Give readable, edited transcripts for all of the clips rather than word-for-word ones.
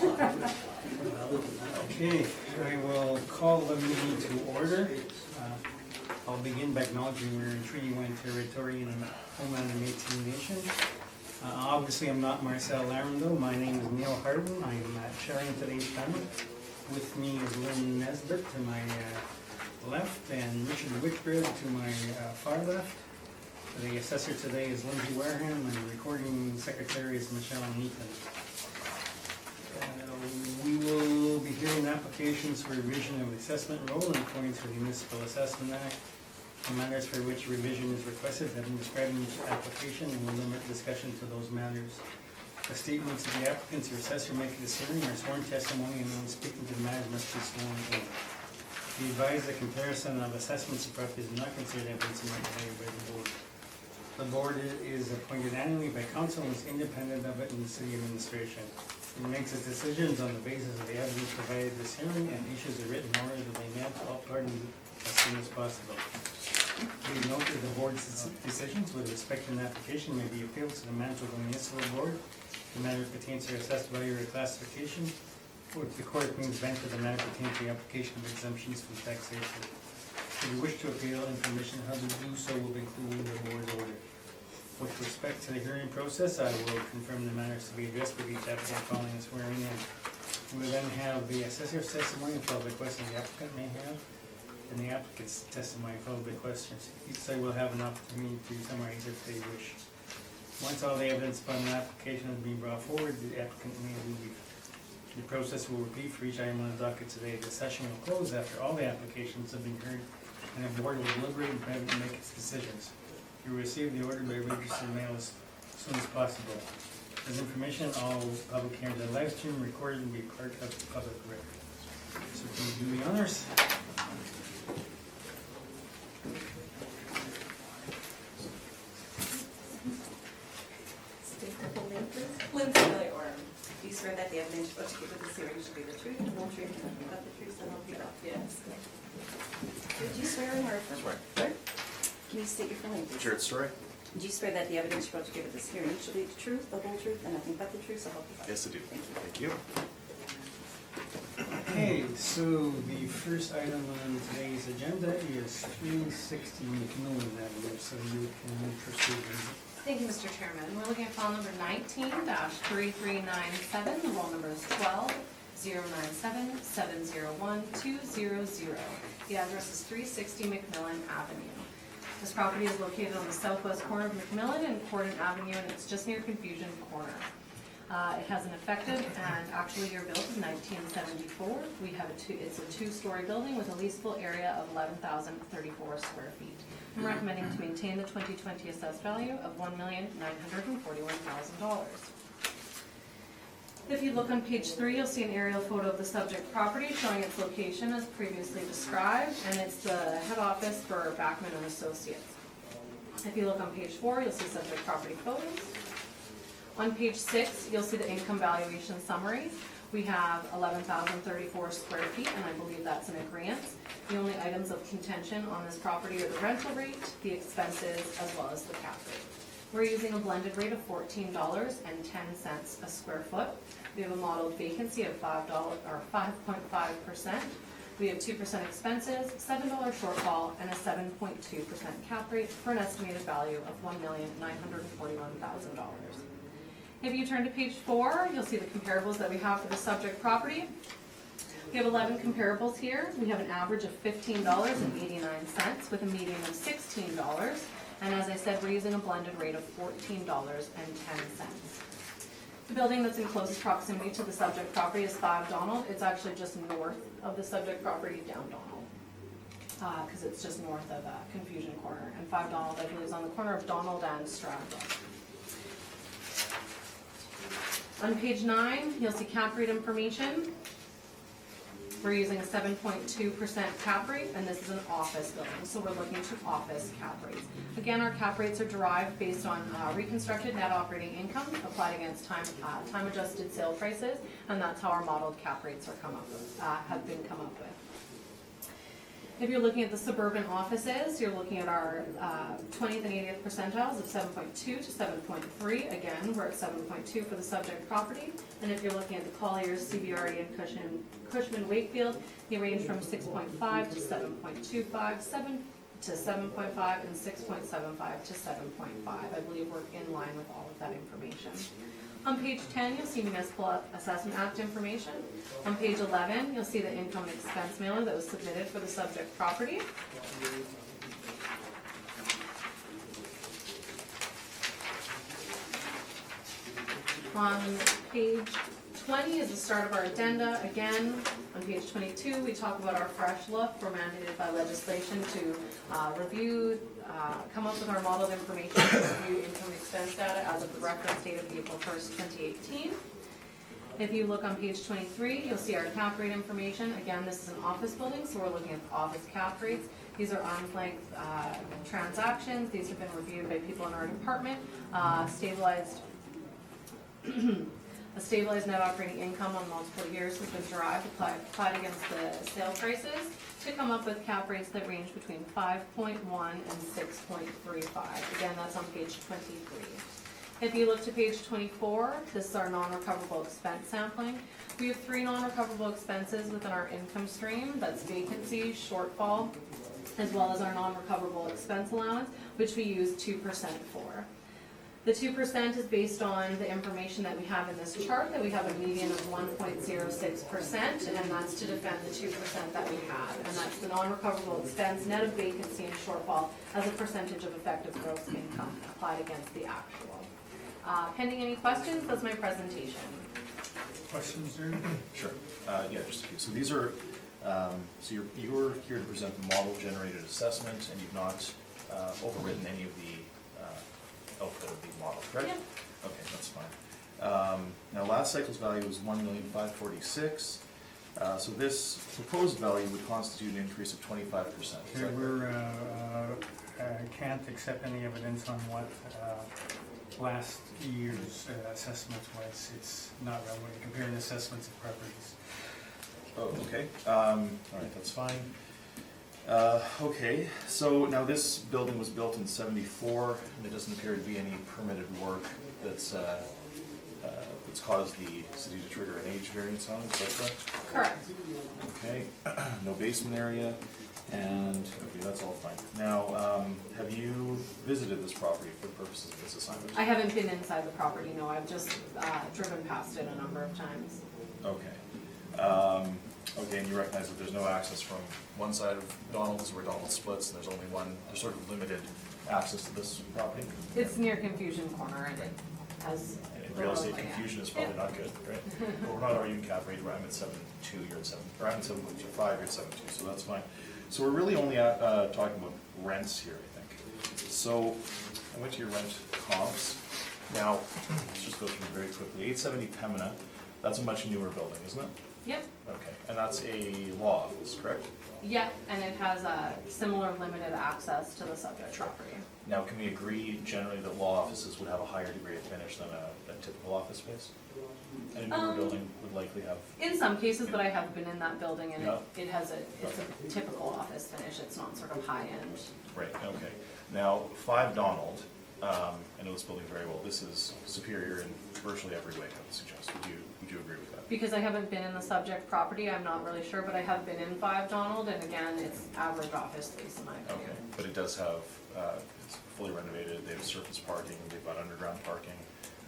Okay, I will call the meeting to order. I'll begin by acknowledging we're in Treaty 1 territory in the homeland of Métis Nation. Obviously, I'm not Marcel Larendo. My name is Neil Harden. I'm chairing today's panel. With me is Lynn Nesbitt to my left and Richard Whitbread to my far left. The assessor today is Lindsay Wareham and the recording secretary is Michelle Neaton. We will be hearing applications for revision of the assessment roll in accordance with the Municipal Assessment Act. The matters for which revision is requested have been described in each application and will limit discussion to those matters. The statements of the applicants or assessor making this hearing are sworn testimony, and when speaking to the matters must be sworn in. Be advised that comparison of assessments of properties is not considered evidence and not valued by the board. The board is appointed annually by council and is independent of it in the city administration. It makes its decisions on the basis of the evidence provided at this hearing and issues a written order to be mailed to all parties as soon as possible. Please note that the board's decisions with respect to an application may be appealed to the Manitoba Municipal Board. The matter pertains to assessed value or classification, or if the court brings back to the matter pertains to the application of exemptions from taxation. If you wish to appeal, information how to do so will be included in the board's order. With respect to the hearing process, I will confirm the matters to be addressed with each applicant following the swearing in. We will then have the assessor's testimony followed by questions the applicant may have, and the applicant's testimony followed by questions. Each side will have an opportunity to summarize if they wish. Once all the evidence upon the application has been brought forward, the applicant may leave. The process will repeat for each item on the docket today. The session will close after all the applications have been heard, and the board will deliberate and privately make its decisions. You will receive the order by registered mail as soon as possible. As information, all public hearings are live streamed, recorded, and be part of the public record. So can you do the honors? Lindsay Wareham. Do you swear that the evidence you're about to give with this hearing should be the truth, the whole truth, and nothing but the truth, so help you God? Yes. Do you swear in or That's right. Hey, can you state your full name, please? Richard Story? Do you swear that the evidence you're about to give at this hearing should be the truth, the whole truth, and nothing but the truth, so help you God? Yes, I do. Thank you. Thank you. Okay, so the first item on today's agenda is 360 McMillan Avenue, so you can proceed. Thank you, Mr. Chairman. We're looking at file number 19-3397. The roll number is 12-097-701-200. The address is 360 McMillan Avenue. This property is located on the southwest corner of McMillan and Corden Avenue, and it's just near Confusion Corner. It has an effective and actual year built of 1974. It's a two-story building with a leasable area of 11,034 square feet. I'm recommending to maintain the 2020 assessed value of $1,941,000. If you look on page 3, you'll see an aerial photo of the subject property showing its location as previously described, and it's the head office for Backman and Associates. If you look on page 4, you'll see subject property photos. On page 6, you'll see the income valuation summary. We have 11,034 square feet, and I believe that's an agreement. The only items of contention on this property are the rental rate, the expenses, as well as the cap rate. We're using a blended rate of $14.10 a square foot. We have a modeled vacancy of 5.5%. We have 2% expenses, $7 shortfall, and a 7.2% cap rate for an estimated value of $1,941,000. If you turn to page 4, you'll see the comparables that we have for the subject property. We have 11 comparables here. We have an average of $15.89 with a median of $16. And as I said, we're using a blended rate of $14.10. The building that's in closest proximity to the subject property is 5 Donald. It's actually just north of the subject property down Donald, because it's just north of Confusion Corner. And 5 Donald, I believe, is on the corner of Donald and Stradbrook. On page 9, you'll see cap rate information. We're using a 7.2% cap rate, and this is an office building, so we're looking to office cap rates. Again, our cap rates are derived based on reconstructed net operating income applied against time-adjusted sale prices, and that's how our modeled cap rates are have been come up with. If you're looking at the suburban offices, you're looking at our 20th and 80th percentiles of 7.2 to 7.3. Again, we're at 7.2 for the subject property. And if you're looking at the Colliers, CBRE, and Cushman Wakefield, they range from 6.5 to 7.25, 7 to 7.5, and 6.75 to 7.5. I believe we're in line with all of that information. On page 10, you'll see Municipal Assessment Act information. On page 11, you'll see the income and expense mailer that was submitted for the subject property. On page 20 is the start of our addenda. Again, on page 22, we talk about our fresh look. We're mandated by legislation to review, come up with our modeled information to review income and expense data as of the reference date of April 1st, 2018. If you look on page 23, you'll see our cap rate information. Again, this is an office building, so we're looking at the office cap rates. These are arm's length transactions. These have been reviewed by people in our department. A stabilized net operating income on multiple years has been derived, applied against the sale prices to come up with cap rates that range between 5.1 and 6.35. Again, that's on page 23. If you look to page 24, this is our non-recoverable expense sampling. We have 3 non-recoverable expenses within our income stream. That's vacancy, shortfall, as well as our non-recoverable expense allowance, which we use 2% for. The 2% is based on the information that we have in this chart, that we have a median of 1.06%, and that's to defend the 2% that we have. And that's the non-recoverable expense, net of vacancy and shortfall, as a percentage of effective gross income applied against the actual. Pending any questions, that's my presentation. Questions, there? Sure. Yeah, just a few. So these are, so you're here to present the model-generated assessment, and you've not overwritten any of the output of the model, correct? Yep. Okay, that's fine. Now, last cycle's value was $1,546,000. So this proposed value would constitute an increase of 25%. Okay, we're, can't accept any evidence on what last year's assessment was. It's not relevant comparing assessments of properties. Oh, okay. All right, that's fine. Okay, so now this building was built in '74, and there doesn't appear to be any permitted work that's caused the city to trigger an age variance on it, is that correct? Correct. Okay, no basement area, and, okay, that's all fine. Now, have you visited this property for the purposes of this assignment? I haven't been inside the property, no. I've just driven past it a number of times. Okay. Okay, and you recognize that there's no access from one side of Donald's where Donald splits, and there's only one, there's sort of limited access to this property? It's near Confusion Corner, and it has... And real estate confusion is probably not good, right? But we're not arguing cap rate, I'm at 7.2, you're at 7, or I'm at 7.25, you're at 7.2, so that's fine. So we're really only talking about rents here, I think. So I went to your rent comps. Now, let's just go through very quickly. 870 Pembina, that's a much newer building, isn't it? Yep. Okay, and that's a law office, correct? Yeah, and it has a similar limited access to the subject property. Now, can we agree generally that law offices would have a higher degree of finish than a typical office space? And a newer building would likely have... In some cases, but I have been in that building, and Yeah. it has it's a typical office finish. It's not sort of high-end. Right, okay. Now, 5 Donald, I know this building very well. This is superior in virtually every way, I would suggest. Would you agree with that? Because I haven't been in the subject property, I'm not really sure, but I have been in 5 Donald, and again, it's average office space in my opinion. Okay, but it does have, it's fully renovated, they have surface parking, they've got underground parking,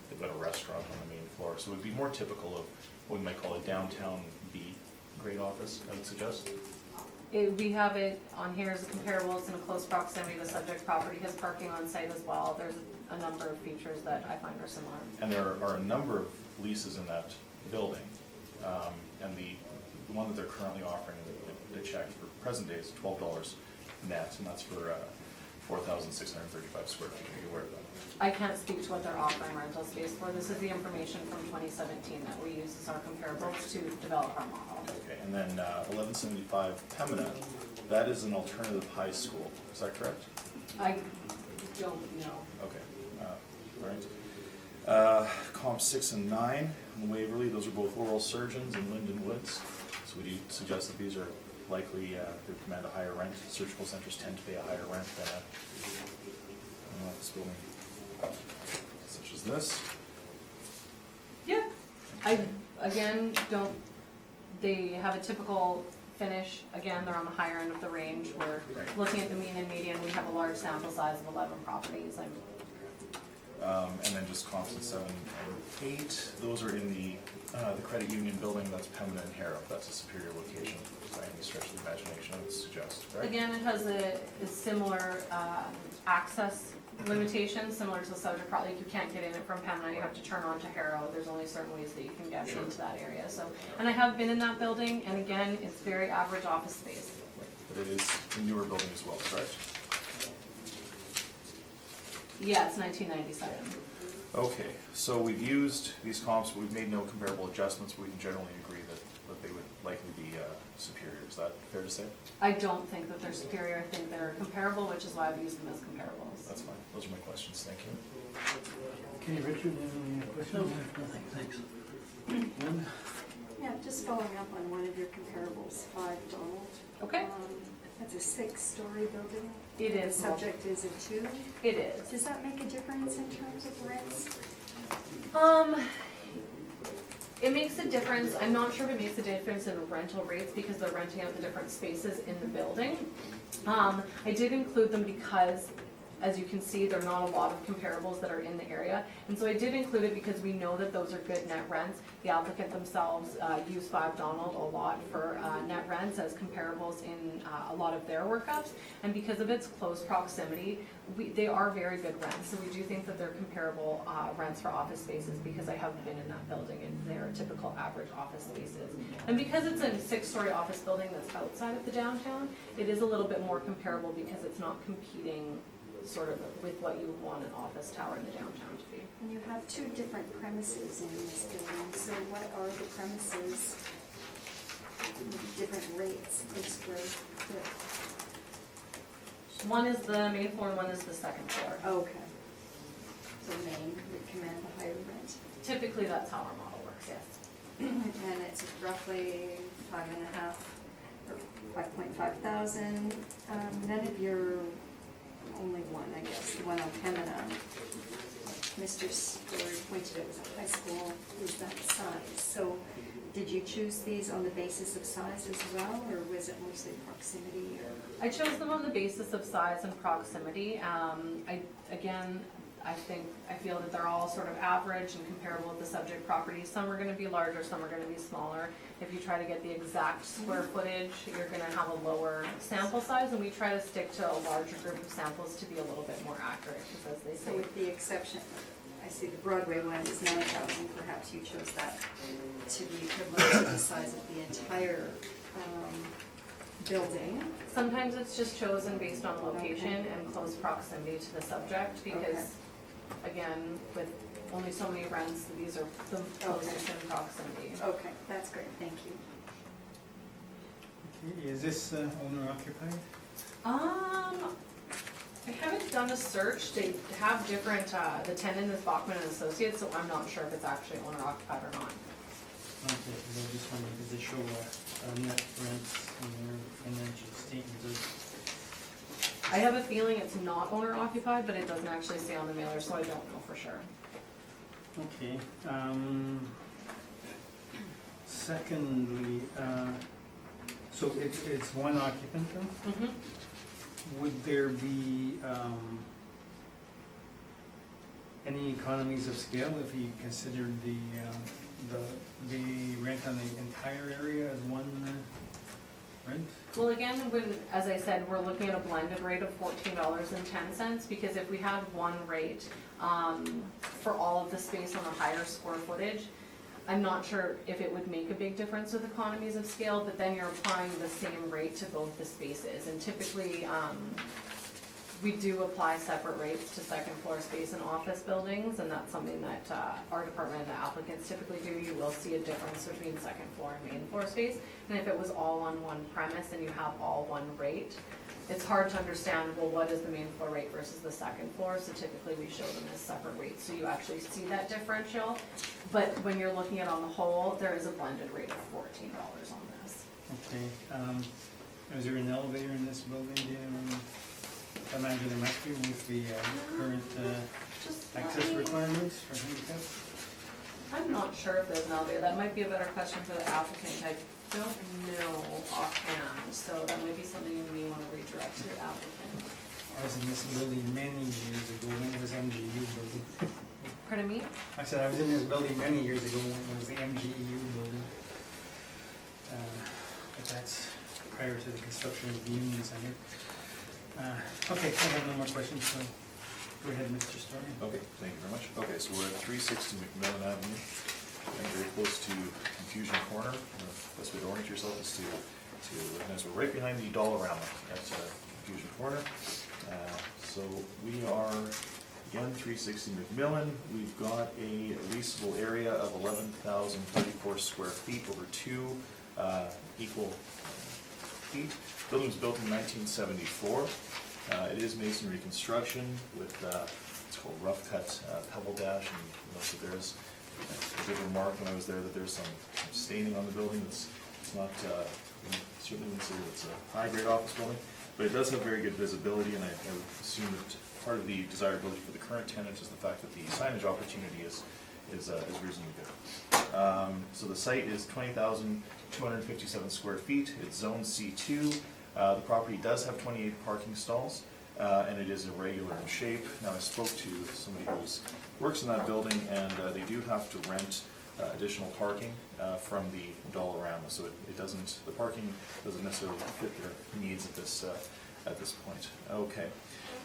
they've got a restaurant on the main floor, so it would be more typical of what we might call a downtown B grade office, I would suggest. We have it on here as a comparable, it's in a close proximity to the subject property, has parking on site as well. There's a number of features that I find are similar. And there are a number of leases in that building, and the one that they're currently offering, the check for present day is $12 net, and that's for 4,635 square feet. Are you aware of that? I can't speak to what they're offering rental space for. This is the information from 2017 that we use as our comparables to develop our model. Okay, and then 1175 Pembina, that is an alternative high school, is that correct? I don't know. Okay, all right. Comp 6 and 9 in Waverly, those are both oral surgeons in Linden Woods. So would you suggest that these are likely they would command a higher rent. Surgical centers tend to pay a higher rent than an office building such as this. Yeah, I, again, they have a typical finish, again, they're on the higher end of the range, we're Right. looking at the mean and median, we have a large sample size of 11 properties, And then just comps at 7 and 8, those are in the credit union building, that's Pembina and Harrow, that's a superior location by any stretch of the imagination, I would suggest, right? Again, it has a similar access limitation, similar to the subject property, you can't get in it from Pembina, you have to turn on to Harrow, there's only certain ways that you can get Sure. into that area, so. And I have been in that building, and again, it's very average office space. But it is a newer building as well, correct? Yeah, it's 1997. Okay, so we've used these comps, but we've made no comparable adjustments, but we can generally agree that they would likely be superior, is that fair to say? I don't think that they're superior, I think they're comparable, which is why I've used them as comparables. That's fine, those are my questions, thank you. Okay, Richard, any questions? Nothing, thanks. None? Yeah, just following up on one of your comparables, 5 Donald. Okay. That's a 6-story building. It The is. subject is a 2. It is. Does that make a difference in terms of rents? It makes a difference, I'm not sure if it makes a difference in rental rates because they're renting out the different spaces in the building. I did include them because, as you can see, there are not a lot of comparables that are in the area. And so I did include it because we know that those are good net rents. The applicant themselves use 5 Donald a lot for net rents as comparables in a lot of their workups. And because of its close proximity, they are very good rents. So we do think that they're comparable rents for office spaces because I have been in that building and they're typical average office spaces. And because it's a 6-story office building that's outside of the downtown, it is a little bit more comparable because it's not competing sort of with what you would want an office tower in the downtown to be. And you have 2 different premises in this building, so what are the premises with different rates per square foot? One is the main floor and one is the second floor. Okay. So main would command the higher rent. Typically, that's how our model works, yes. And it's roughly 5.5 or 5.5 thousand. None of your, only one, I guess, the one on Pembina, Mr. Story pointed out was a high school, is that size. So did you choose these on the basis of size as well, or was it mostly proximity? Or? I chose them on the basis of size and proximity. I feel that they're all sort of average and comparable with the subject properties. Some are going to be larger, some are going to be smaller. If you try to get the exact square footage, you're going to have a lower sample size, and we try to stick to a larger group of samples to be a little bit more accurate, because as they So say. with the exception, I see the Broadway one is 9,000, perhaps you chose that to be equivalent to the size of the entire building. Sometimes it's just chosen based on location and close proximity to the subject, because, again, with only so many rents, these are the closest in proximity. Okay, that's great, thank you. Okay, is this owner occupied? I haven't done a search. They have different, the tenant is Bachman and Associates, so I'm not sure if it's actually owner occupied or not. Okay, because I just wondered, does it show net rents in their financial statements? I have a feeling it's not owner occupied, but it doesn't actually say on the mailer, so I don't know for sure. Okay, secondly, so it's one occupant then? Mm-hmm. Would there be any economies of scale if you considered the rent on the entire area as one rent? Well, again, as I said, we're looking at a blended rate of $14.10, because if we had one rate for all of the space on the higher square footage, I'm not sure if it would make a big difference with economies of scale, but then you're applying the same rate to both the spaces. And typically, we do apply separate rates to second floor space in office buildings, and that's something that our department and the applicants typically do. You will see a difference between second floor and main floor space. And if it was all on one premise and you have all one rate, it's hard to understand, well, what is the main floor rate versus the second floor? So typically we show them as separate rates, so you actually see that differential. But when you're looking at on the whole, there is a blended rate of $14 on this. Okay, Is there an elevator in this building, do you know? I imagine there must be with the current Just access let me- requirements for handicap. I'm not sure if there's an elevator, that might be a better question for the applicant, I don't know offhand, so that might be something you may wanna redirect to the applicant. I was in this building many years ago when it was MGU building. Pardon me? I said I was in this building many years ago when it was the MGEU building. But that's prior to the construction of the Union Center. Okay, I have no more questions, so go ahead, Mr. Story. Okay, thank you very much. Okay, so we're at 360 McMillan Avenue, and very close to Confusion Corner. The best way to orient yourself is to recognize we're right behind the Dollarama at Confusion Corner. So we are, again, 360 McMillan. We've got a leasable area of 11,034 square feet over 2 equal feet. Building was built in 1974. It is masonry construction with, it's called rough cut pebble dash, and you notice that there's, I did remark when I was there that there's some staining on the building. It's not, certainly wouldn't say it's a high grade office building, but it does have very good visibility, and I would assume that part of the desirability for the current tenant is the fact that the signage opportunity is reasonably good. So the site is 20,257 square feet. It's zone C2. The property does have 28 parking stalls, and it is irregular in shape. Now, I spoke to somebody who works in that building, and they do have to rent additional parking from the Dollarama, so it doesn't, the parking doesn't necessarily fit their needs at this point. Okay,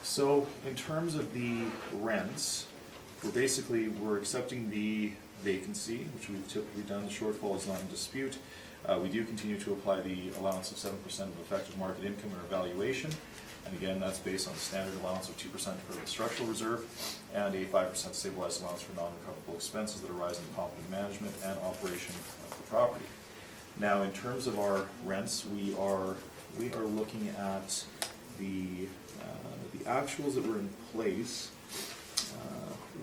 so in terms of the rents, we're accepting the vacancy, which we've typically done. The shortfall is not in dispute. We do continue to apply the allowance of 7% of effective market income or valuation. And again, that's based on the standard allowance of 2% for the structural reserve and a 5% stabilized allowance for non-recoverable expenses that arise in competent management and operation of the property. Now, in terms of our rents, we are looking at the actuals that were in place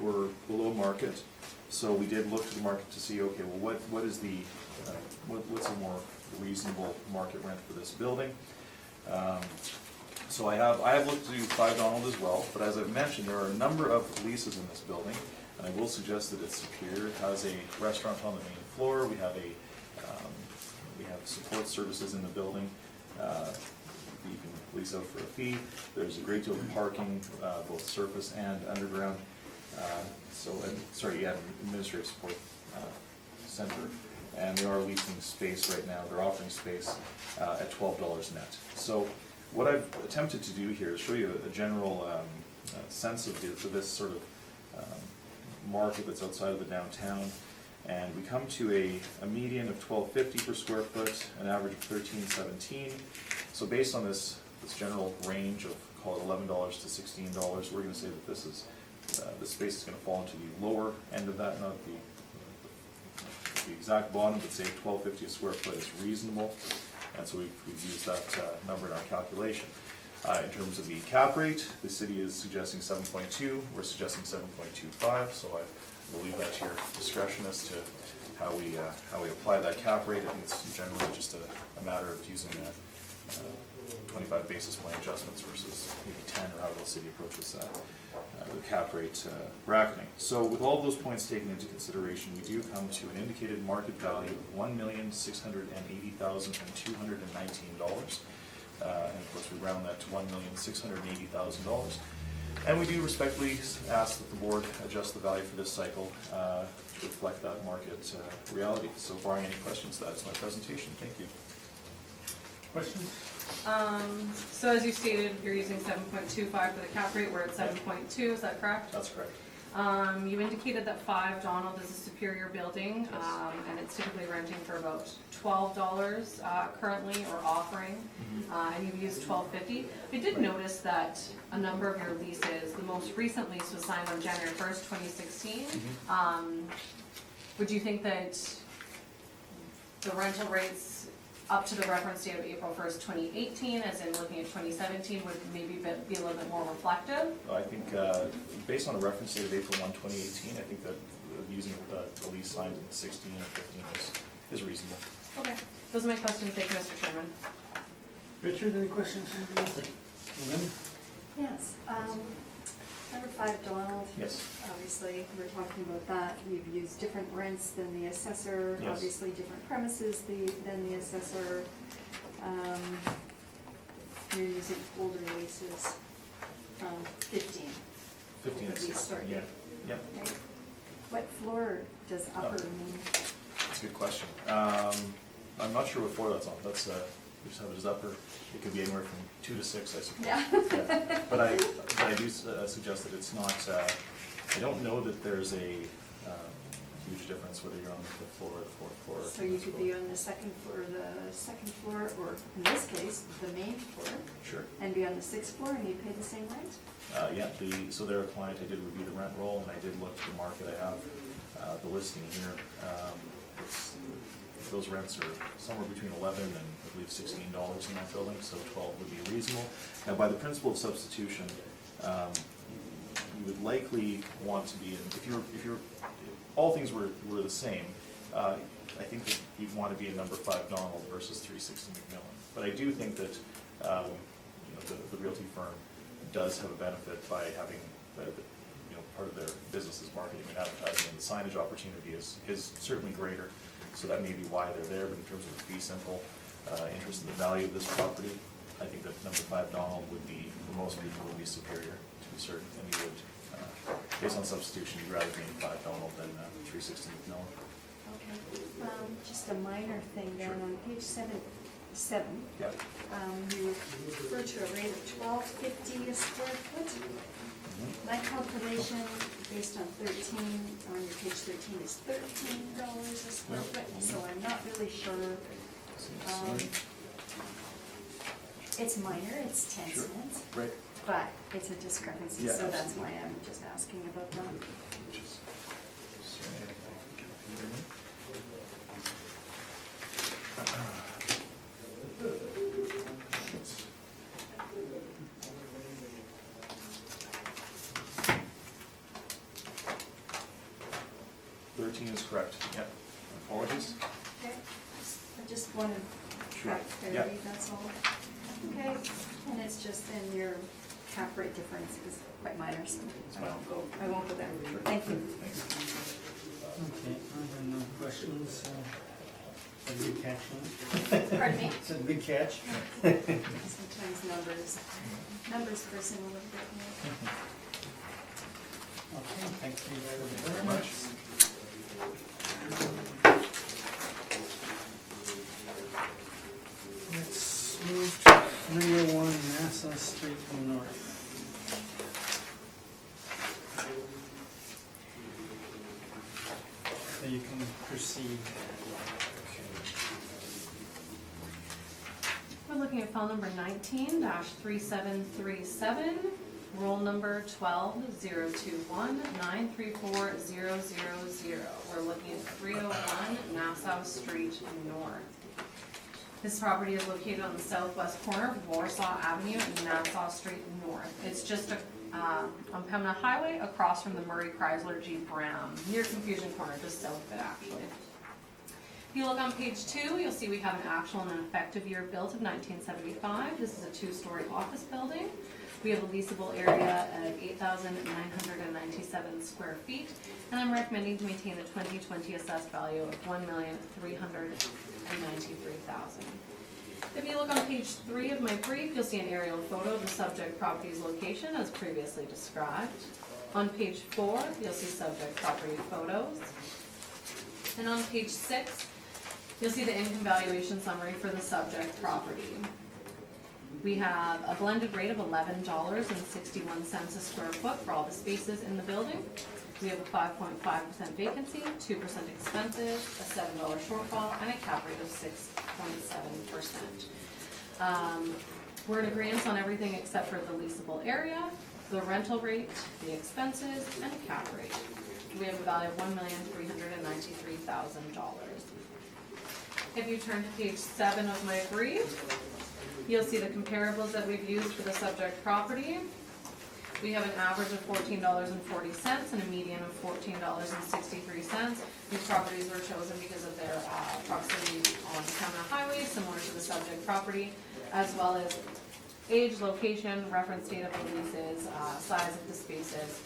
were below market. So we did look to the market to see, okay, well, what is the what's a more reasonable market rent for this building? So I have looked to 5 Donald as well, but as I've mentioned, there are a number of leases in this building, and I will suggest that it's superior. It has a restaurant on the main floor. We have support services in the building. You can lease out for a fee. There's a great deal of parking, both surface and underground. Administrative support center, and they are leasing space right now. They're offering space at $12 net. So what I've attempted to do here is show you a general sense of this sort of market that's outside of the downtown, and we come to a median of $12.50 per square foot, an average of $13.17. So based on this general range of, call it $11 to $16, we're going to say that this space is going to fall into the lower end of that, not the exact bottom, but say $12.50 a square foot is reasonable, and so we've used that number in our calculation. In terms of the cap rate, the city is suggesting 7.2, we're suggesting 7.25, so I will leave that to your discretion as to how we apply that cap rate. I think it's generally just a matter of using 25 basis point adjustments versus maybe 10, or how the city approaches the cap rate bracketing. So with all those points taken into consideration, we do come to an indicated market value of $1,680,219. And of course, we round that to $1,680,000. And we do respectfully ask that the board adjust the value for this cycle to reflect that market reality. So barring any questions, that is my presentation. Thank you. Questions? So as you stated, you're using 7.25 for the cap rate, we're at 7.2, is that correct? That's correct. You indicated that 5 Donald is a superior building, Yes. and it's typically renting for about $12 currently, or offering, and you've used $12.50. I did notice that a number of your leases, the most recent lease was signed on January 1st, 2016. Would you think that the rental rates up to the reference date of April 1st, 2018, as in looking at 2017, would maybe be a little bit more reflective? I think based on a reference date of April 1, 2018, I think that using the lease signed in 16 or 15 is reasonable. Okay, those are my questions. Thank you, Mr. Chairman. Richard, any questions? Lynn? Yes, number 5, Donald. Yes. Obviously, we're talking about that. You've used different rents than the assessor, Yes. obviously different premises than the assessor. You're using older leases from 15. 15 At least start. yeah, yeah. Okay. What floor does upper mean? That's a good question. I'm not sure what floor that's on. That's, we just have it as upper. It could be anywhere from 2 to 6, I suppose. Yeah. But I do suggest that it's not, I don't know that there's a huge difference whether you're on the 5th floor or the 4th floor. So you could be on the second floor, or in this case, the main floor, Sure. and be on the 6th floor and you pay the same rent? Yeah, so they're a client, I did review the rent roll, and I did look at the market. I have the listing here. Those rents are somewhere between $11 and I believe $16 in that building, so 12 would be reasonable. Now, by the principle of substitution, you would likely want to be in, if all things were the same, I think that you'd want to be in number 5 Donald versus 360 McMillan. But I do think that the realty firm does have a benefit by having part of their business is marketing and advertising, and the signage opportunity is certainly greater. So that may be why they're there. But in terms of the fee simple interest in the value of this property, I think that number 5 Donald would be, for most people, would be superior to be certain. And you would, based on substitution, you'd rather be in 5 Donald than 360 McMillan. Okay. Just a minor thing then, Sure. on page 7, Yeah. you refer to a rate of $12.50 a square foot. Mm-hmm. My calculation, based on 13, on your page 13, is $13 a square Yep. foot, so I'm not really sure. It's minor, it's 10 Sure. cents, Right. but it's a discrepancy, Yeah, so that's absolutely. why I'm just asking about that. Is correct. Yeah. Apologies. Okay, I just wanted Sure. clarity, Yeah. that's all. Okay, and it's just, and your cap rate difference is quite minor, so I won't go there. Thank you. Thanks. Okay, I have no questions. A big catch, huh? Pardon me? It's a big catch. Sometimes numbers person a little bit more. Okay, thank you Very very much. much. Let's move to 301 Nassau Street North. So you can proceed. We're looking at file number 19-3737, roll number 12-021-934000. We're looking at 301 Nassau Street North. This property is located on the southwest corner of Warsaw Avenue and Nassau Street North. It's just on Pembina Highway across from the Murray Chrysler Jeep Ram, near Confusion Corner, just south of it actually. If you look on page 2, you'll see we have an actual and an effective year built of 1975. This is a 2-story office building. We have a leasable area of 8,997 square feet, and I'm recommending to maintain a 2020 assessed value of $1,393,000. If you look on page 3 of my brief, you'll see an aerial photo of the subject property's location as previously described. On page 4, you'll see subject property photos. And on page 6, you'll see the income valuation summary for the subject property. We have a blended rate of $11.61 a square foot for all the spaces in the building. We have a 5.5% vacancy, 2% expenses, a $7 shortfall, and a cap rate of 6.7%. We're in agreement on everything except for the leasable area, the rental rate, the expenses, and cap rate. We have a value of $1,393,000. If you turn to page 7 of my brief, you'll see the comparables that we've used for the subject property. We have an average of $14.40 and a median of $14.63. These properties were chosen because of their proximity on Pembina Highway, similar to the subject property, as well as age, location, reference date of the leases, size of the spaces,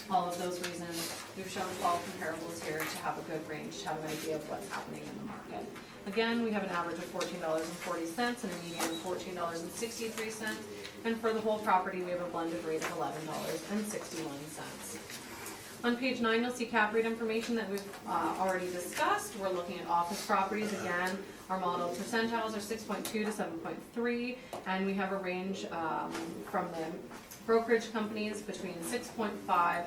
all of those reasons. We've shown 12 comparables here to have a good range, to have an idea of what's happening in the market. Again, we have an average of $14.40 and a median of $14.63. And for the whole property, we have a blended rate of $11.61. On page 9, you'll see cap rate information that we've already discussed. We're looking at office properties again. Our model percentiles are 6.2 to 7.3, and we have a range from the brokerage companies between 6.5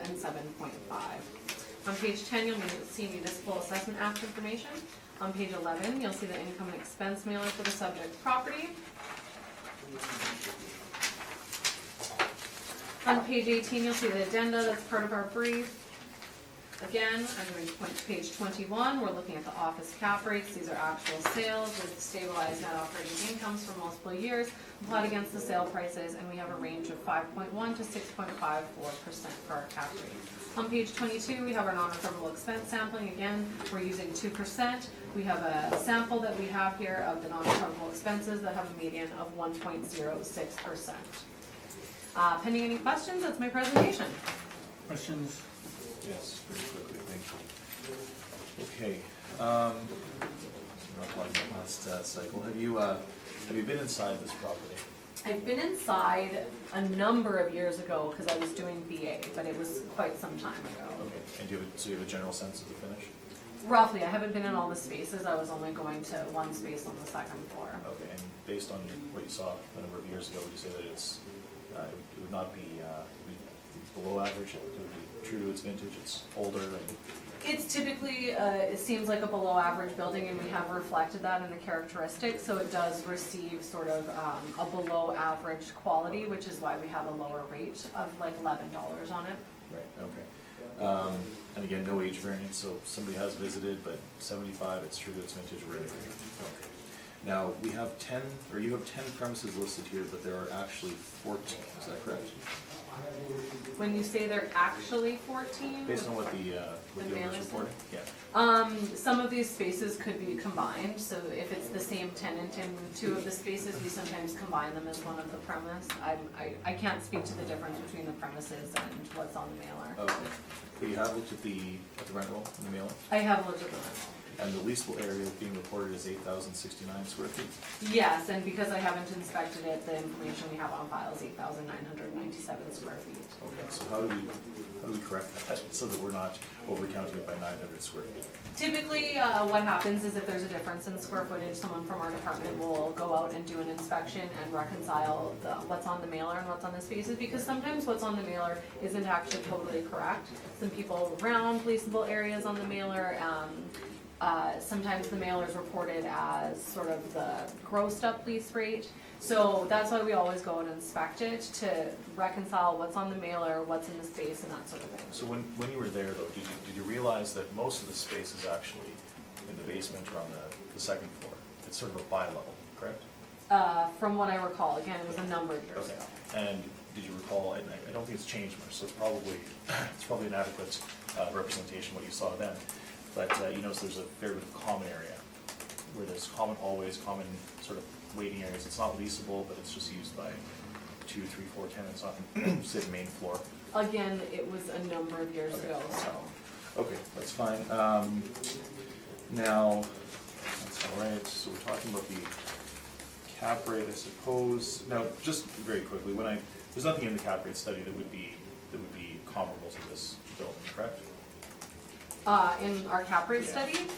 and 7.5. On page 10, you'll see Municipal Assessment Act information. On page 11, you'll see the income and expense mailer for the subject property. On page 18, you'll see the addenda that's part of our brief. Again, I'm going to point to page 21. We're looking at the office cap rates. These are actual sales with stabilized net operating incomes for multiple years applied against the sale prices, and we have a range of 5.1 to 6.54% for our cap rate. On page 22, we have our non-recoverable expense sampling. Again, we're using 2%. We have a sample that we have here of the non-recoverable expenses that have a median of 1.06%. Pending any questions, that's my presentation. Questions? Yes, very quickly, thank you. Okay, not like the last cycle. Have you been inside this property? I've been inside a number of years ago because I was doing BA, but it was quite some time ago. Okay, and do you have a general sense of the finish? Roughly, I haven't been in all the spaces. I was only going to one space on the second floor. Okay, and based on what you saw a number of years ago, would you say that it would not be below average? It would be true to its vintage, it's older, and It's typically, it seems like a below average building, and we have reflected that in the characteristics, so it does receive sort of a below average quality, which is why we have a lower rate of like $11 on it. right, okay. And again, no age variance, so somebody has visited, but 75, it's true to its vintage, really. Okay. Now, we have 10, or you have 10 premises listed here, but there are actually 14, is that correct? When you say they're actually 14? Based on what the owner's manager reporting? Yeah. Some of these spaces could be combined, so if it's the same tenant in two of the spaces, we sometimes combine them as one of the premise. I can't speak to the difference between the premises and what's on the mailer. Okay. But you have looked at the rent roll in the mailer? I have looked at the rental. And the leasable area being reported is 8,069 square feet? Yes, and because I haven't inspected it, the information we have on file is 8,997 square feet. Okay, so how do we correct that so that we're not overcounting it by 900 square feet? Typically, what happens is if there's a difference in square footage, someone from our department will go out and do an inspection and reconcile what's on the mailer and what's on the spaces, because sometimes what's on the mailer isn't actually totally correct. Some people round leasable areas on the mailer. Sometimes the mailer is reported as sort of the grossed up lease rate. So that's why we always go and inspect it to reconcile what's on the mailer, what's in the space, and that sort of thing. So when you were there though, did you realize that most of the space is actually in the basement or on the second floor? It's sort of a bi-level, correct? From what I recall, again, it was a number of years Okay. ago. And did you recall, and I don't think it's changed much, so it's probably an adequate representation of what you saw then. But you notice there's a fair bit of common area, where there's common hallways, common sort of waiting areas. It's not leasable, but it's just used by 2, 3, 4 tenants on, say, the main floor. Again, it was a number of years Okay. ago, so. Okay, that's fine. Now, that's all right, so we're talking about the cap rate, I suppose. Now, just very quickly, there's nothing in the cap rate study that would be comparable to this building, correct? In our cap rate Yeah. study,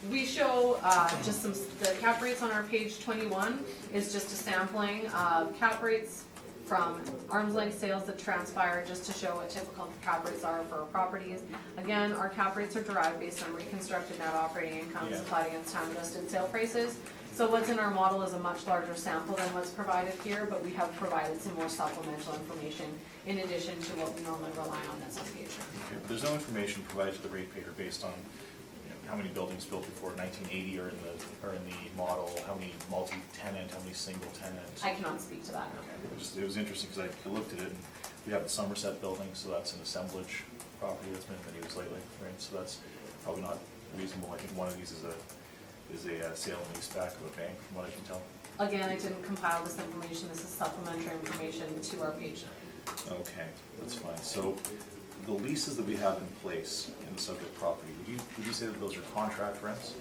we show just the cap rates on our page 21 is just a sampling of cap rates from arm's length sales that transpire, just to show what typical cap rates are for our properties. Again, our cap rates are derived based on reconstructed net operating incomes Yeah. applied against time adjusted sale prices. So what's in our model is a much larger sample than what's provided here, but we have provided some more supplemental information in addition to what we normally rely on that's on page 1. Okay, but there's no information provided to the ratepayer based on how many buildings built before 1980 are in the model, how many multi-tenant, how many single-tenant. I cannot speak to that. Okay, it was interesting because I looked at it, and we have the Somerset building, so that's an assemblage property that's been in the news lately, right? So that's probably not reasonable. I think one of these is is a sale and lease back of a bank, from what I can tell. Again, I didn't compile this information, this is supplementary information to our page 9. Okay, that's fine. So the leases that we have in place in the subject property, would you say that those are contract rents?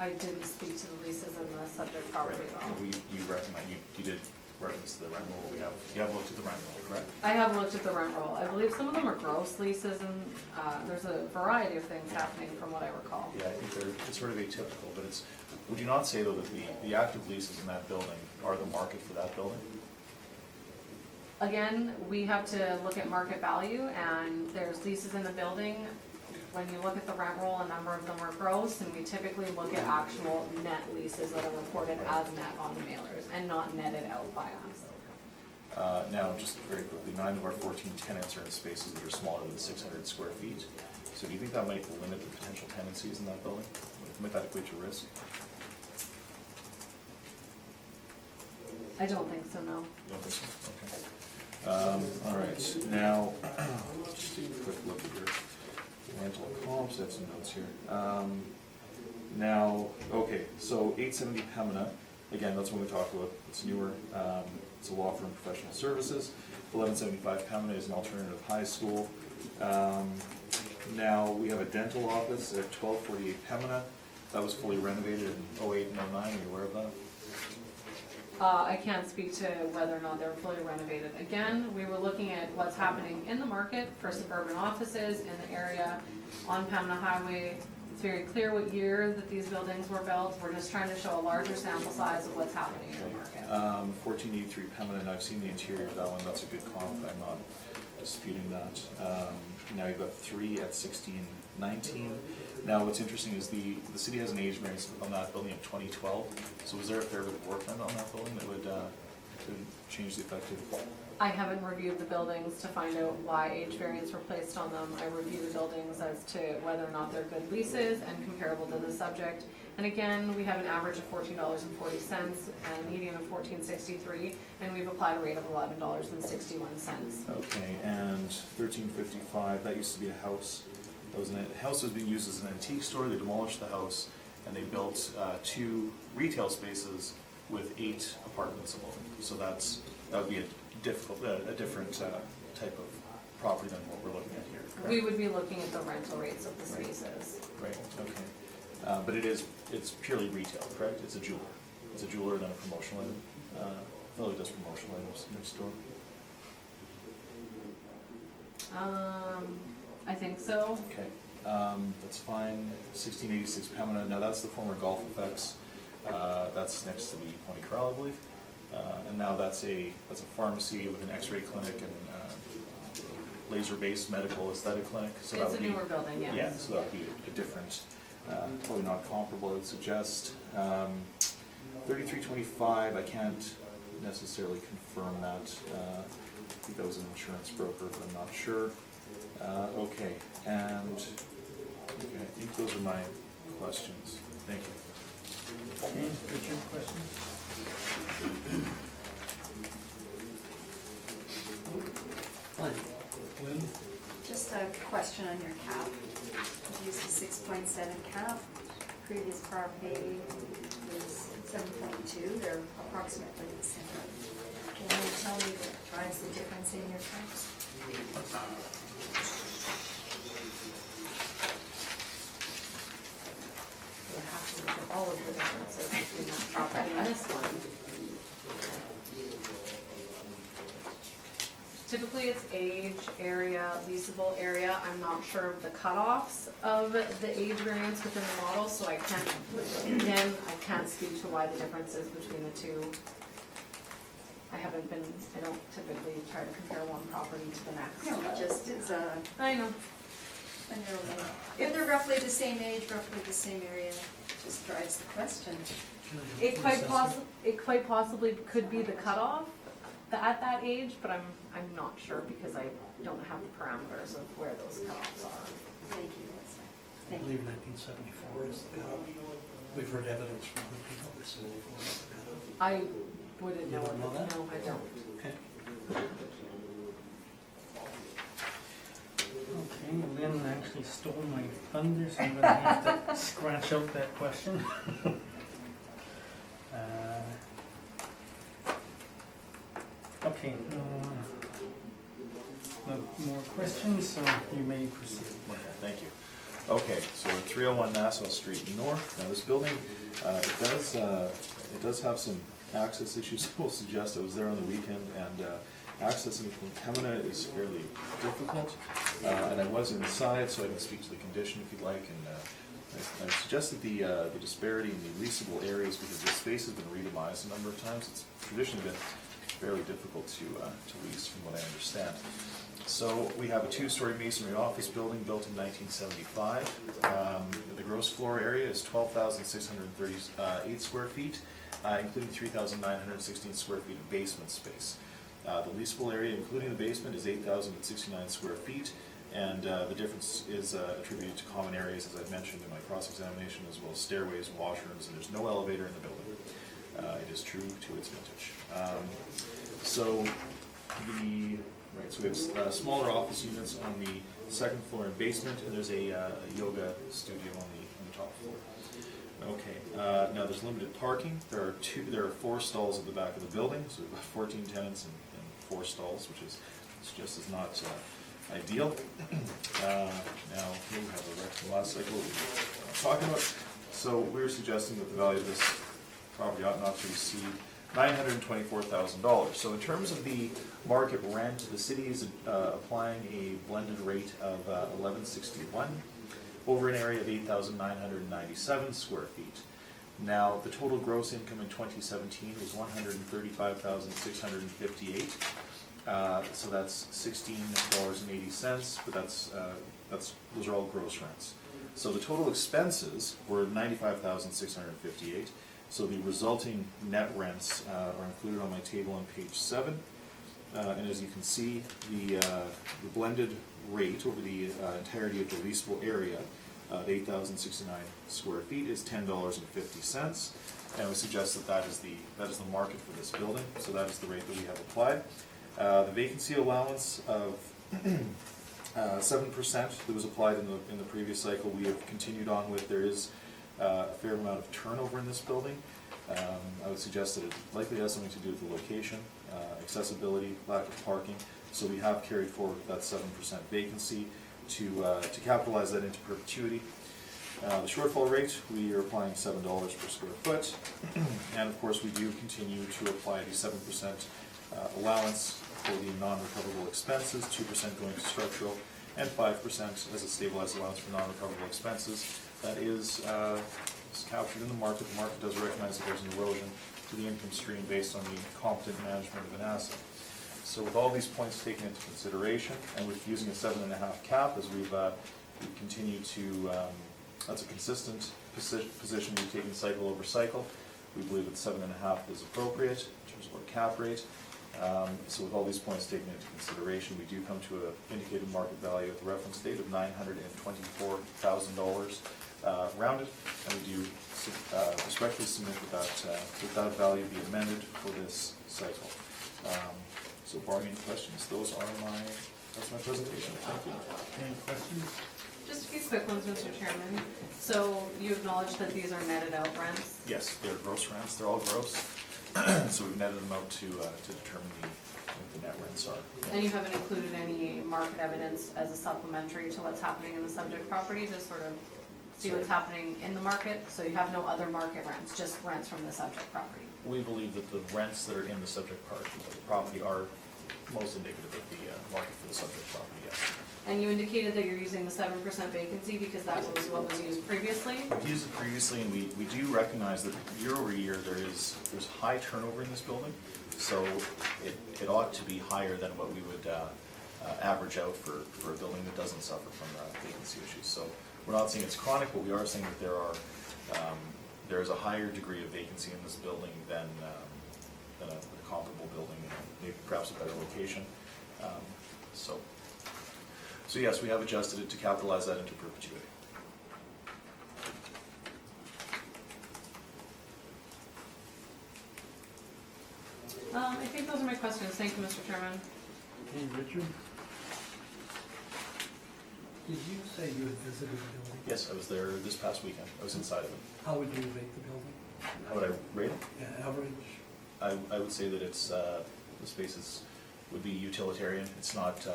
I didn't speak to the leases in the subject property though. You recommend, you did reference to the rent roll we have. You have looked at the rent roll, correct? I have looked at the rent roll. I believe some of them are gross leases and there's a variety of things happening from what I recall. Yeah, I think it's sort of atypical, but it's, would you not say though that the active leases in that building are the market for that building? Again, we have to look at market value and there's leases in the building. When you look at the rent roll, a number of them are gross and we typically look at actual net leases that are reported as net on the mailers and not netted out by us. Now, just very quickly, 9 of our 14 tenants are in spaces that are smaller than 600 square feet. So do you think that might limit the potential tenancies in that building? Might that equate to risk? I don't think so, no. You don't think so? Okay. All right, now, just take a quick look at your rental comps, I have some notes here. Now, okay, so 870 Pemina, again, that's one we talked about, it's newer, it's a law firm professional services. 1175 Pemina is an alternative high school. Now, we have a dental office at 1248 Pemina, that was fully renovated in 08 and 09, are you aware of that? I can't speak to whether or not they're fully renovated. Again, we were looking at what's happening in the market for suburban offices in the area on Pembina Highway. It's very clear what year that these buildings were built. We're just trying to show a larger sample size of what's happening in the market. 1483 Pembina, and I've seen the interior of that one, that's a good comp, I'm not disputing that. Now you've got 3 at 1619. Now what's interesting is the city has an age variance on that building of 2012, so was there a fair bit of work done on that building that would change the effective? I haven't reviewed the buildings to find out why age variants were placed on them. I review the buildings as to whether or not they're good leases and comparable to the subject. And again, we have an average of $14.40 and a median of $14.63, and we've applied a rate of $11.61. Okay, and 1355, that used to be a house. The house was being used as an antique store. They demolished the house and they built 2 retail spaces with 8 apartments above it. So that would be a different type of property than what we're looking at here. Correct? We would be looking at the rental rates of the spaces. Right. Okay. But it's purely retail, correct? It's a jeweler. It's a jeweler than a promotional item. Philly does promotional items in their store. I think so. Okay, that's fine. 1686 Pembina, now that's the former Golf Effects. That's next to the Pony Corral, I believe. And now that's a pharmacy with an X-ray clinic and laser-based medical aesthetic clinic. So that It's a would be, newer building, yes. yeah, so that would be a different, probably not comparable, I would suggest. 3325, I can't necessarily confirm that. I think that was an insurance broker, but I'm not sure. Okay, and okay, I think those are my questions. Thank you. Okay, Richard, questions? Fine. Lynn? Just a question on your cap. You used a 6.7 cap. Previous property was 7.2. They're approximately the same. Can you tell me what drives the difference in your caps? We'll have to look at all of the differences between that property and this one. Typically it's age, area, leasable area. I'm not sure of the cutoffs of the age variance within the model, so I can't speak to why the difference is between the two. I don't typically try to compare one property to the next. No, just as a I know. narrow. If they're roughly the same age, roughly the same area, just drives the question. It quite possibly could be the cutoff at that age, but I'm not sure because I don't have the parameters of where those cutoffs are. Thank you. I Thank believe you. 1974 is the cutoff. We've heard evidence from other people that 74 is the cutoff. I wouldn't You know. don't know that? No, I don't. Okay. Okay, Lynn actually stole my thunder, so I'm gonna have to scratch out that question. Okay, no more questions, so you may proceed. Okay, thank you. Okay, so 301 Nassau Street North. Now this building, it does have some access issues. I will suggest I was there on the weekend, and accessing from Pembina is fairly difficult. And I was inside, so I can speak to the condition if you'd like. And I suggest that the disparity in the leasable areas, because the space has been redemised a number of times, it's traditionally been fairly difficult to lease, from what I understand. So we have a two-story masonry office building built in 1975. The gross floor area is 12,638 square feet, including 3,916 square feet of basement space. The leasable area, including the basement, is 8,069 square feet, and the difference is attributed to common areas, as I've mentioned in my cross-examination, as well as stairways, washrooms, and there's no elevator in the building. It is true to its vintage. So we have smaller office units on the second floor and basement, and there's a yoga studio on the top floor. Okay, now there's limited parking. There are 4 stalls at the back of the building, so we've got 14 tenants and 4 stalls, which is just as not ideal. Now here we have the rec from last cycle we were talking about. So we're suggesting that the value of this property ought not to exceed $924,000. So in terms of the market rent, the city is applying a blended rate of $11.61 over an area of 8,997 square feet. Now, the total gross income in 2017 was $135,658. So that's $16.80, but those are all gross rents. So the total expenses were $95,658. So the resulting net rents are included on my table on page 7. And as you can see, the blended rate over the entirety of the leasable area, 8,069 square feet, is $10.50. And we suggest that is the market for this building. So that is the rate that we have applied. The vacancy allowance of 7% that was applied in the previous cycle, we have continued on with. There is a fair amount of turnover in this building. I would suggest that it likely has something to do with the location, accessibility, lack of parking. So we have carried forward that 7% vacancy to capitalize that into perpetuity. The shortfall rate, we are applying $7 per square foot. And of course, we do continue to apply the 7% allowance for the non-recoverable expenses, 2% going to structural, and 5% as a stabilized allowance for non-recoverable expenses. That is captured in the market. The market does recognize that there's an erosion to the income stream based on the competent management of an asset. So with all these points taken into consideration, and with using a 7.5 cap, as we've continued to, that's a consistent position we've taken cycle over cycle. We believe that 7.5 is appropriate in terms of our cap rate. So with all these points taken into consideration, we do come to an indicated market value at the reference date of $924,000 rounded, and we do respectfully submit that value be amended for this cycle. So barring any questions, that's my presentation. Thank you. Any questions? Just a few quick ones, Mr. Chairman. So you acknowledge that these are netted out rents? Yes, they're gross rents. They're all gross. So we've netted them out to determine what the net rents are. And you haven't included any market evidence as a supplementary to what's happening in the subject property to sort of see what's happening in the market? So you have no other market rents, just rents from the subject property? We believe that the rents that are in the subject property are most indicative of the market for the subject property, yes. And you indicated that you're using the 7% vacancy because that was what was used previously? We've used it previously, and we do recognize that year over year there's high turnover in this building, so it ought to be higher than what we would average out for a building that doesn't suffer from vacancy issues. So we're not saying it's chronic, but we are saying that there is a higher degree of vacancy in this building than a comparable building, maybe perhaps a better location. So yes, we have adjusted it to capitalize that into perpetuity. I think those are my questions. Thank you, Mr. Chairman. Okay, Richard? Did you say you had visited the building? Yes, I was there this past weekend. I was inside of it. How would you rate the building? How would I rate it? Yeah, average? I would say that it's the space is would be utilitarian. It's not,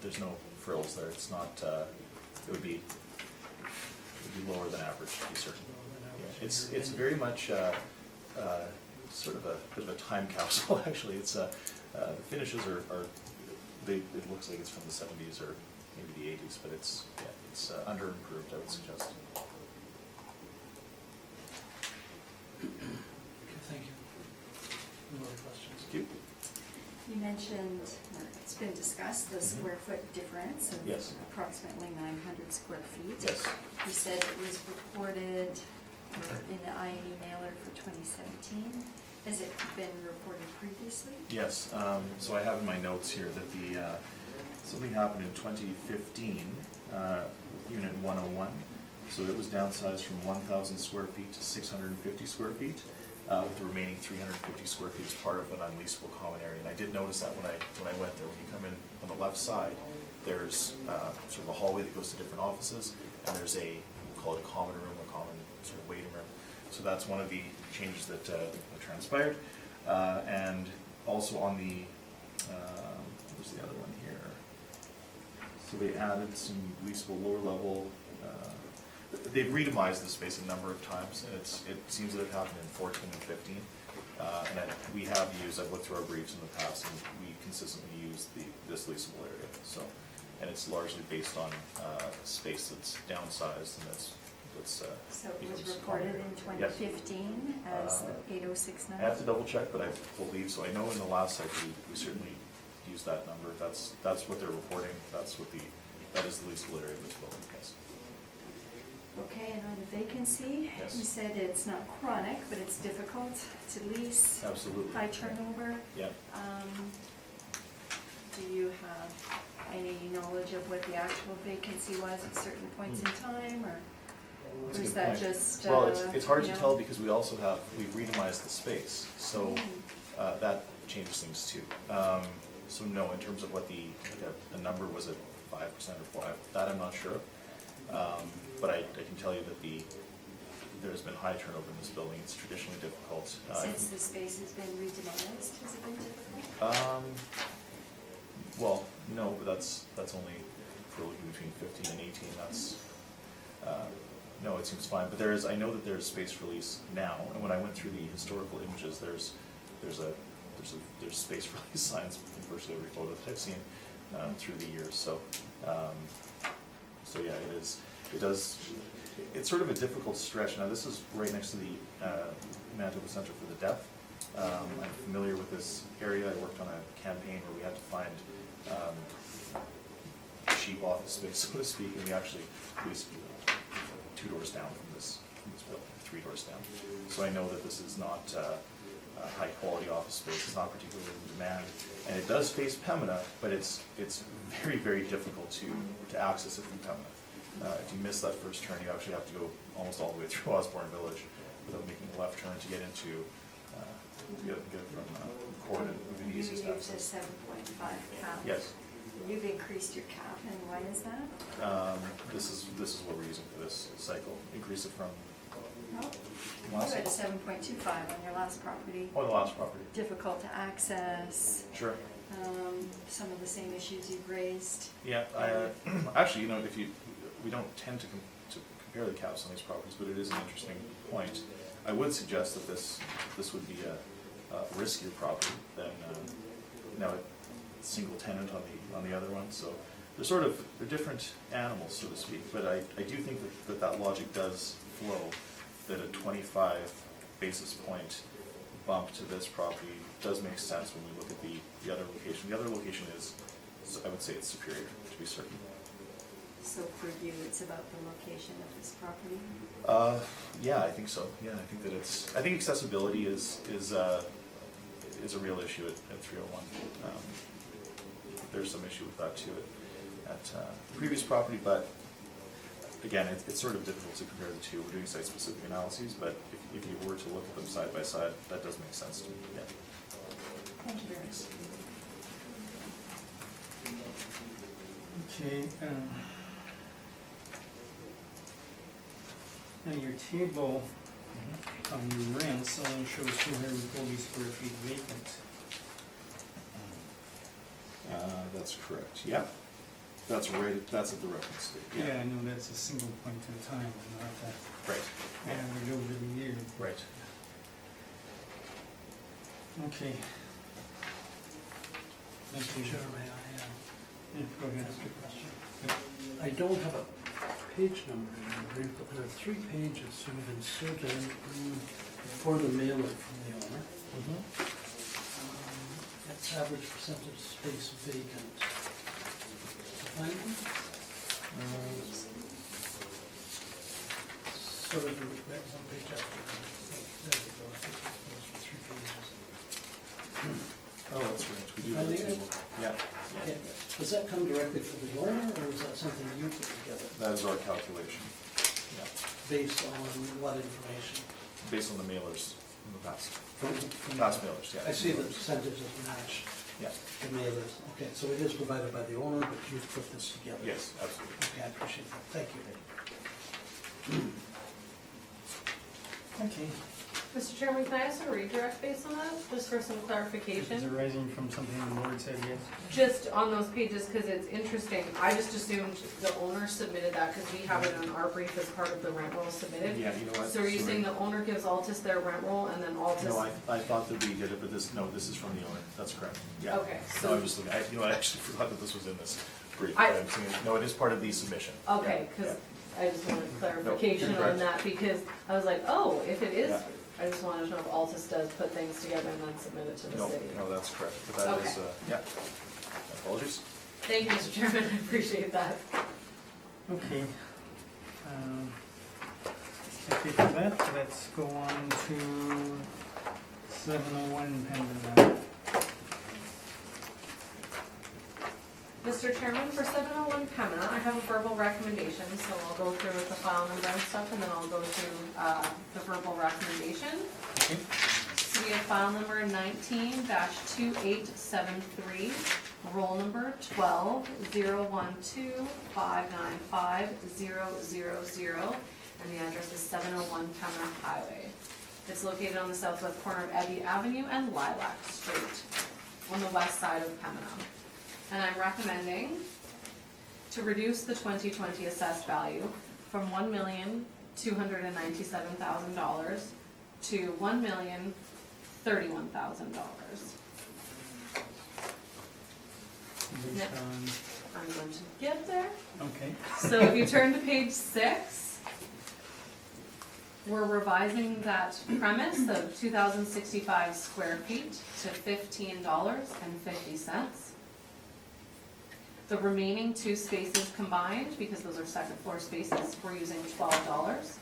there's no frills there. It's not, it would be lower than average, to be certain. Yeah, it's very much sort of a bit of a time capsule, actually. It's the finishes are it looks like it's from the 70s or maybe the 80s, but it's under improved, I would suggest. Okay, thank you. No other questions? Thank you. You mentioned, or it's been discussed, the square foot difference of Yes. approximately 900 square feet. Yes. You said it was reported in the IE mailer for 2017. Has it been reported previously? Yes, so I have in my notes here that something happened in 2015, Unit 101. So it was downsized from 1,000 square feet to 650 square feet, with the remaining 350 square feet as part of an unleasable common area. And I did notice that when I went there. When you come in on the left side, there's sort of a hallway that goes to different offices, and there's we'll call it a common room, a common sort of waiting room. So that's one of the changes that transpired. And also on the, what's the other one here? So they added some leasable lower level. They've re-demised the space a number of times, and it seems that it happened in 14 and 15. I've looked through our briefs in the past, and we consistently use this leasable area. So, and it's largely based on space that's downsized and that's So it was becomes reported common. in 2015 as the 8069? I have to double check, but I believe so. I know in the last cycle, we certainly used that number. That's what they're reporting. That is the leasable area of this building, yes. Okay, and on the vacancy, Yes. you said it's not chronic, but it's difficult to lease, Absolutely. high turnover. Yeah. Do you have any knowledge of what the actual vacancy was at certain points in time, or That's a is good that point. just? Well, it's hard to you know? tell because we've re-demised the space, so that changes things too. So no, in terms of what the number was at 5% or 4%, that I'm not sure. But I can tell you that there's been high turnover in this building. It's traditionally difficult. Since the space has been re-demised, has it been difficult? Well, no, but that's only for looking between 15 and 18. That's no, it seems fine. But I know that there's space for lease now. And when I went through the historical images, there's space for lease signs in virtually every photo that I've seen through the years. So yeah, it is. It does. It's sort of a difficult stretch. Now this is right next to the Manitoba Center for the Deaf. I'm familiar with this area. I worked on a campaign where we had to find cheap office space, so to speak, and we actually leased 2 doors down from this building, 3 doors down. So I know that this is not a high quality office space. It's not particularly in demand, and it does face Pembina, but it's very, very difficult to access it from Pembina. If you miss that first turn, you actually have to go almost all the way through Osborne Village without making a left turn to get into get from Court. It would be the You easiest use a access. 7.5 cap. Yes. You've increased your cap, and why is that? This is what we're using for this cycle. Increase it from No, you last. had a 7.25 on your last property. Oh, the last property. Difficult to access, Sure. some of the same issues you've raised. Yeah. Actually, we don't tend to compare the caps on these properties, but it is an interesting point. I would suggest that this would be a riskier property than now it's single tenant on the other one. So they're different animals, so to speak. But I do think that logic does flow. That a 25 basis point bump to this property does make sense when we look at the other location. The other location is, I would say, it's superior, to be certain. So for you, it's about the location of this property? Yeah, I think so. Yeah, I think accessibility is a real issue at 301. There's some issue with that too at the previous property, but again, it's sort of difficult to compare the two. We're doing site-specific analyses, but if you were to look at them side by side, that does make sense to me. Yeah. Thank you very much. Okay, now your table on your rents only shows 240 square feet vacant. That's correct, yep. That's right, that's at the reference date, Yeah, yeah. I know that's a single point in time, not that Right, average over the year. right. Okay. Thank you. Chair, may I Yeah, go ahead. ask a question? I don't have a page number in the brief, but there are 3 pages sort of inserted for the mailer from the owner. It's average percentage space vacant. Find them? Sort of, that was on page after. There we go. I think those were 3 pages. Oh, that's right, we do have a table, yeah. Okay. Does that come directly from the owner, or is that something you put together That is our calculation, yeah, based on what information? based on the mailers in the past, From past mailers, yeah. I see the percentages match Yeah, the mailers. Okay, so it is provided by the owner, but you've put this together. yes, absolutely. Okay, I appreciate that. Thank you. Okay. Mr. Chairman, can I ask a redirect based on that, just for some Is it clarification? arising from something the board said yes? Just on those pages, because it's interesting, I just assumed the owner submitted that, because we have it on our brief as part of the rent roll submitted. Yeah, you know what? So are you Sorry. saying the owner gives Altus their rent roll, and then Altus? No, I thought that we did it, but this, no, this is from the owner, that's correct, yeah. Okay, No, so- I was looking, you know, I actually forgot that this was in this brief, I- but I'm seeing, no, it is part of the submission. Okay, Yeah, because yeah. I just wanted clarification you're on correct. that, because I was like, oh, if it is, Yeah. I just wanted to know if Altus does put things together and then submit it to the No, city. no, that's correct, but that is, Okay. yeah. Apologies. Thank you, Mr. Chairman, I appreciate that. Okay. Okay, for that, let's go on to 701 Pembina. Mr. Chairman, for 701 Pembina, I have a verbal recommendation, so I'll go through with the file number and stuff, and then I'll go through the verbal recommendation. Okay. So we have file number 19-2873, roll number 12-012-595-000, and the address is 701 Pembina Highway. It's located on the southwest corner of Eddy Avenue and Lilac Street, on the west side of Pembina. And I'm recommending to reduce the 2020 assessed value from $1,297,000 to $1,031,000. Based on, I'm going to get there. okay. So if you turn to page 6, we're revising that premise of 2,065 square feet to $15.50. The remaining 2 spaces combined, because those are second floor spaces, we're using $12.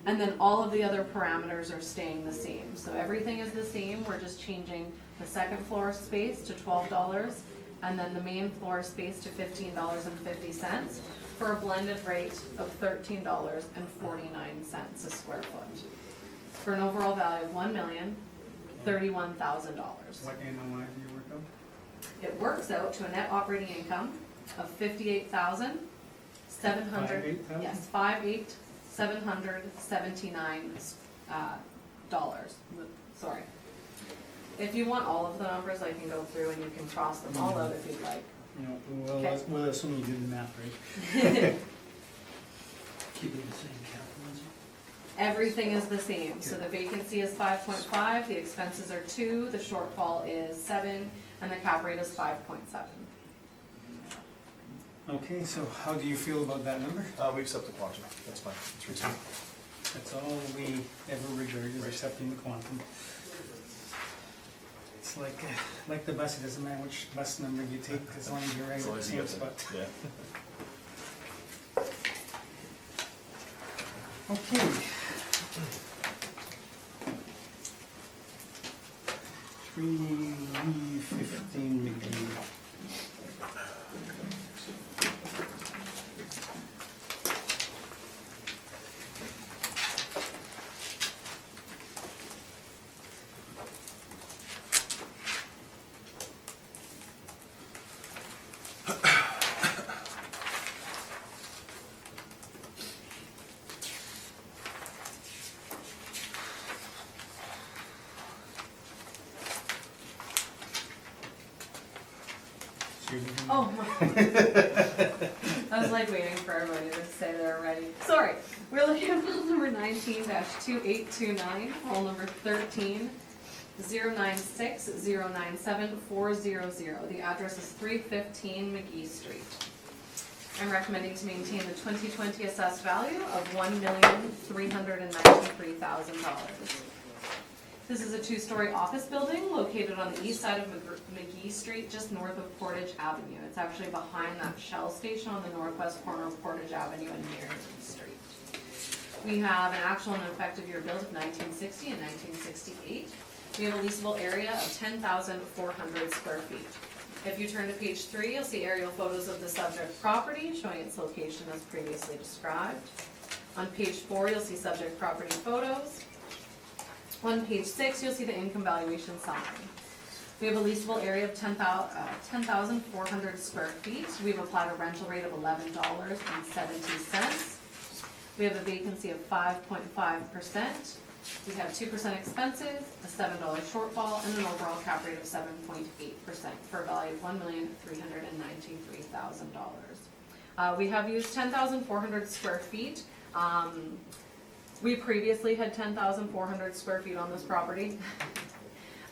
And then all of the other parameters are staying the same. So everything is the same, we're just changing the second floor space to $12, and then the main floor space to $15.50, for a blended rate of $13.49 a square foot, for an overall value of $1,031,000. What NOI do you work out? It works out to a net operating income of $58,700. 58,000? Yes, $58,779 dollars. Sorry. If you want all of the numbers, I can go through and you can cross them all out if you'd like. You know, well, Okay. we'll assume you did the math right. Keeping the same capitalism. Everything is the same, so the vacancy is 5.5, the expenses are 2, the shortfall is 7, and the cap rate is 5.7. Okay, so how do you feel about that number? We accept the quantum, that's fine, it's reasonable. That's all we ever regard is accepting the quantum. It's like the bus, it doesn't matter which bus number you take, as long as you're right As at long the as you same get spot. there, yeah. Okay. 315 McGee. Oh, I was like waiting for everybody to say they're ready. Sorry, we're looking at bill number 19-2829, roll number 13-096-097-400. The address is 315 McGee Street. I'm recommending to maintain the 2020 assessed value of $1,393,000. This is a two-story office building located on the east side of McGee Street, just north of Portage Avenue. It's actually behind that Shell station on the northwest corner of Portage Avenue and Marion Street. We have an actual and effective year build of 1960 and 1968. We have a leasable area of 10,400 square feet. If you turn to page 3, you'll see aerial photos of the subject property showing its location as previously described. On page 4, you'll see subject property photos. On page 6, you'll see the income valuation summary. We have a leasable area of 10,400 square feet. We've applied a rental rate of $11.70. We have a vacancy of 5.5%. We have 2% expenses, a $7 shortfall, and an overall cap rate of 7.8% for a value of $1,393,000. We have used 10,400 square feet. We previously had 10,400 square feet on this property.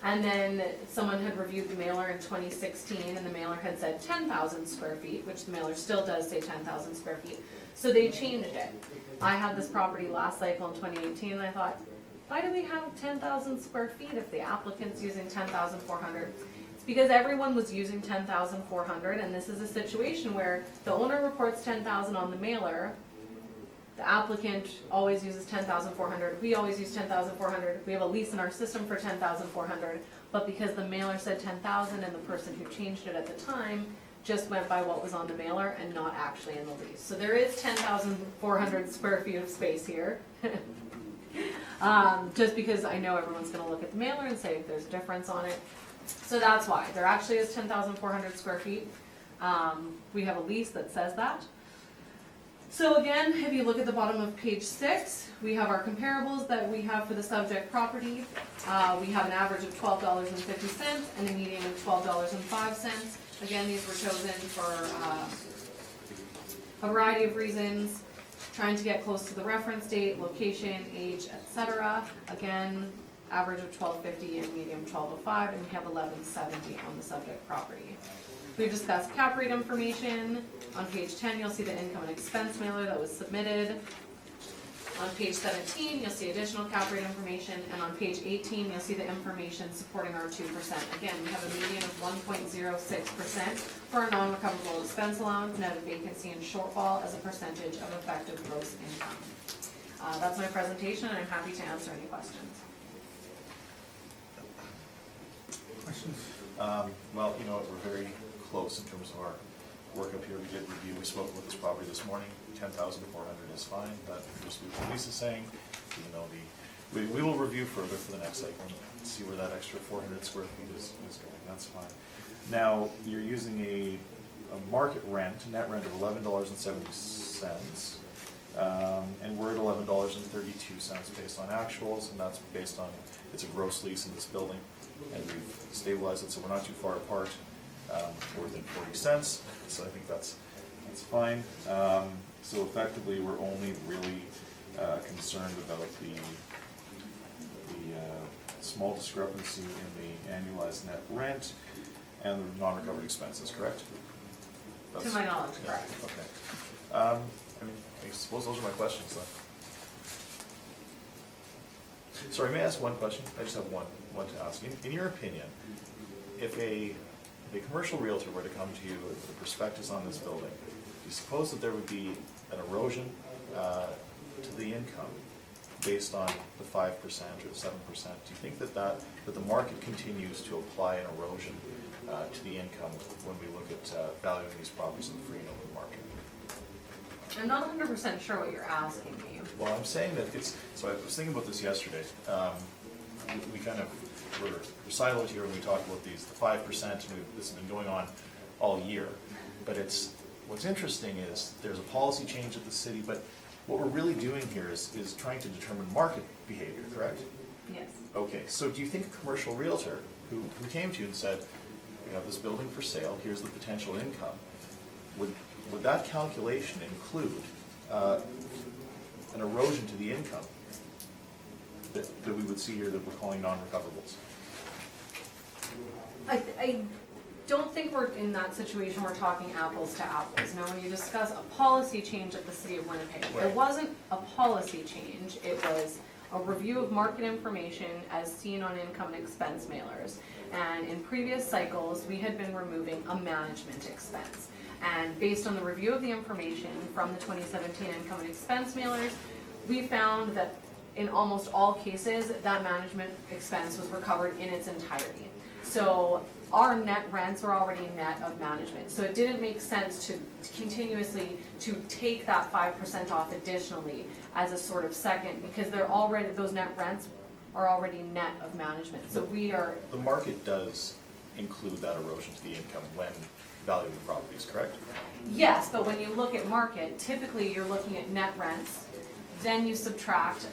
And then someone had reviewed the mailer in 2016 and the mailer had said 10,000 square feet, which the mailer still does say 10,000 square feet. So they changed it. I had this property last cycle in 2018 and I thought, why do we have 10,000 square feet if the applicant's using 10,400? It's because everyone was using 10,400 and this is a situation where the owner reports 10,000 on the mailer. The applicant always uses 10,400, we always use 10,400, we have a lease in our system for 10,400, but because the mailer said 10,000 and the person who changed it at the time just went by what was on the mailer and not actually in the lease. So there is 10,400 square feet of space here. Just because I know everyone's gonna look at the mailer and say if there's a difference on it. So that's why, there actually is 10,400 square feet. We have a lease that says that. So again, if you look at the bottom of page 6, we have our comparables that we have for the subject property. We have an average of $12.50 and a median of $12.05. Again, these were chosen for a variety of reasons, trying to get close to the reference date, location, age, etc. Again, average of $12.50 and median $12.05, and we have $11.70 on the subject property. We've discussed cap rate information. On page 10, you'll see the income and expense mailer that was submitted. On page 17, you'll see additional cap rate information, and on page 18, you'll see the information supporting our 2%. Again, we have a median of 1.06% for our non-recoverable expense allowance, net of vacancy and shortfall as a percentage of effective gross income. That's my presentation, and I'm happy to answer any questions. Questions? Well, you know, we're very close in terms of our work up here. We did review, we spoke with this property this morning, 10,400 is fine, but just what Lisa's saying, you know, we will review further for the next cycle and see where that extra 400 square feet is going, that's fine. Now, you're using a market rent, net rent of $11.70, and we're at $11.32 based on actuals, and that's based on, it's a gross lease in this building, and we've stabilized it, so we're not too far apart. We're within 40 cents, so I think that's fine. So effectively, we're only really concerned about the small discrepancy in the annualized net rent and the non-recovered expenses, correct? To my knowledge, correct. Okay. I mean, I suppose those are my questions then. Sorry, may I ask one question? I just have one to ask. In your opinion, if a commercial realtor were to come to you with a prospectus on this building, do you suppose that there would be an erosion to the income based on the 5% or the 7%? Do you think that the market continues to apply an erosion to the income when we look at valuing these properties in the free and open market? I'm not 100% sure what you're asking me. Well, I'm saying that so I was thinking about this yesterday. We kind of were siloed here when we talked about the 5%, and this has been going on all year. But what's interesting is there's a policy change at the city, but what we're really doing here is trying to determine market behavior, correct? Yes. Okay, so do you think a commercial realtor who came to you and said, we have this building for sale, here's the potential income. Would that calculation include an erosion to the income that we would see here that we're calling non-recoverables? I don't think we're in that situation, we're talking apples to apples. Now, when you discuss a policy change at the City of Winnipeg, it Right. wasn't a policy change, it was a review of market information as seen on income and expense mailers. And in previous cycles, we had been removing a management expense. And based on the review of the information from the 2017 income and expense mailers, we found that in almost all cases, that management expense was recovered in its entirety. So our net rents are already net of management. So it didn't make sense to continuously to take that 5% off additionally as a sort of second, because they're already, those net rents are already net of management. So we are, The market does include that erosion to the income when valuing the properties, correct? yes, but when you look at market, typically you're looking at net rents, then you subtract,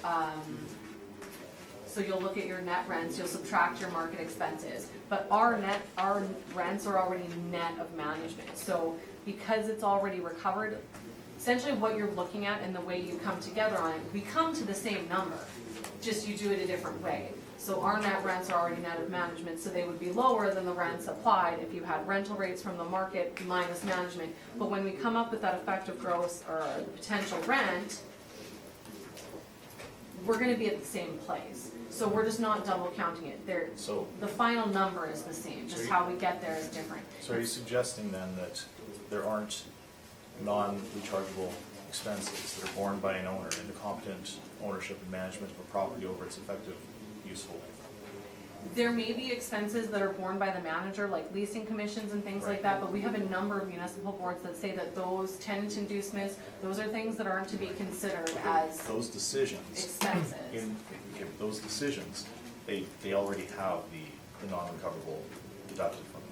so you'll look at your net rents, you'll subtract your market expenses. But our rents are already net of management. So because it's already recovered, essentially what you're looking at and the way you come together on it, we come to the same number, just you do it a different way. So our net rents are already net of management, so they would be lower than the rents applied if you had rental rates from the market minus management. But when we come up with that effective gross or the potential rent, we're gonna be at the same place. So we're just not double counting it. So, The final number is the same, just how we get there is different. so are you suggesting then that there aren't non-rechargeable expenses that are borne by an owner in the competent ownership and management of a property over its effective useful life? There may be expenses that are borne by the manager, like leasing commissions and things like that, but we have a number of municipal boards that say that those tenant inducements, those are things that aren't to be considered as Those decisions, expenses. those decisions, they already have the non-recoverable deducted from them.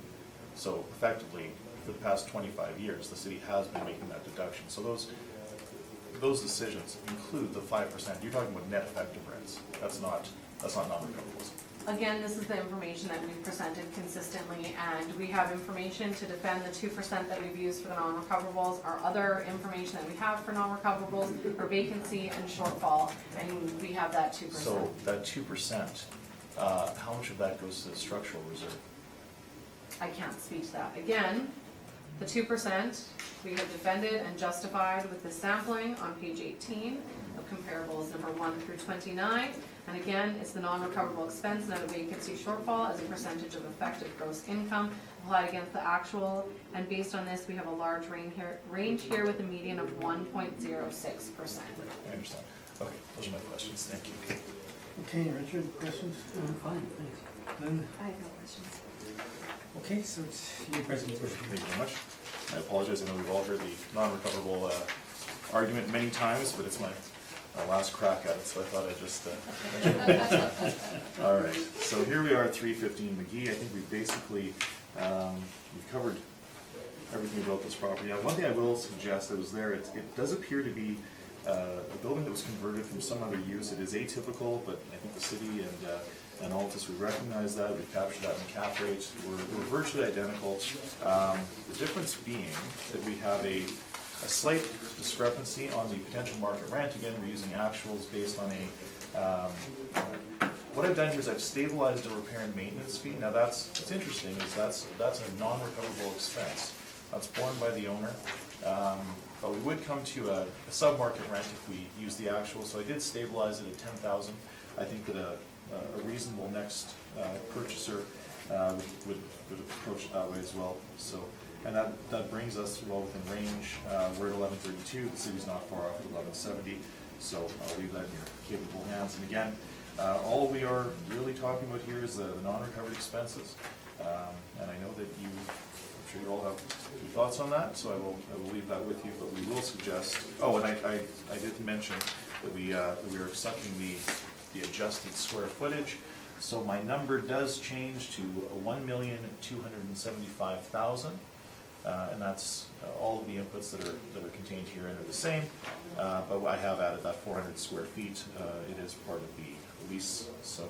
So effectively, for the past 25 years, the city has been making that deduction. So those decisions include the 5%. You're talking about net effective rents. That's not non-recoverables. Again, this is the information that we've presented consistently, and we have information to defend the 2% that we've used for the non-recoverables. Our other information that we have for non-recoverables are vacancy and shortfall, and we have that 2%. So that 2%, how much of that goes to the structural reserve? I can't speak to that. Again, the 2% we have defended and justified with the sampling on page 18 of comparables number 1 through 29. And again, it's the non-recoverable expense net of vacancy shortfall as a percentage of effective gross income applied against the actual. And based on this, we have a large range here with a median of 1.06%. I understand. Okay, those are my questions. Thank you. Okay, Richard, questions? I'm fine, thanks. None? I have no questions. Okay, so it's your presentation. Thank you very much. I apologize, I know we've all heard the non-recoverable argument many times, but it's my last crack at it, so I thought I'd just all right, so here we are at 315 McGee. I think we've basically we've covered everything about this property. Now, one thing I will suggest that was there, it does appear to be a building that was converted from some other use. It is atypical, but I think the city and Altus, we recognize that, we've captured that in cap rates. We're virtually identical. The difference being that we have a slight discrepancy on the potential market rent. Again, we're using actuals based on what I've done here is I've stabilized a repair and maintenance fee. Now what's interesting is that's a non-recoverable expense. That's borne by the owner. But we would come to a sub-market rent if we use the actual. So I did stabilize it at 10,000. I think that a reasonable next purchaser would approach it that way as well. So, and that brings us well within range. We're at 1132. The city's not far off at 1170. So I'll leave that in your capable hands. And again, all we are really talking about here is the non-recovered expenses. And I know that I'm sure you all have your thoughts on that, so I will leave that with you. But we will suggest. Oh, and I did mention that we are accepting the adjusted square footage. So my number does change to 1,275,000. And that's all of the inputs that are contained here, and they're the same. But I have added that 400 square feet. It is part of the lease. So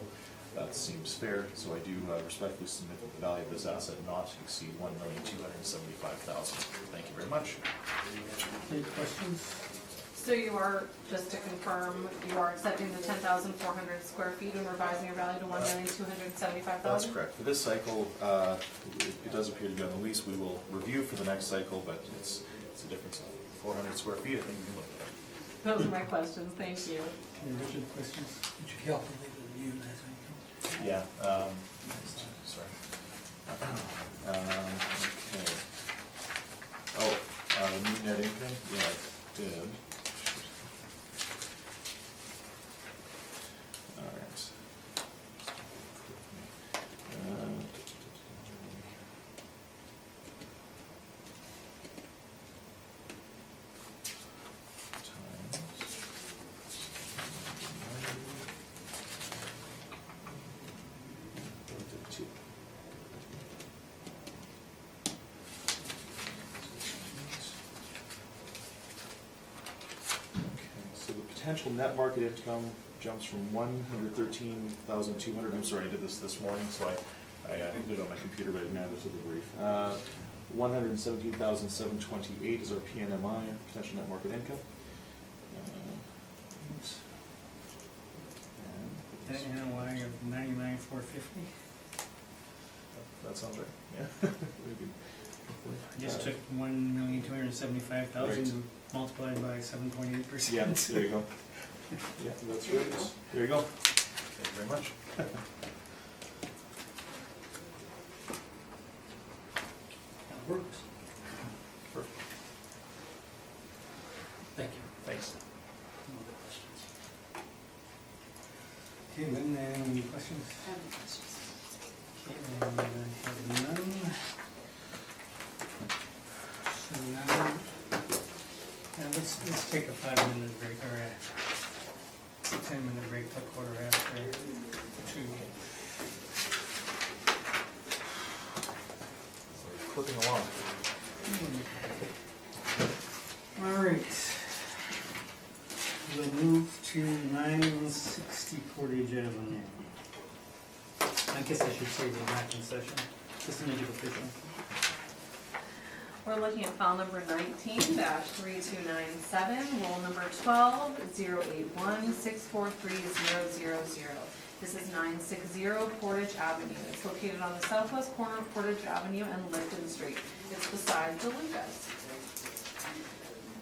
That seems fair, so I do respectfully submit that the value of this asset not exceed $1,275,000. Thank you very much. Any questions? So you are, just to confirm, you are accepting the 10,400 square feet and revising your value to $1,275,000? That's correct. For this cycle, it does appear to be on the lease. We will review for the next cycle, but it's a difference of 400 square feet. I think we can look at that. Those are my questions, thank you. Any additional questions? Did you calculate the new net income? Yeah, sorry. Okay. Oh, the new net income? Yeah, I did. All right. So the potential net market income jumps from 113,200, I'm sorry, I did this morning, so I did it on my computer, but I didn't add it to the brief. 117,728 is our PNMI, potential net market income. An NOI of 99,450. That sounds right, yeah. I just took 1,275,000 multiplied by 7.8%. Yeah, there you go. Yeah, that's right. There you go. Thank you very much. That works. Perfect. Thank you. Thanks. No other questions? Okay, then, any questions? Okay, then I have none. So now, let's take a 5-minute break, or a 10-minute break till 2:15. Clipping along. All right. We'll move to 960 Portage Avenue. I guess I should say we're back in session. Just to make it official. We're looking at file number 19-3297, roll number 12-081-643-000. This is 960 Portage Avenue. It's located on the southwest corner of Portage Avenue and Lifton Street. It's beside DeLucas.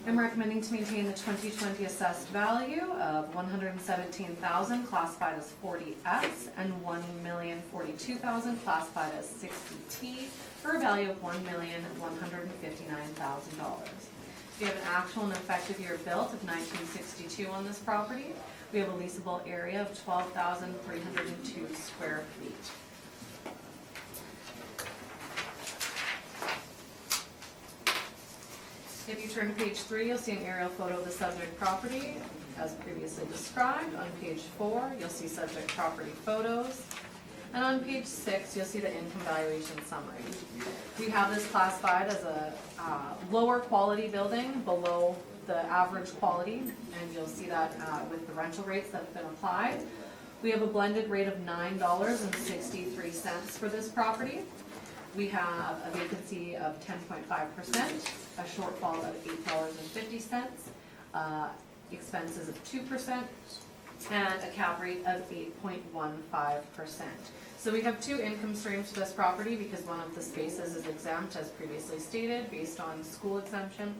I'm recommending to maintain the 2020 assessed value of $117,000 classified as 40S and $1,042,000 classified as 60T for a value of $1,159,000. We have an actual and effective year built of 1962 on this property. We have a leasable area of 12,302 square feet. If you turn to page 3, you'll see an aerial photo of the subject property as previously described. On page 4, you'll see subject property photos. And on page 6, you'll see the income valuation summary. We have this classified as a lower quality building below the average quality, and you'll see that with the rental rates that have been applied. We have a blended rate of $9.63 for this property. We have a vacancy of 10.5%, a shortfall of $8.50, expenses of 2%, and a cap rate of 8.15%. So we have 2 income streams for this property because one of the spaces is exempt, as previously stated, based on school exemption.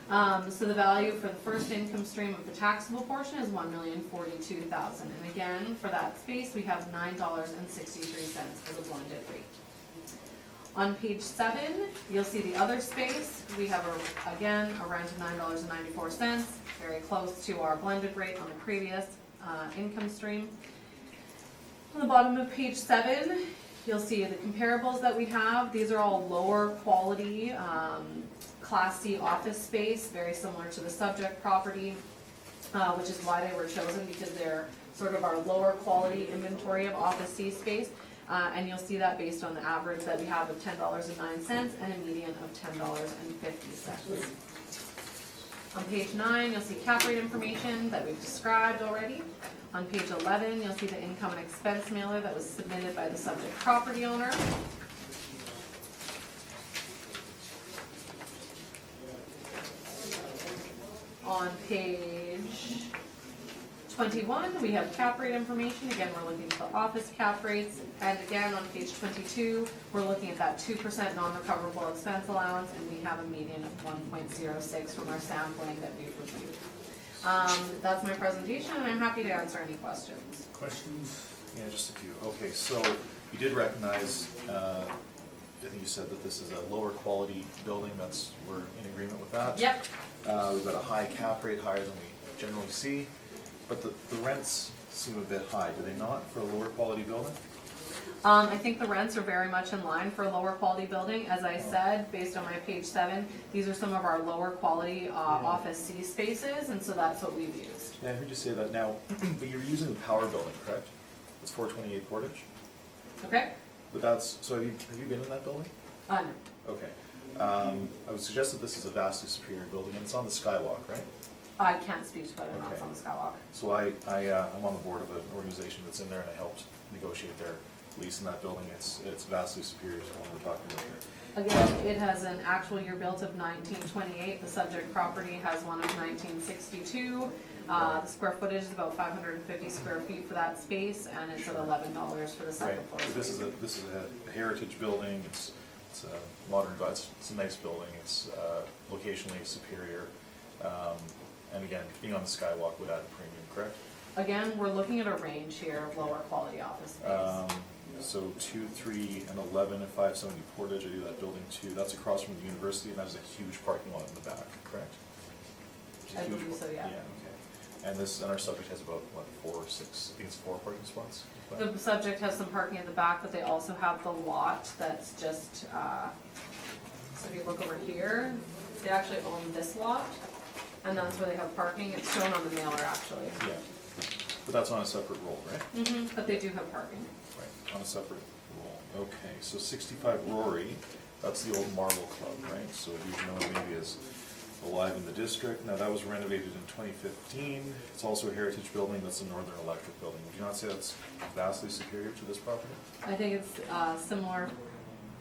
So the value for the first income stream of the taxable portion is $1,042,000. And again, for that space, we have $9.63 as a blended rate. On page 7, you'll see the other space. We have, again, a rent of $9.94, very close to our blended rate on the previous income stream. On the bottom of page 7, you'll see the comparables that we have. These are all lower quality, Class C office space, very similar to the subject property, which is why they were chosen, because they're sort of our lower quality inventory of office C space. And you'll see that based on the average that we have of $10.09 and a median of $10.50. On page 9, you'll see cap rate information that we've described already. On page 11, you'll see the income and expense mailer that was submitted by the subject property owner. On page 21, we have cap rate information. Again, we're looking at the office cap rates. And again, on page 22, we're looking at that 2% non-recoverable expense allowance, and we have a median of 1.06 from our sampling that we've reviewed. That's my presentation, and I'm happy to answer any questions. Questions? Yeah, just a few. Okay, so you did recognize, I think you said that this is a lower quality building, we're in agreement with that. Yep. We've got a high cap rate, higher than we generally see, but the rents seem a bit high, do they not, for a lower quality building? I think the rents are very much in line for a lower quality building. As I said, based on my page 7, these are some of our lower quality office C spaces, and so that's what we've used. Yeah, I heard you say that now, but you're using the Power Building, correct? It's 428 Portage? Okay? But that's, so have you been in that building? No. Okay. I would suggest that this is a vastly superior building, and it's on the Skywalk, right? I can't speak to whether or not it's Okay. on the Skywalk. So I'm on the board of an organization that's in there, and I helped negotiate their lease in that building. It's vastly superior to the one we're talking about here. Again, it has an actual year built of 1928. The subject property has one of 1962. The square footage is about 550 square feet for that space, and it's at $11 for the second Right. floor. So this is a heritage building. It's a modern, it's a nice building. It's locationally superior, and again, being on the Skywalk would add a premium, correct? Again, we're looking at a range here of lower quality office space. So 2, 3, and 11 at 570 Portage, I do that building too. That's across from the university, and that's a huge parking lot in the back, correct? It's a I huge believe so, yeah. Yeah, okay. And our subject has about, what, 4 or 6, I think it's 4 parking spots? The subject has some parking in the back, but they also have the lot that's just, so if you look over here, they actually own this lot, and that's where they have parking. It's shown on the mailer, actually. Yeah, but that's on a separate roll, right? But they do have parking. Right, on a separate roll. Okay, so 65 Rory, that's the old Marble Club, right? So do you know maybe is alive in the district? Now, that was renovated in 2015. It's also a heritage building. That's the Northern Electric building. Would you not say that's vastly superior to this property? I think it's similar,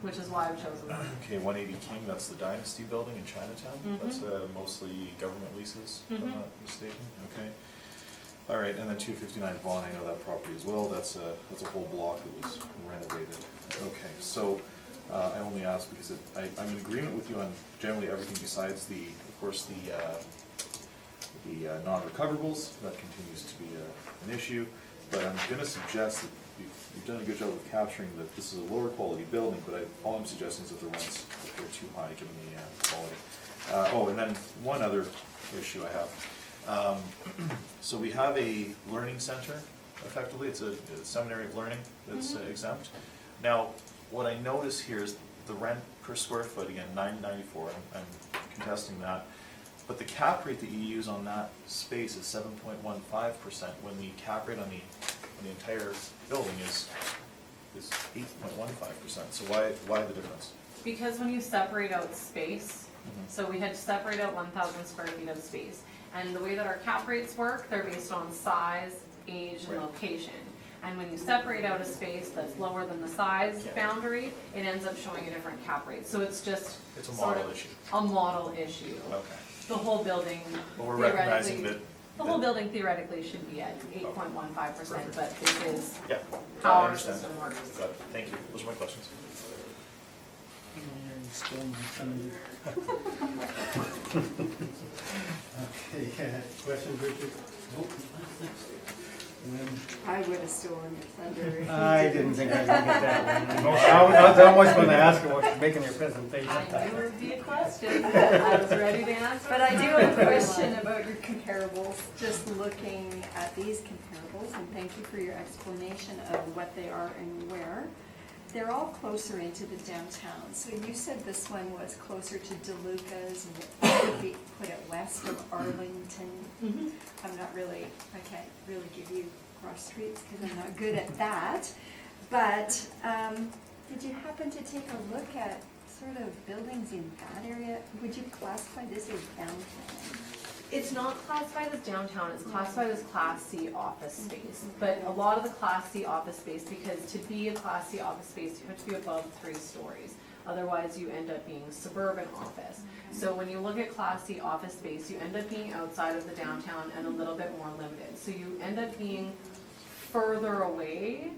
which is why I've chosen that. Okay, 180 King, that's the Dynasty building in Chinatown. That's mostly government leases, if I'm not mistaken. Okay. All right, and then 259 Vaughan, I know that property as well. That's a whole block that was renovated. Okay, so I only ask because I'm in agreement with you on generally everything besides of course, the non-recoverables. That continues to be an issue, but I'm going to suggest that you've done a good job of capturing that this is a lower quality building, but all I'm suggesting is that the rents are too high given the quality. And then one other issue I have. So we have a learning center, effectively. It's a seminary of learning that's exempt. Now, what I notice here is the rent per square foot, again, $9.94. I'm contesting that. But the cap rate that you use on that space is 7.15%, when the cap rate on the entire building is 8.15%. So why the difference? Because when you separate out space, so we had to separate out 1,000 square feet of space. And the way that our cap rates work, they're based on size, age, and Right. location. And when you separate out a space that's lower than the size boundary, it ends up showing a different cap rate. So it's just It's a sort model of issue. a model issue. Okay. The whole building But we're recognizing theoretically, that. the whole building theoretically should be at 8.15%, but this is Yeah. how I our understand. system works. Got it. Thank you. Those are my questions. You stole my thunder. Okay, questions, Richard? I would have stolen your thunder. if you I didn't think I was gonna get that one. I was almost gonna ask you what you're making your presentation. I knew it would be a question. I was ready to answer. But I do have a question about your comparables, just looking at these comparables, and thank you for your explanation of what they are and where. They're all closer into the downtown, so you said this one was closer to DeLuca's, and it would be put it west of Arlington. I'm not really, I can't really give you cross streets because I'm not good at that. But did you happen to take a look at sort of buildings in that area? Would you classify this as downtown? It's not classified as downtown, it's classified as Class C office space. But a lot of the Class C office space, because to be a Class C office space, you have to be above 3 stories. Otherwise, you end up being suburban office. So when you look at Class C office space, you end up being outside of the downtown and a little bit more limited. So you end up being further away.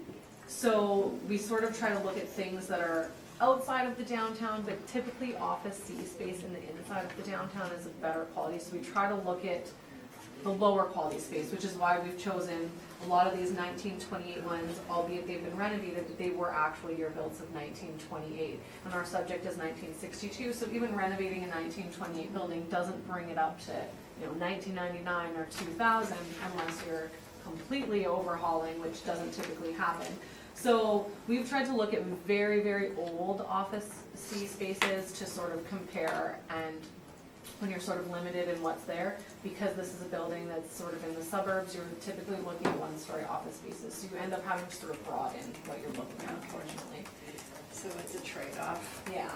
So we sort of try to look at things that are outside of the downtown, but typically office C space in the inside of the downtown is of better quality. So we try to look at the lower quality space, which is why we've chosen a lot of these 1928 ones, albeit they've been renovated, they were actually year builds of 1928. And our subject is 1962, so even renovating a 1928 building doesn't bring it up to, 1999 or 2000 unless you're completely overhauling, which doesn't typically happen. So we've tried to look at very, very old office C spaces to sort of compare, and when you're sort of limited in what's there, because this is a building that's sort of in the suburbs, you're typically looking at 1-story office spaces. So you end up having to sort of broaden what you're looking at, unfortunately. So it's a trade-off. Yeah.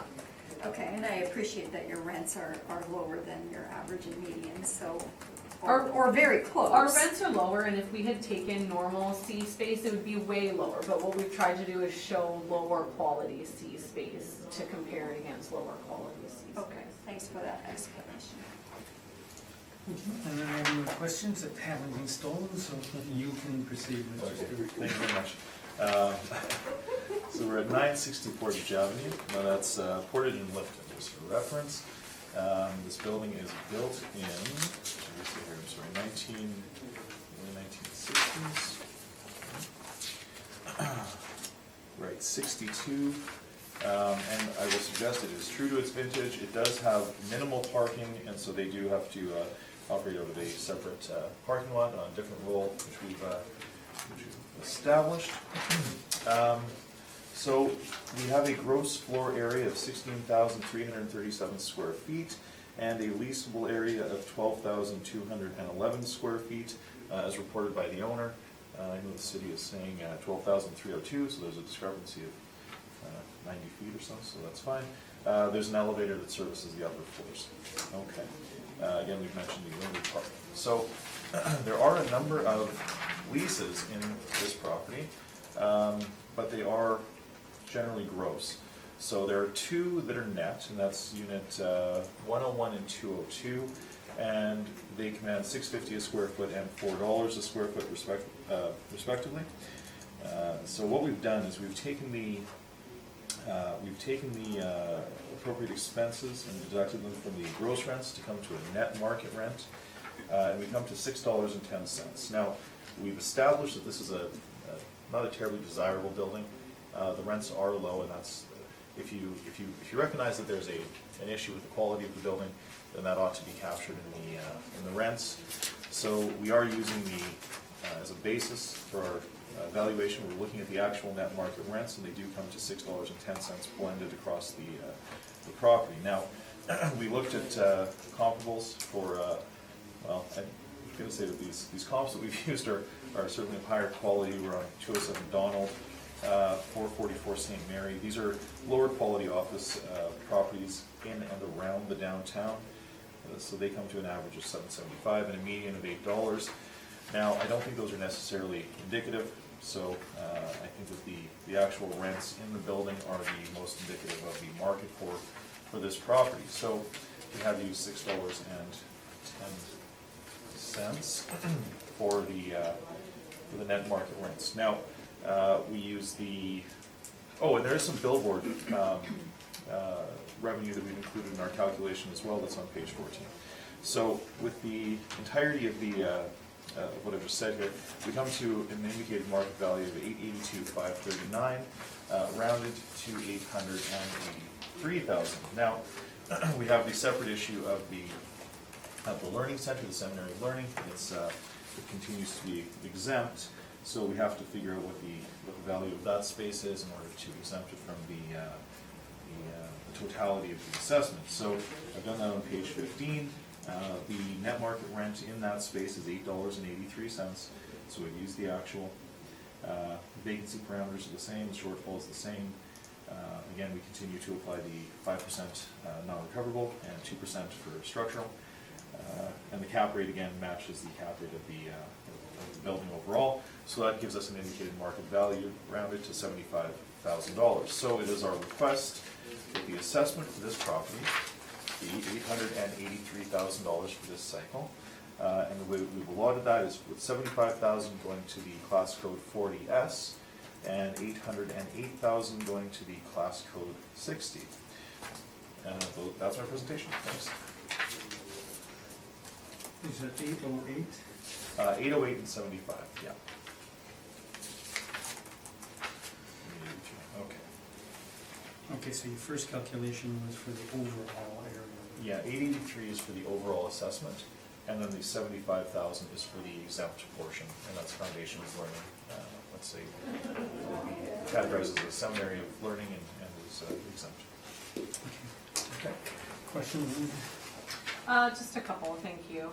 Okay, and I appreciate that your rents are lower than your average and median, so, Our- or very close. Our rents are lower, and if we had taken normal C space, it would be way lower. But what we've tried to do is show lower quality C space to compare it against lower quality C space. Okay, thanks for that explanation. And then I have no questions that haven't been stolen, so you can proceed, Mr. Okay, Stewart. thank you very much. So we're at 960 Portage Avenue. Now that's Portage and Lifton, just for reference. This building is built in, let me see here, I'm sorry, 1960s. Right, 62. And I will suggest it is true to its vintage. It does have minimal parking, and so they do have to operate out of a separate parking lot on a different role, which we've established. So we have a gross floor area of 16,337 square feet and a leasable area of 12,211 square feet, as reported by the owner. I know the city is saying 12,302, so there's a discrepancy of 90 feet or so that's fine. There's an elevator that services the upper floors. Okay. Again, we've mentioned the limited parking. So there are a number of leases in this property, but they are generally gross. So there are 2 that are net, and that's unit 101 and 202, and they command $6.50 a square foot and $4 a square foot respectively. So what we've done is we've taken the appropriate expenses and deducted them from the gross rents to come to a net market rent, and we come to $6.10. Now, we've established that this is not a terribly desirable building. The rents are low, and that's if you recognize that there's an issue with the quality of the building, then that ought to be captured in the rents. So we are using as a basis for our valuation. We're looking at the actual net market rents, and they do come to $6.10 blended across the property. Now, we looked at comparables for, well, I'm going to say that these comps that we've used are certainly of higher quality. We're on 207 Donald, 444 St. Mary. These are lower quality office properties in and around the downtown. So they come to an average of $7.75 and a median of $8. Now, I don't think those are necessarily indicative, so I think that the actual rents in the building are the most indicative of the market for this property. So we have used $6.10 for the net market rents. Now, we use and there is some billboard revenue that we've included in our calculation as well. That's on page 14. So with the entirety of what I've just said here, we come to an indicated market value of $882,539, rounded to $883,000. Now, we have the separate issue of the Learning Center, the Seminary of Learning. It continues to be exempt, so we have to figure out what the value of that space is in order to exempt it from the totality of the assessment. So I've done that on page 15. The net market rent in that space is $8.83, so we've used the actual. Vacancy parameters are the same, the shortfall is the same. Again, we continue to apply the 5% non-recoverable and 2% for structural. And the cap rate again matches the cap rate of the building overall. So that gives us an indicated market value rounded to $75,000. So it is our request that the assessment for this property be $883,000 for this cycle. And the way we've allotted that is with $75,000 going to the class code 40S and $808,000 going to the class code 60. And that's my presentation. Thanks. Is it 808? 808 and 75, yeah. Okay. Okay, so your first calculation was for the overall area. Yeah, 883 is for the overall assessment, and then the 75,000 is for the exempt portion, and that's foundations learning. Let's say, categorized as a seminary of learning and is exempt. Okay. Questions? Just a couple, thank you.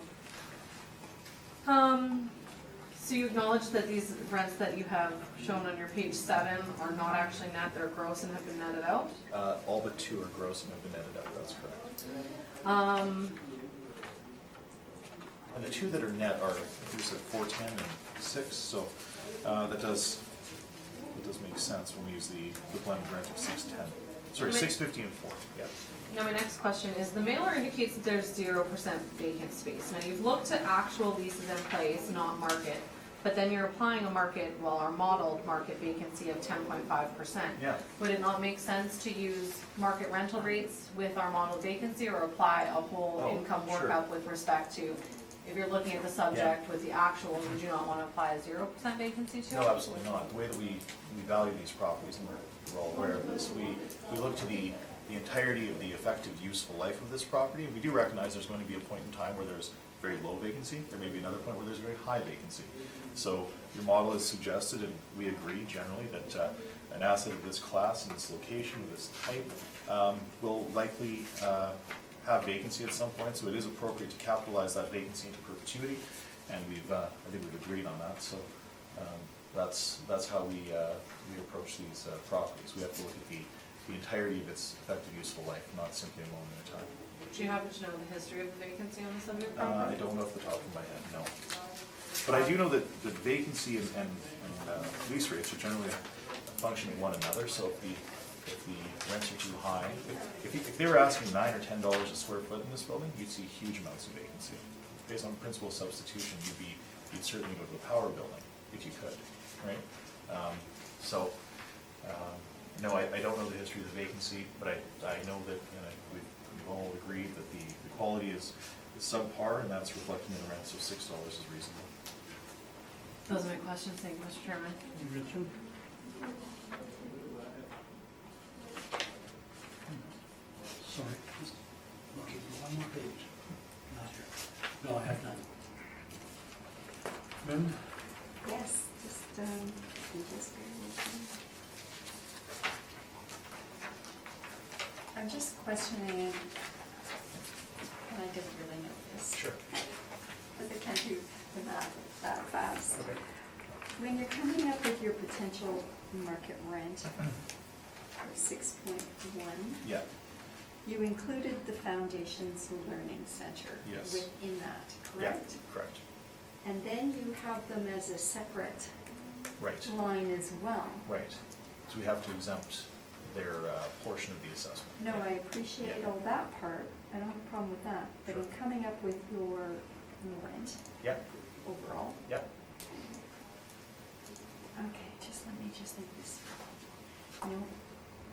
So you acknowledge that these rents that you have shown on your page 7 are not actually net, they're gross and have been netted out? All but 2 are gross and have been netted out, that's correct. And the 2 that are net are, I think you said 410 and 6, so that does make sense when we use the blended rent of 610. Sorry, 650 and 4, yeah. Now my next question is, the mailer indicates that there's 0% vacant space. Now you've looked at actual leases in place, not market, but then you're applying a market, well, our modeled market vacancy of 10.5%. Yeah. Would it not make sense to use market rental rates with our modeled vacancy, or apply a whole Oh, income sure. workup with respect to, if you're looking at the subject with the actual, would you not want to apply a 0% vacancy to it? No, absolutely not. The way that we value these properties, and we're all aware of this, we look to the entirety of the effective useful life of this property. And we do recognize there's going to be a point in time where there's very low vacancy. There may be another point where there's very high vacancy. So your model is suggested, and we agree generally, that an asset of this class and this location, of this type, will likely have vacancy at some point. So it is appropriate to capitalize that vacancy into perpetuity. And I think we've agreed on that. So that's how we approach these properties. We have to look at the entirety of its effective useful life, not simply a moment in time. Do you happen to know the history of the vacancy on the subject I property? don't know off the top of my head, no. But I do know that the vacancy and lease rates are generally a function of one another. So if the rents are too high, if they were asking $9 or $10 a square foot in this building, you'd see huge amounts of vacancy. Based on principal substitution, you'd certainly go to the power building if you could, right? No, I don't know the history of the vacancy, but I know that we've all agreed that the quality is subpar, and that's reflected in the rent, so $6 is reasonable. Those are my questions, thank you, Mr. Chairman. Richard? Sorry, just looking for one more page. Not here. No, I have none. Lynn? Yes, just bear with me. I'm just questioning, and I didn't really know this. Sure. Because I can't do the math that fast. Okay. When you're coming up with your potential market rent of 6.1, Yeah, you included the Foundations Learning Center Yes. within that, yeah, correct? correct. And then you have them as a separate Right, line as well. right. So we have to exempt their portion of the assessment. No, I appreciate Yeah. all that part, I don't have a problem with that, but in Sure. coming up with your rent Yeah, overall, yeah. okay, let me just think this. No,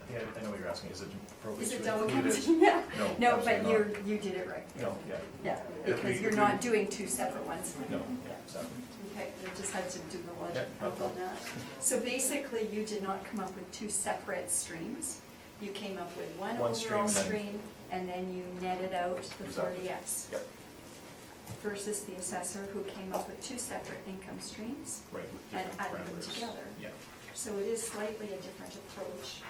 I think I know what you're asking. Is it appropriate is it to double include it? counting? Yeah. No, No, but absolutely you did it right. No, yeah. Yeah, If because we- you're if not we- doing two separate ones. No, yeah, exactly. Okay, I just had to do the logic Yeah, no of problem. that. So basically, you did not come up with two separate streams. You came up with one One overall stream, stream, and then you netted out the Exactly. 40S. Yep, Versus the assessor who came up with two separate income streams right, with and different added them parameters. together. Yeah, So it is slightly a different approach,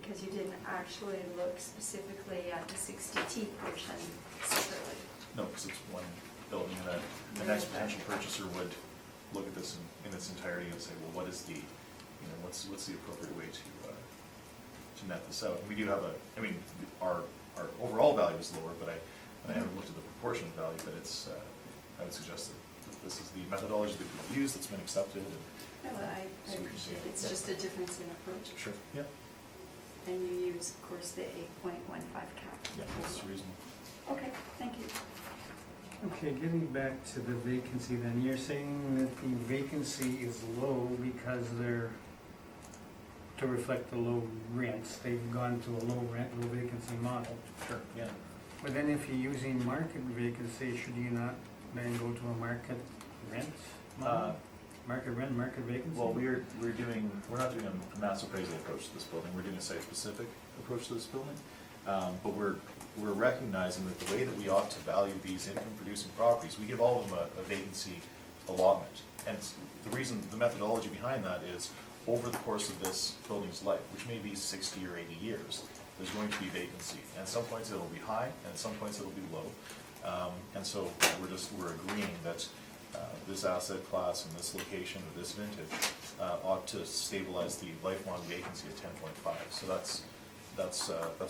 because you didn't actually look specifically at the 60T portion separately. no, because it's one building, and the next potential purchaser would look at this in its entirety and say, well, what is the, what's the appropriate way to net this out? And we do have our overall value is lower, but And I haven't looked at the proportionate value, but it's, I would suggest that this is the methodology that we've used, that's been accepted. No, I So we can appreciate see. it. It's just a difference in approach. Sure. Yeah, And you use, of course, the 8.15 cap. yeah, that's reasonable. Okay, thank you. Okay, getting back to the vacancy then, you're saying that the vacancy is low because they're, to reflect the low rents, they've gone to a low rent, low vacancy model. Sure, yeah. But then if you're using market vacancy, should you not then go to a market rent model? Market rent, market vacancy? Well, we're not doing a mass appraisal approach to this building, we're doing a site-specific approach to this building. But we're recognizing that the way that we ought to value these income-producing properties, we give all of them a vacancy allotment. And the reason, the methodology behind that is, over the course of this building's life, which may be 60 or 80 years, there's going to be vacancy. And at some points it'll be high, and at some points it'll be low. And so we're agreeing that this asset class and this location of this vintage ought to stabilize the lifelong vacancy at 10.5. So that's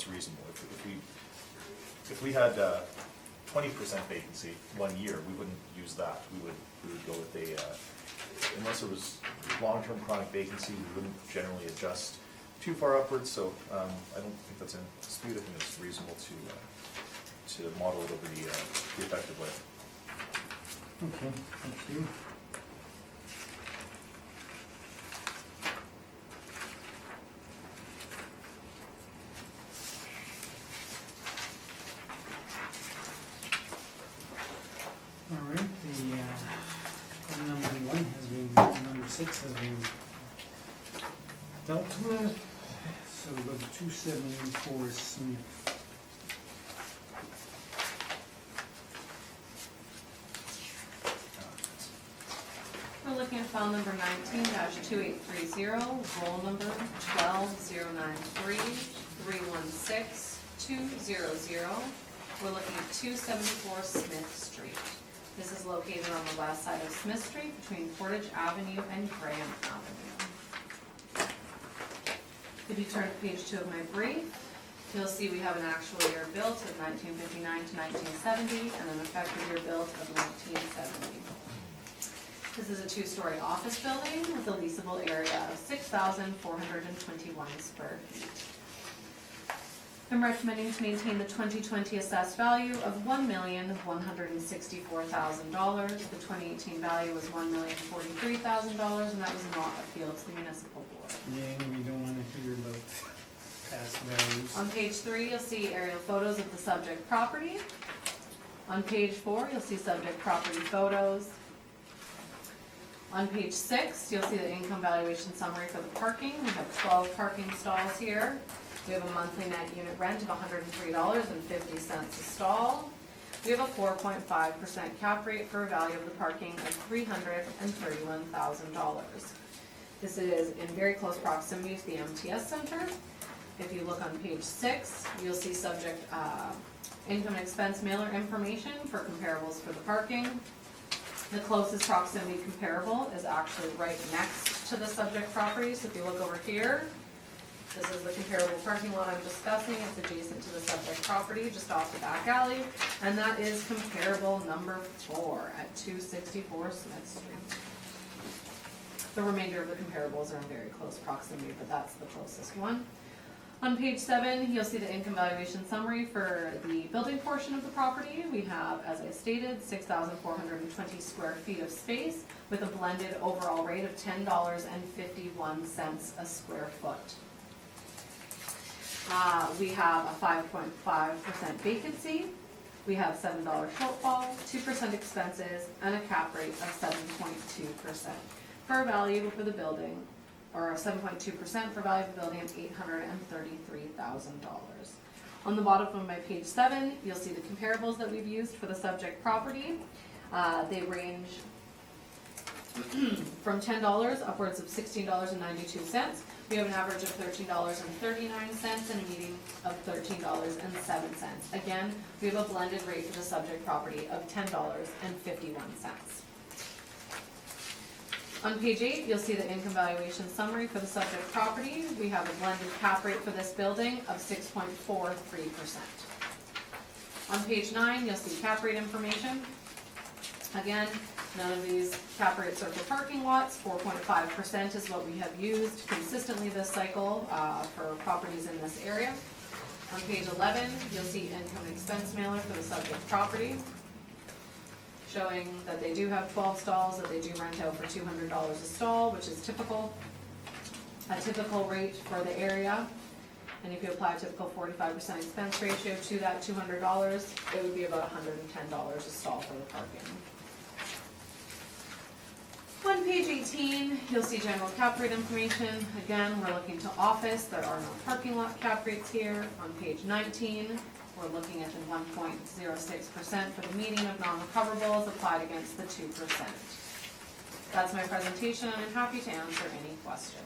reasonable. If we had 20% vacancy 1 year, we wouldn't use that. We would go with unless it was long-term chronic vacancy, we wouldn't generally adjust too far upwards. So I don't think that's in dispute. I think it's reasonable to model it over the effective life. Okay, thank you. All right, number 6 has been dealt with. So we go to 274 Smith. We're looking at file number 19-2830, roll number 12093-316-200. We're looking at 274 Smith Street. This is located on the west side of Smith Street between Portage Avenue and Graham Avenue. If you turn to page 2 of my brief, you'll see we have an actual year built of 1959 to 1970 and an effective year built of 1970. This is a 2-story office building with a leasable area of 6,421 square feet. I'm recommending to maintain the 2020 assessed value of $1,164,000. The 2018 value was $1,043,000, and that was not appealed to the municipal board. Yeah, we don't want to hear about past values. On page 3, you'll see aerial photos of the subject property. On page 4, you'll see subject property photos. On page 6, you'll see the income valuation summary for the parking. We have 12 parking stalls here. We have a monthly net unit rent of $103.50 a stall. We have a 4.5% cap rate for a value of the parking of $331,000. This is in very close proximity to the MTS Center. If you look on page 6, you'll see subject income and expense mailer information for comparables for the parking. The closest proximity comparable is actually right next to the subject property. So if you look over here, this is the comparable parking lot I'm discussing. It's adjacent to the subject property, just off the back alley. And that is comparable number 4 at 264 Smith Street. The remainder of the comparables are in very close proximity, but that's the closest one. On page 7, you'll see the income valuation summary for the building portion of the property. We have, as I stated, 6,420 square feet of space with a blended overall rate of $10.51 a square foot. We have a 5.5% vacancy. We have $7 shortfall, 2% expenses, and a cap rate of 7.2% for a value for the building, or 7.2% for value of the building of $833,000. On the bottom of my page 7, you'll see the comparables that we've used for the subject property. They range from $10 upwards of $16.92. We have an average of $13.39 and a median of $13.07. Again, we have a blended rate for the subject property of $10.51. On page 8, you'll see the income valuation summary for the subject property. We have a blended cap rate for this building of 6.43%. On page 9, you'll see cap rate information. Again, none of these cap rates are for parking lots. 4.5% is what we have used consistently this cycle for properties in this area. On page 11, you'll see income and expense mailer for the subject property, showing that they do have 12 stalls, that they do rent out for $200 a stall, which is typical. A typical rate for the area. And if you apply a typical 45% expense ratio to that $200, it would be about $110 a stall for the parking. On page 18, you'll see general cap rate information. Again, we're looking to office. There are no parking lot cap rates here. On page 19, we're looking at the 1.06% for the meaning of non-recoverables applied against the 2%. That's my presentation, and I'm happy to answer any questions.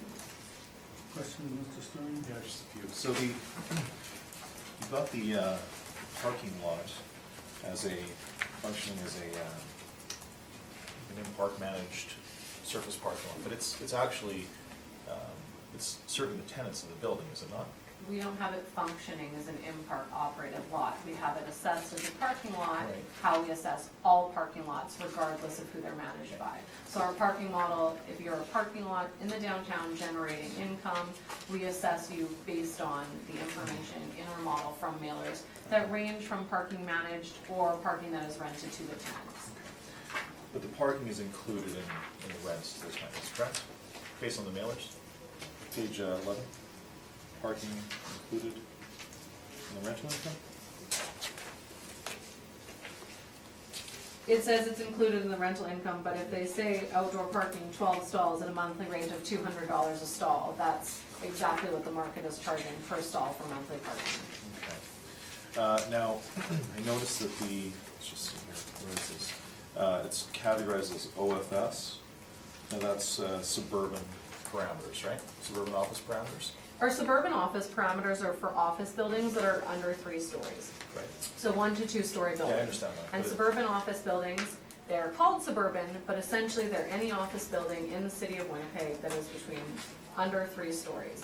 Question, Mr. Stern? Yeah, just a few. So you've got the parking lot as functioning as an in-park managed surface parking lot, but it's actually, it's serving the tenants of the building, is it not? We don't have it functioning as an in-park operated lot. We have it assessed as a parking lot, Right. how we assess all parking lots regardless of who they're managed by. So our parking model, if you're a parking lot in the downtown generating income, we assess you based on the information in our model from mailers that range from parking managed or parking that is rented to the tenants. But the parking is included in the rents to those tenants, correct? Based on the mailers? Page 11, parking included in the rental income? It says it's included in the rental income, but if they say outdoor parking 12 stalls at a monthly rate of $200 a stall, that's exactly what the market is charging per stall for monthly parking. Okay. Now, I noticed that let's just see here, where is this? It's categorized as OFS. Now that's suburban parameters, right? Suburban office parameters? Our suburban office parameters are for office buildings that are under 3 stories. Right. So 1 to 2 story Yeah, buildings. I understand that. And but suburban office buildings, they're called suburban, but essentially they're any office building in the city of Winnipeg that is between under 3 stories.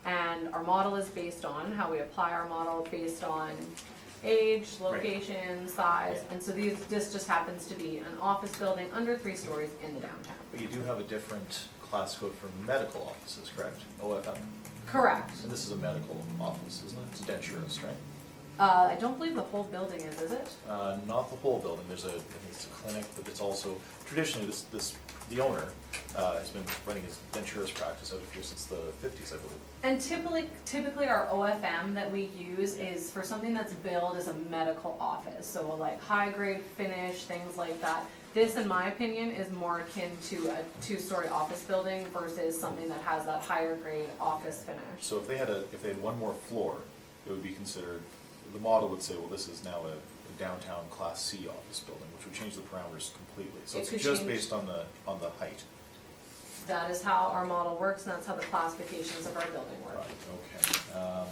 And our model is based on, how we apply our model based on age, location, size, and so this just happens to be an office building under 3 stories in the downtown. But you do have a different class code for medical offices, correct? OFM? Correct. And this is a medical office, isn't it? It's denturous, right? I don't believe the whole building is it? Not the whole building. I think it's a clinic, but it's also, traditionally, the owner has been running his denturous practice out of here since the 50s, I believe. And typically our OFM that we use is for something that's billed as a medical office, so like high grade finish, things like that. This, in my opinion, is more akin to a 2-story office building versus something that has that higher grade office finish. So if they had one more floor, it would be considered, the model would say, well, this is now a downtown Class C office building, which would change the parameters completely. So It it's could just change. based on the height. That is how our model works, and that's how the classifications of our building work. Right, okay. All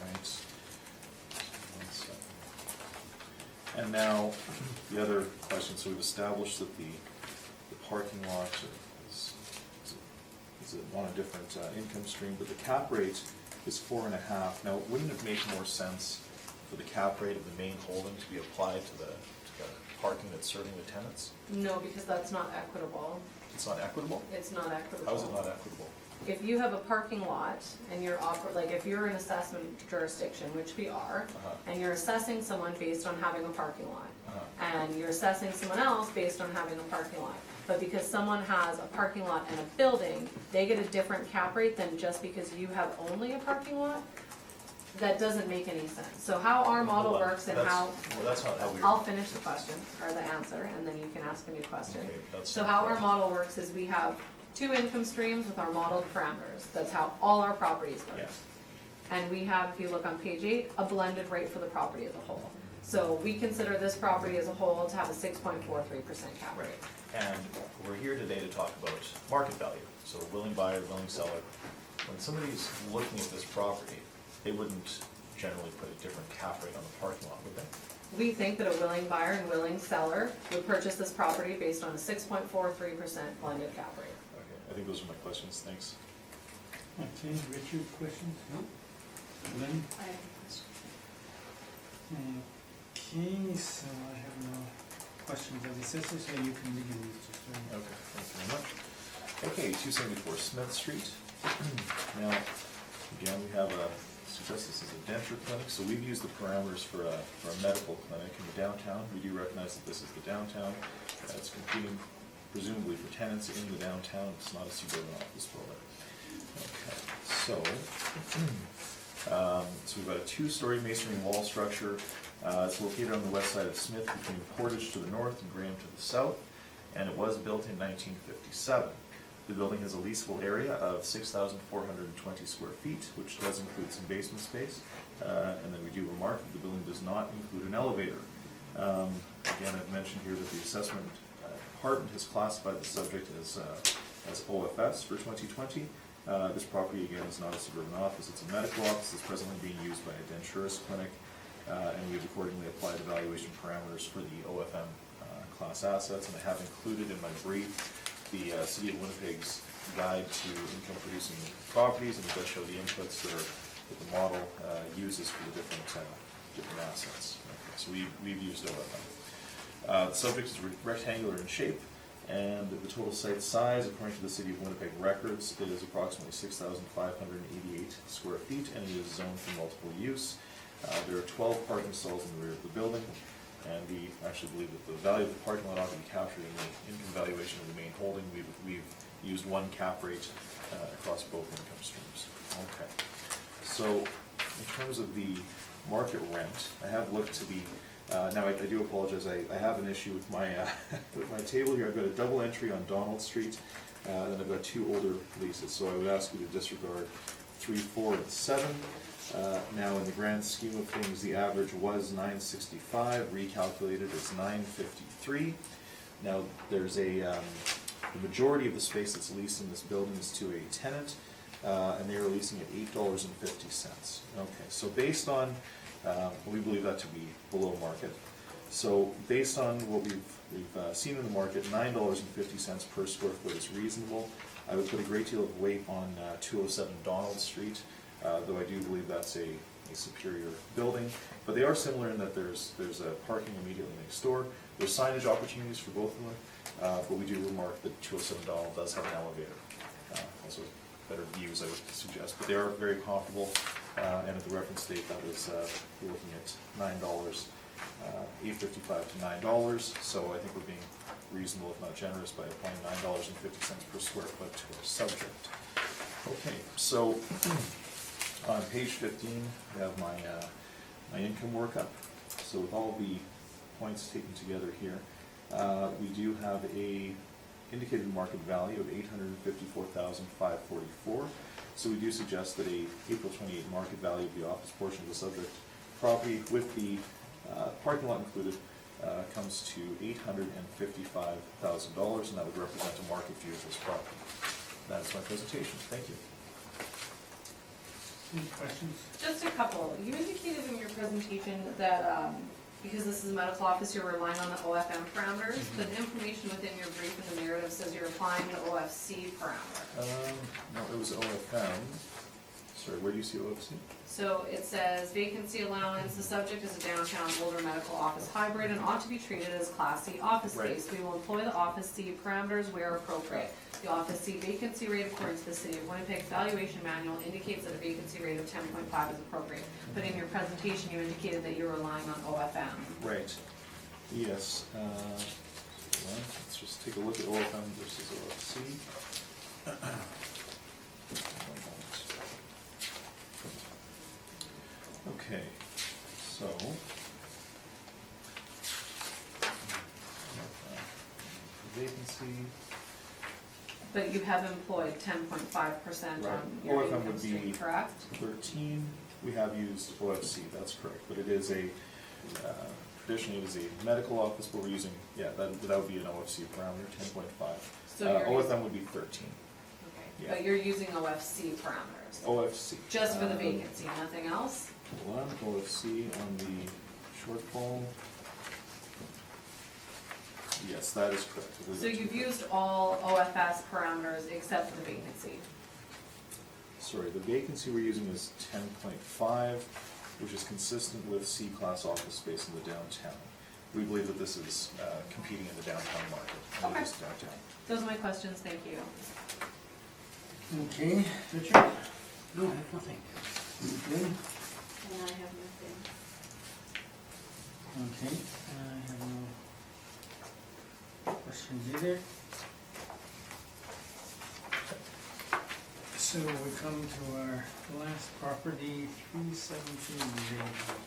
right. One second. And now, the other question, so we've established that the parking lot is on a different income stream, but the cap rate is 4.5. Now, wouldn't it make more sense for the cap rate of the main holding to be applied to the parking that's serving the tenants? No, because that's not equitable. It's not equitable? It's not equitable. How is it not equitable? If you have a parking lot and you're if you're an assessment jurisdiction, which we are, and you're assessing someone based on having a parking lot, and you're assessing someone else based on having a parking lot, but because someone has a parking lot and a building, they get a different cap rate than just because you have only a parking lot, that doesn't make any sense. So how our model Well, works and that's- how, Well, that's not how we. I'll finish the question, or the answer, and then you can ask a new question. Okay, that's So not how our correct. model works is we have 2 income streams with our modeled parameters. That's how all our properties work. Yeah. And we have, if you look on page 8, a blended rate for the property as a whole. So we consider this property as a whole to have a 6.43% cap rate. And we're here today to talk about market value. So willing buyer, willing seller. When somebody's looking at this property, they wouldn't generally put a different cap rate on the parking lot, would they? We think that a willing buyer and willing seller would purchase this property based on a 6.43% blended cap rate. Okay, I think those are my questions, thanks. Okay, Richard, questions? No? Lynn? I- Okay, so I have no questions of the assessor, so you can begin, Mr. Stern. Okay, thank you very much. Okay, 274 Smith Street. Now, again, we have suggest this is a denture clinic, so we've used the parameters for a medical clinic in the downtown. We do recognize that this is the downtown. It's competing presumably for tenants in the downtown. It's not a suburban office building. Okay, so we've got a 2-story masonry wall structure. It's located on the west side of Smith between Portage to the north and Graham to the south, and it was built in 1957. The building has a leasable area of 6,420 square feet, which does include some basement space. And then we do remark that the building does not include an elevator. Again, I've mentioned here that the assessment department has classified the subject as OFS for 2020. This property, again, is not a suburban office. It's a medical office that's presently being used by a denturist clinic. And we've accordingly applied evaluation parameters for the OFM class assets. And I have included in my brief the City of Winnipeg's guide to income producing properties, and it does show the inputs that the model uses for the different assets. Okay, so we've used OFM. The subject is rectangular in shape, and the total site size, according to the City of Winnipeg records, is approximately 6,588 square feet, and it is zoned for multiple use. There are 12 parking stalls in the rear of the building, and we actually believe that the value of the parking lot ought to be captured in the income valuation of the main holding. We've used one cap rate across both income streams. Okay, so in terms of the market rent, I have looked to the, now I do apologize, I have an issue with my with my table here. I've got a double entry on Donald Street, and then I've got 2 older leases, so I would ask you to disregard 3, 4, and 7. Now, in the grand scheme of things, the average was $965, recalculated as $953. Now, there's the majority of the space that's leased in this building is to a tenant, and they are leasing at $8.50. Okay, so based on, we believe that to be below market. So based on what we've seen in the market, $9.50 per square foot is reasonable. I would put a great deal of weight on 207 Donald Street. Though I do believe that's a superior building, but they are similar in that there's a parking immediately next door. There's signage opportunities for both of them, but we do remark that 207 Donald does have an elevator. Also better views, I would suggest, but they are very comparable, and at the reference date that was, we're looking at $9, $8.55 to $9, so I think we're being reasonable if not generous by applying $9.50 per square foot to our subject. Okay, so on page 15, we have my income workup. So with all the points taken together here, we do have a indicated market value of $854,544. So we do suggest that a April 28 market value of the office portion of the subject property with the parking lot included comes to $855,000, and that would represent a market view of this property. That is my presentation. Thank you. Any questions? Just a couple. You indicated in your presentation that because this is a medical office, you're relying on the OFM parameters, but the information within your brief in the narrative says you're applying the OFC parameter. No, it was OFM. Sorry, where do you see OFC? So it says vacancy allowance, the subject is a downtown older medical office hybrid and ought to be treated as Class C office space. We will employ the Office C parameters where appropriate. The Office C vacancy rate according to the City of Winnipeg Valuation Manual indicates that a vacancy rate of 10.5 is appropriate. But in your presentation, you indicated that you're relying on OFM. Right. Yes. Let's just take a look at OFM versus OFC. Okay, so vacancy. But you have employed 10.5% Right. on your OFM income would stream, be correct? 13. We have used OFC, that's correct, but it is a traditionally it is a medical office, but we're using that would be an OFC parameter 10.5. So you're OFM would be 13. Okay, Yeah. but you're using OFC parameters, OFC. just for the vacancy, nothing else? Hold on, OFC on the shortfall. Yes, that is correct. I believe So that's you've correct. used all OFS parameters except for the vacancy? Sorry, the vacancy we're using is 10.5. which is consistent with C-class office space in the downtown. We believe that this is competing in the downtown market, not Okay. just downtown. Those are my questions, thank you. Okay, Richard? No, I have nothing. Okay, And I have nothing. okay, I have no questions either. So we come to our last property, 317 Mayville.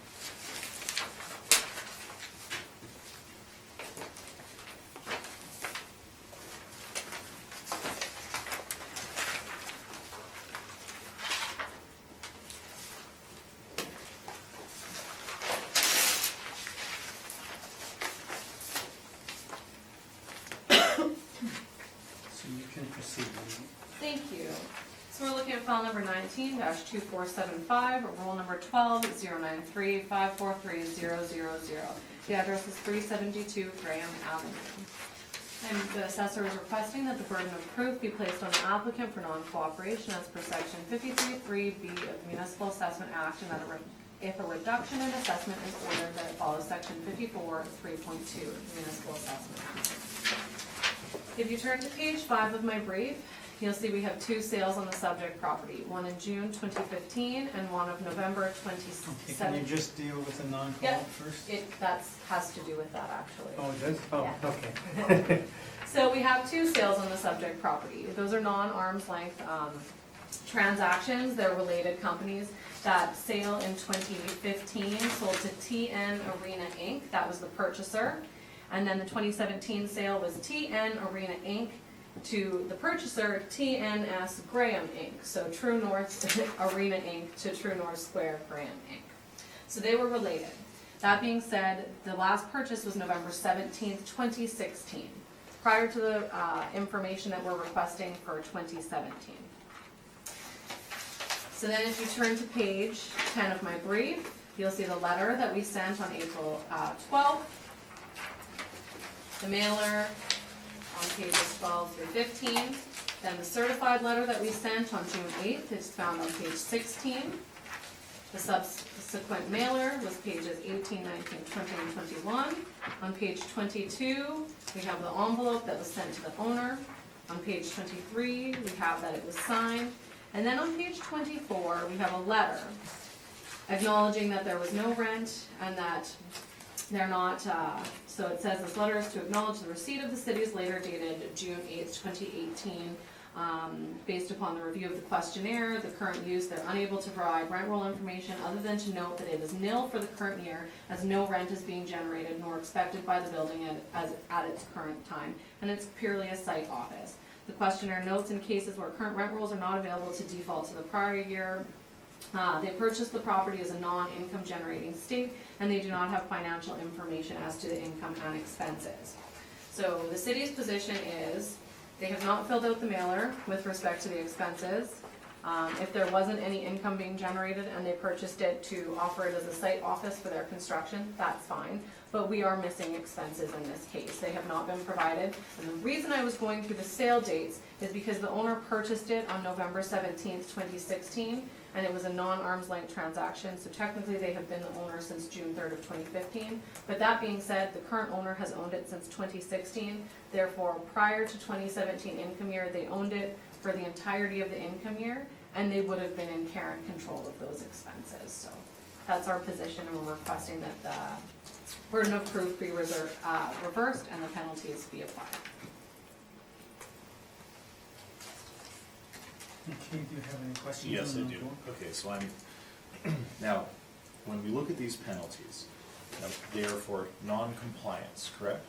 So you can proceed. Thank you. So we're looking at file number 19-2475, roll number 12-093-543-000. The address is 372 Graham Avenue. And the assessor is requesting that the burden of proof be placed on the applicant for non-cooperation as per section 53(3)(b) of the Municipal Assessment Act, and that if a reduction in assessment is ordered, that it follows section 54(3.2) of the Municipal Assessment Act. If you turn to page 5 of my brief, you'll see we have 2 sales on the subject property, one in June 2015 and one of November Okay, can you 2017. just deal with the non-co-op Yep. first? That has to do with that, actually. Oh, it does? Oh, Yeah. okay. So we have 2 sales on the subject property. Those are non-arm's length transactions. They're related companies. That sale in 2015 sold to TN Arena Inc., that was the purchaser. And then the 2017 sale was TN Arena Inc. to the purchaser, TNS Graham Inc. So True North Arena Inc. to True North Square Graham Inc. So they were related. That being said, the last purchase was November 17th, 2016, prior to the information that we're requesting for 2017. So then if you turn to page 10 of my brief, you'll see the letter that we sent on April 12th. The mailer on pages 12 through 15. Then the certified letter that we sent on June 8th is found on page 16. The subsequent mailer was pages 18, 19, 20, and 21. On page 22, we have the envelope that was sent to the owner. On page 23, we have that it was signed. And then on page 24, we have a letter acknowledging that there was no rent and that they're not, so it says this letter is to acknowledge the receipt of the city's later dated June 8th, 2018. Based upon the review of the questionnaire, the current use, they're unable to provide rent roll information other than to note that it is nil for the current year, as no rent is being generated nor expected by the building at its current time, and it's purely a site office. The questionnaire notes in cases where current rent rolls are not available to default to the prior year. They purchased the property as a non-income generating state, and they do not have financial information as to the income and expenses. So the city's position is, they have not filled out the mailer with respect to the expenses. If there wasn't any income being generated and they purchased it to offer it as a site office for their construction, that's fine. But we are missing expenses in this case. They have not been provided. And the reason I was going through the sale dates is because the owner purchased it on November 17th, 2016, and it was a non-arm's length transaction, so technically they have been the owner since June 3rd of 2015. But that being said, the current owner has owned it since 2016, therefore prior to 2017 income year, they owned it for the entirety of the income year, and they would have been in care and control of those expenses. So that's our position, and we're requesting that the burden of proof be reversed and the penalties be applied. Okay, do you have any questions? Yes, on I the do. non-co-op? Okay, so now, when we look at these penalties, they are for non-compliance, correct?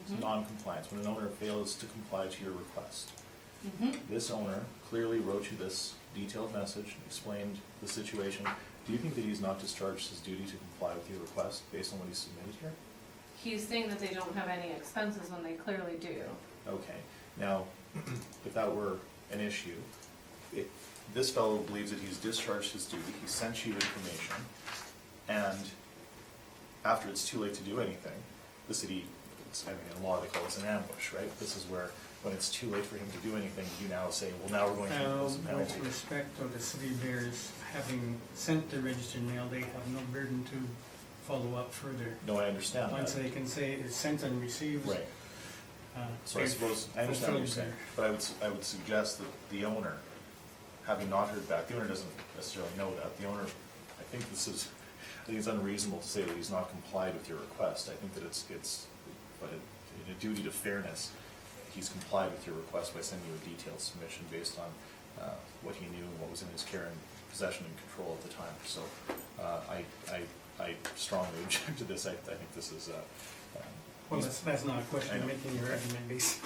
It's non-compliance, when an owner fails to comply to your request. This owner clearly wrote you this detailed message, explained the situation. Do you think that he's not discharged his duty to comply with your request based on what he submitted here? He's saying that they don't have any expenses when they clearly do. Okay, now, if that were an issue, this fellow believes that he's discharged his duty, he sent you information, and after it's too late to do anything, the city, in law they call this an ambush, right? This is where when it's too late for him to do anything, you now say, well, now we're going to impose a penalty. With respect of the city bears having sent the registered mail, they have no burden to follow up further. No, I understand Once that. they can say it's sent and received. Right. So I they've suppose, I understand what you're saying, fulfilled but I would suggest that the owner, having not heard back, the owner doesn't necessarily know that, the owner, I think it's unreasonable to say that he's not complied with your request. I think that but in a duty to fairness, he's complied with your request by sending you a detailed submission based on what he knew and what was in his care and possession and control at the time. So I strongly object to this. I think this is, Well, that's not a question, I know. making your argument based.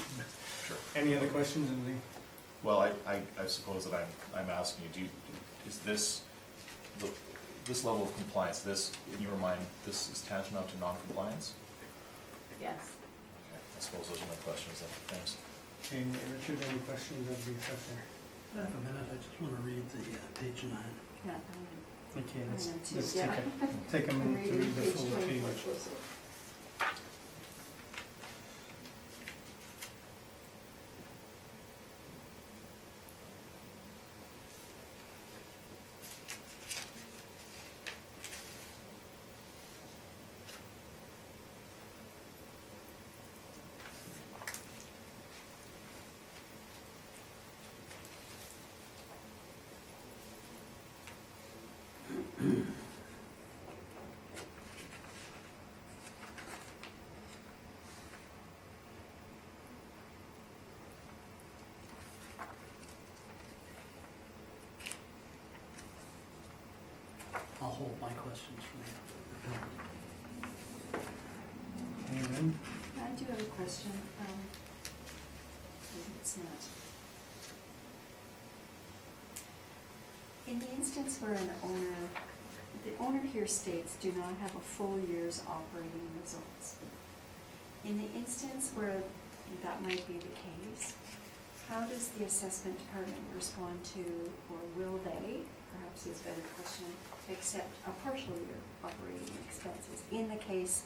sure. Any other questions, Lee? Well, I suppose that I'm asking you, is this level of compliance, this, in your mind, this is tantamount to non-compliance? Yes. Okay, I suppose those are my questions then. Thanks. Okay, Richard, any questions of the assessor? I have a minute, I just want to read the page 9. Yeah. Okay, I let's am too, let's yeah. take a I'm minute to reading read the page full 24 page. closely. I'll hold my questions for now. Anyone? I do have a question. Maybe it's not. In the instance where the owner here states do not have a full year's operating results. In the instance where that might be the case, how does the assessment department respond to, or will they, perhaps is a better question, accept a partial year operating expenses in the case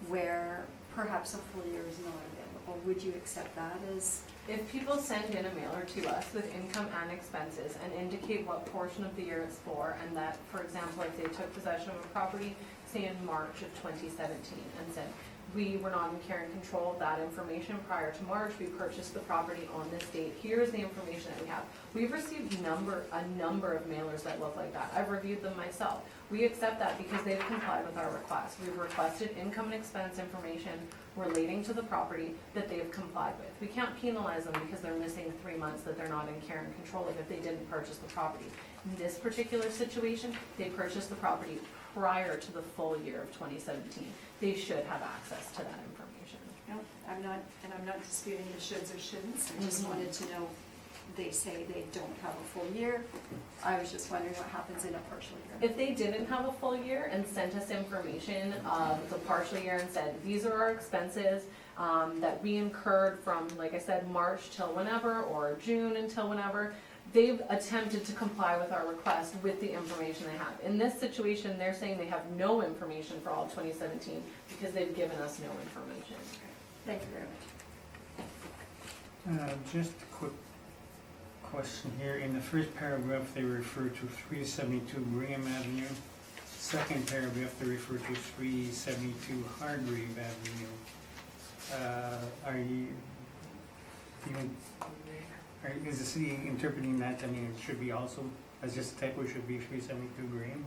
where perhaps a full year is not available? Would you accept that as? If people send in a mailer to us with income and expenses and indicate what portion of the year it's for, and that, for example, if they took possession of a property, say in March of 2017, and said, we were not in care and control of that information prior to March, we purchased the property on this date, here's the information that we have. We've received a number of mailers that look like that. I've reviewed them myself. We accept that because they've complied with our request. We've requested income and expense information relating to the property that they have complied with. We can't penalize them because they're missing 3 months that they're not in care and control of if they didn't purchase the property. In this particular situation, they purchased the property prior to the full year of 2017. They should have access to that information. No, I'm not disputing the shoulds or shouldn'ts. I just wanted to know, they say they don't have a full year. I was just wondering what happens in a partial year. If they didn't have a full year and sent us information of the partial year and said, these are our expenses that we incurred from, like I said, March till whenever, or June until whenever, they've attempted to comply with our request with the information they have. In this situation, they're saying they have no information for all of 2017 because they've given us no information. Thank you very much. Just a quick question here. In the first paragraph, they refer to 372 Graham Avenue. Second paragraph, they refer to 372 Hargrave Avenue. Is the city interpreting that? I mean, it should be also, as just a typo, should be 372 Graham?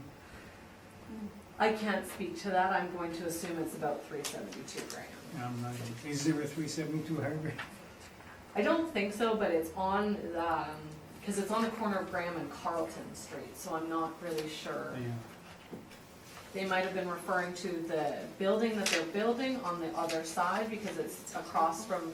I can't speak to that. I'm going to assume it's about 372 Graham. Is there a 372 Hargrave? I don't think so, but it's on, because it's on the corner of Graham and Carlton Street, so I'm not really sure. Yeah. They might have been referring to the building that they're building on the other side, because it's across from,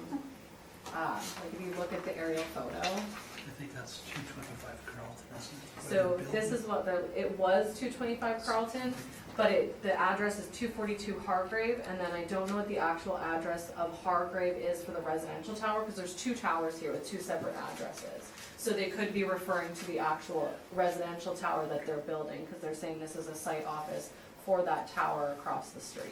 like if you look at the aerial photo. I think that's 225 Carlton, isn't it? So this is what it was 225 Carlton, but the address is 242 Hargrave, and then I don't know what the actual address of Hargrave is for the residential tower, because there's 2 towers here with 2 separate addresses. So they could be referring to the actual residential tower that they're building, because they're saying this is a site office for that tower across the street.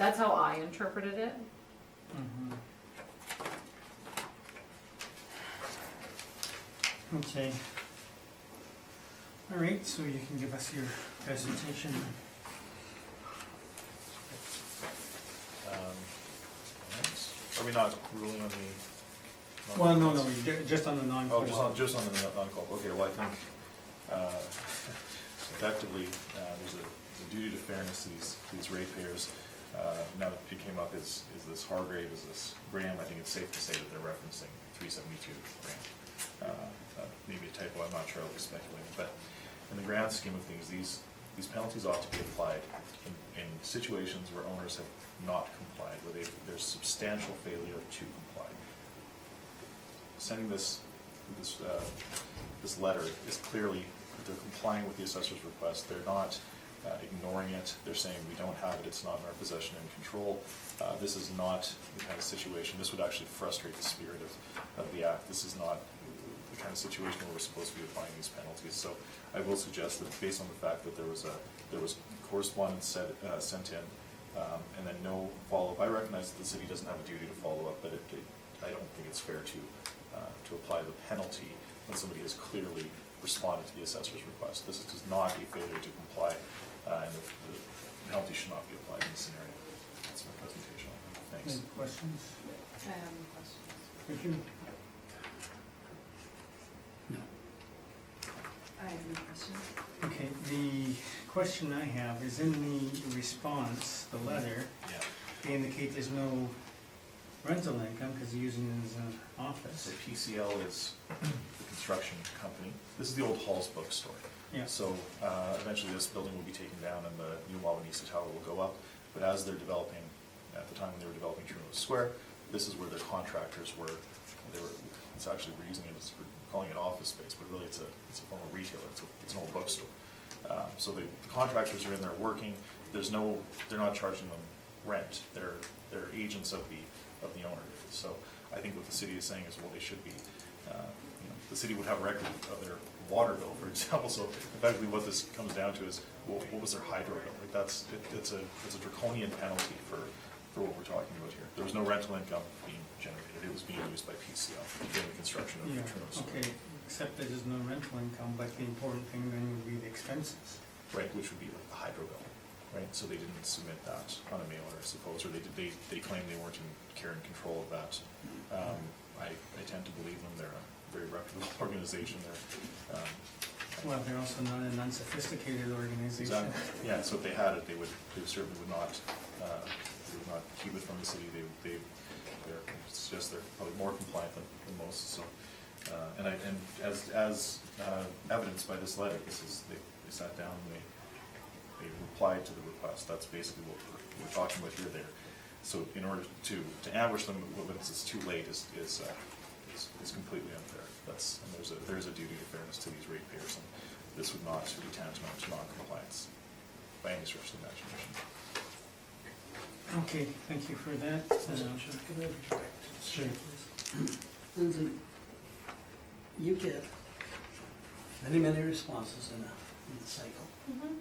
That's how I interpreted it. Mhm. Okay. All right, so you can give us your presentation. Are we not ruling on the? Well, no, just on the Oh, non-co-op. just on the non-co-op, okay, well, I think, effectively, there's a duty to fairness to these ratepayers. Now that it came up, is this Hargrave, is this Graham, I think it's safe to say that they're referencing 372 Graham. Maybe a typo, I'm not sure, I'll be speculating, but in the grand scheme of things, these penalties ought to be applied in situations where owners have not complied, where there's substantial failure to comply. Sending this letter is clearly that they're complying with the assessor's request. They're not ignoring it. They're saying we don't have it, it's not in our possession and control. This is not the kind of situation, this would actually frustrate the spirit of the act. This is not the kind of situation where we're supposed to be applying these penalties. So I will suggest that based on the fact that there was correspondence sent in, and then no follow-up. I recognize that the city doesn't have a duty to follow up, but I don't think it's fair to apply the penalty when somebody has clearly responded to the assessor's request. This is not a failure to comply, and the penalty should not be applied in this scenario. That's my presentation. Thanks. Any questions? I have no questions. Richard? No. I have no questions. Okay, the question I have is in the response, the letter, Yeah. they indicate there's no rental income because they're using it as an So office. PCL is the construction company. This is the old Hall's bookstore. Yeah. So eventually this building will be taken down and the new Wawanesa Tower will go up. But as they're developing, at the time when they were developing Trudeau Square, this is where their contractors were. It's actually, we're using it as, we're calling it office space, but really it's a form of retailer. It's an old bookstore. So the contractors are in there working. They're not charging them rent. They're agents of the owner. So I think what the city is saying is, well, they should be, the city would have a record of their water bill, for example. So effectively what this comes down to is, well, what was their hydro bill? Like it's a draconian penalty for what we're talking about here. There was no rental income being generated. It was being used by PCL during the construction of the Yeah, Trudeau Square. okay, except that there's no rental income, but the important thing then would be the expenses. Right, which would be like the hydro bill, right? So they didn't submit that on a mailer, I suppose, or they claimed they weren't in care and control of that. I tend to believe them. They're a very reputable organization. Well, they're also not an unsophisticated organization. Exactly. Yeah, so if they had it, they certainly would not keep it from the city. They're probably more compliant than most. So, and as evidenced by this letter, they sat down and they replied to the request. That's basically what we're talking about here. So in order to ambush them when it's too late is completely unfair. And there's a duty of fairness to these ratepayers, and this would not be tantamount to non-compliance by any stretch of the imagination. Okay, thank you for that. Can I direct? Sure. Lindsay, you get many responses in the cycle. Mm-hmm.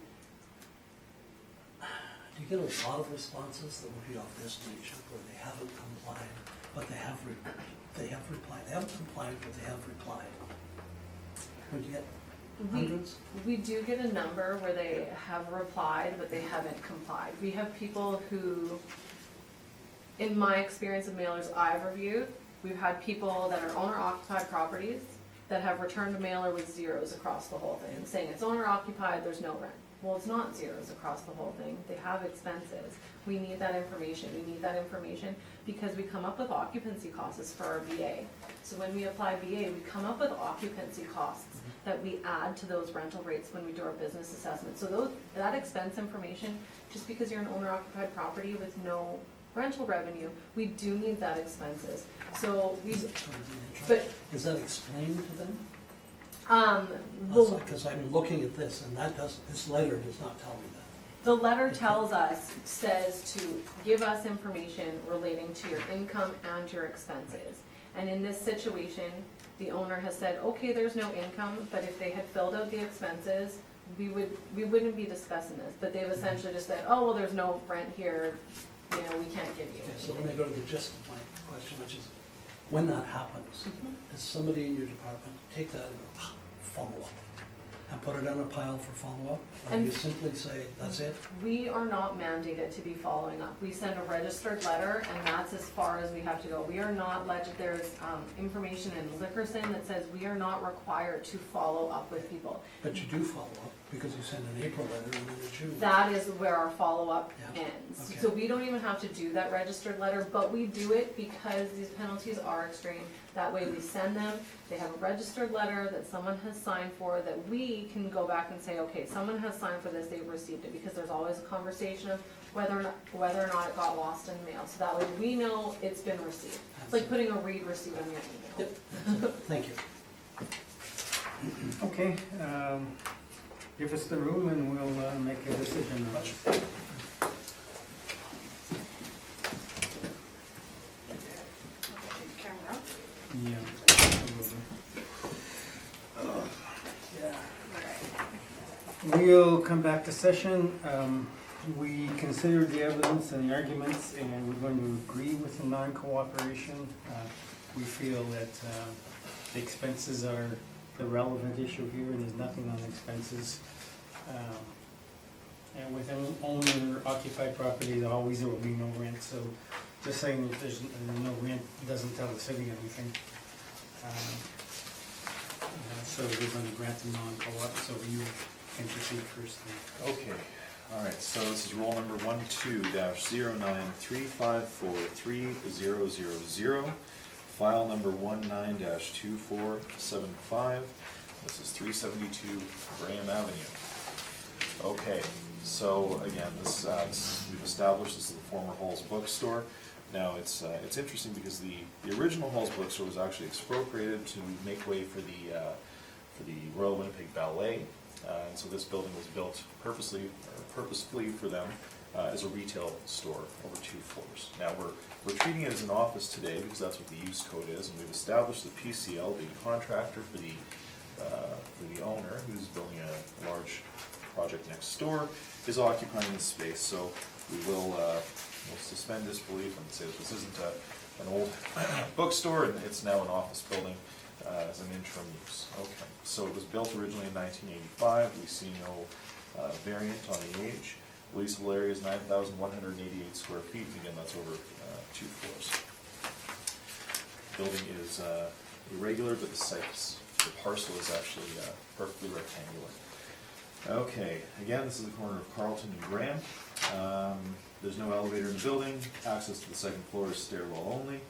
Do you get a lot of responses that would be of this nature, where they haven't complied, but they have replied? They haven't complied, but they have replied. Would you get hundreds? We do get a number where they have replied, but they haven't complied. We have people who, in my experience of mailers I've reviewed, we've had people that are owner-occupied properties that have returned a mailer with zeros across the whole thing, saying it's owner-occupied, there's no rent. Well, it's not zeros across the whole thing. They have expenses. We need that information. We need that information because we come up with occupancy costs for our VA. So when we apply VA, we come up with occupancy costs that we add to those rental rates when we do our business assessment. So that expense information, just because you're an owner-occupied property with no rental revenue, we do need that expenses. So but Is that explained to them? the Because I'm looking at this, and this letter does not tell me that. The letter says to give us information relating to your income and your expenses. And in this situation, the owner has said, okay, there's no income, but if they had filled out the expenses, we wouldn't be discussing this. But they've essentially just said, oh, well, there's no rent here, we can't give you. Okay, so let me go to the gist of my question, which is, when that happens, does somebody in your department take that and go, follow up, and put it on a pile for follow-up? Or And- you simply say, that's it? We are not mandated to be following up. We send a registered letter, and that's as far as we have to go. We are not there's information in liquor sin that says we are not required to follow up with people. But you do follow up, because you send an April letter and then a June. That is where our follow-up Yeah. ends. Okay. So we don't even have to do that registered letter, but we do it because these penalties are extreme. That way we send them, they have a registered letter that someone has signed for, that we can go back and say, okay, someone has signed for this, they've received it, because there's always a conversation of whether or not it got lost in the mail. So that way we know it's been received. It's like putting a read receipt on your email. Yep, thank you. Okay, give us the room and we'll make a decision. Camera. Yeah. We'll come back to session. We considered the evidence and the arguments, and we're going to agree with the non-cooperation. We feel that the expenses are the relevant issue here, and there's nothing on expenses. And with an owner-occupied property, there will be no rent, so just saying that there's no rent doesn't tell the city anything. So we're going to grant the non-co-op, so you can proceed first. Okay, all right, so this is roll number 12-0935430000, file number 19-2475. This is 372 Graham Avenue. Okay, so again, this we've established this is the former Hall's Bookstore. Now it's interesting because the original Hall's Bookstore was actually expropriated to make way for the Royal Winnipeg Ballet. And so this building was built purposefully for them as a retail store over 2 floors. Now we're treating it as an office today because that's what the use code is, and we've established the PCL, the contractor for the owner who's building a large project next door, is occupying this space. So we will we'll suspend disbelief and say that this isn't an old bookstore and it's now an office building. As an interim use. Okay, so it was built originally in 1985. We see no variant on the age. Leasable area is 9,188 square feet, and again, that's over 2 floors. Building is irregular, but the parcel is actually perfectly rectangular. Okay, again, this is the corner of Carlton and Graham. There's no elevator in the building. Access to the second floor is stairwell only.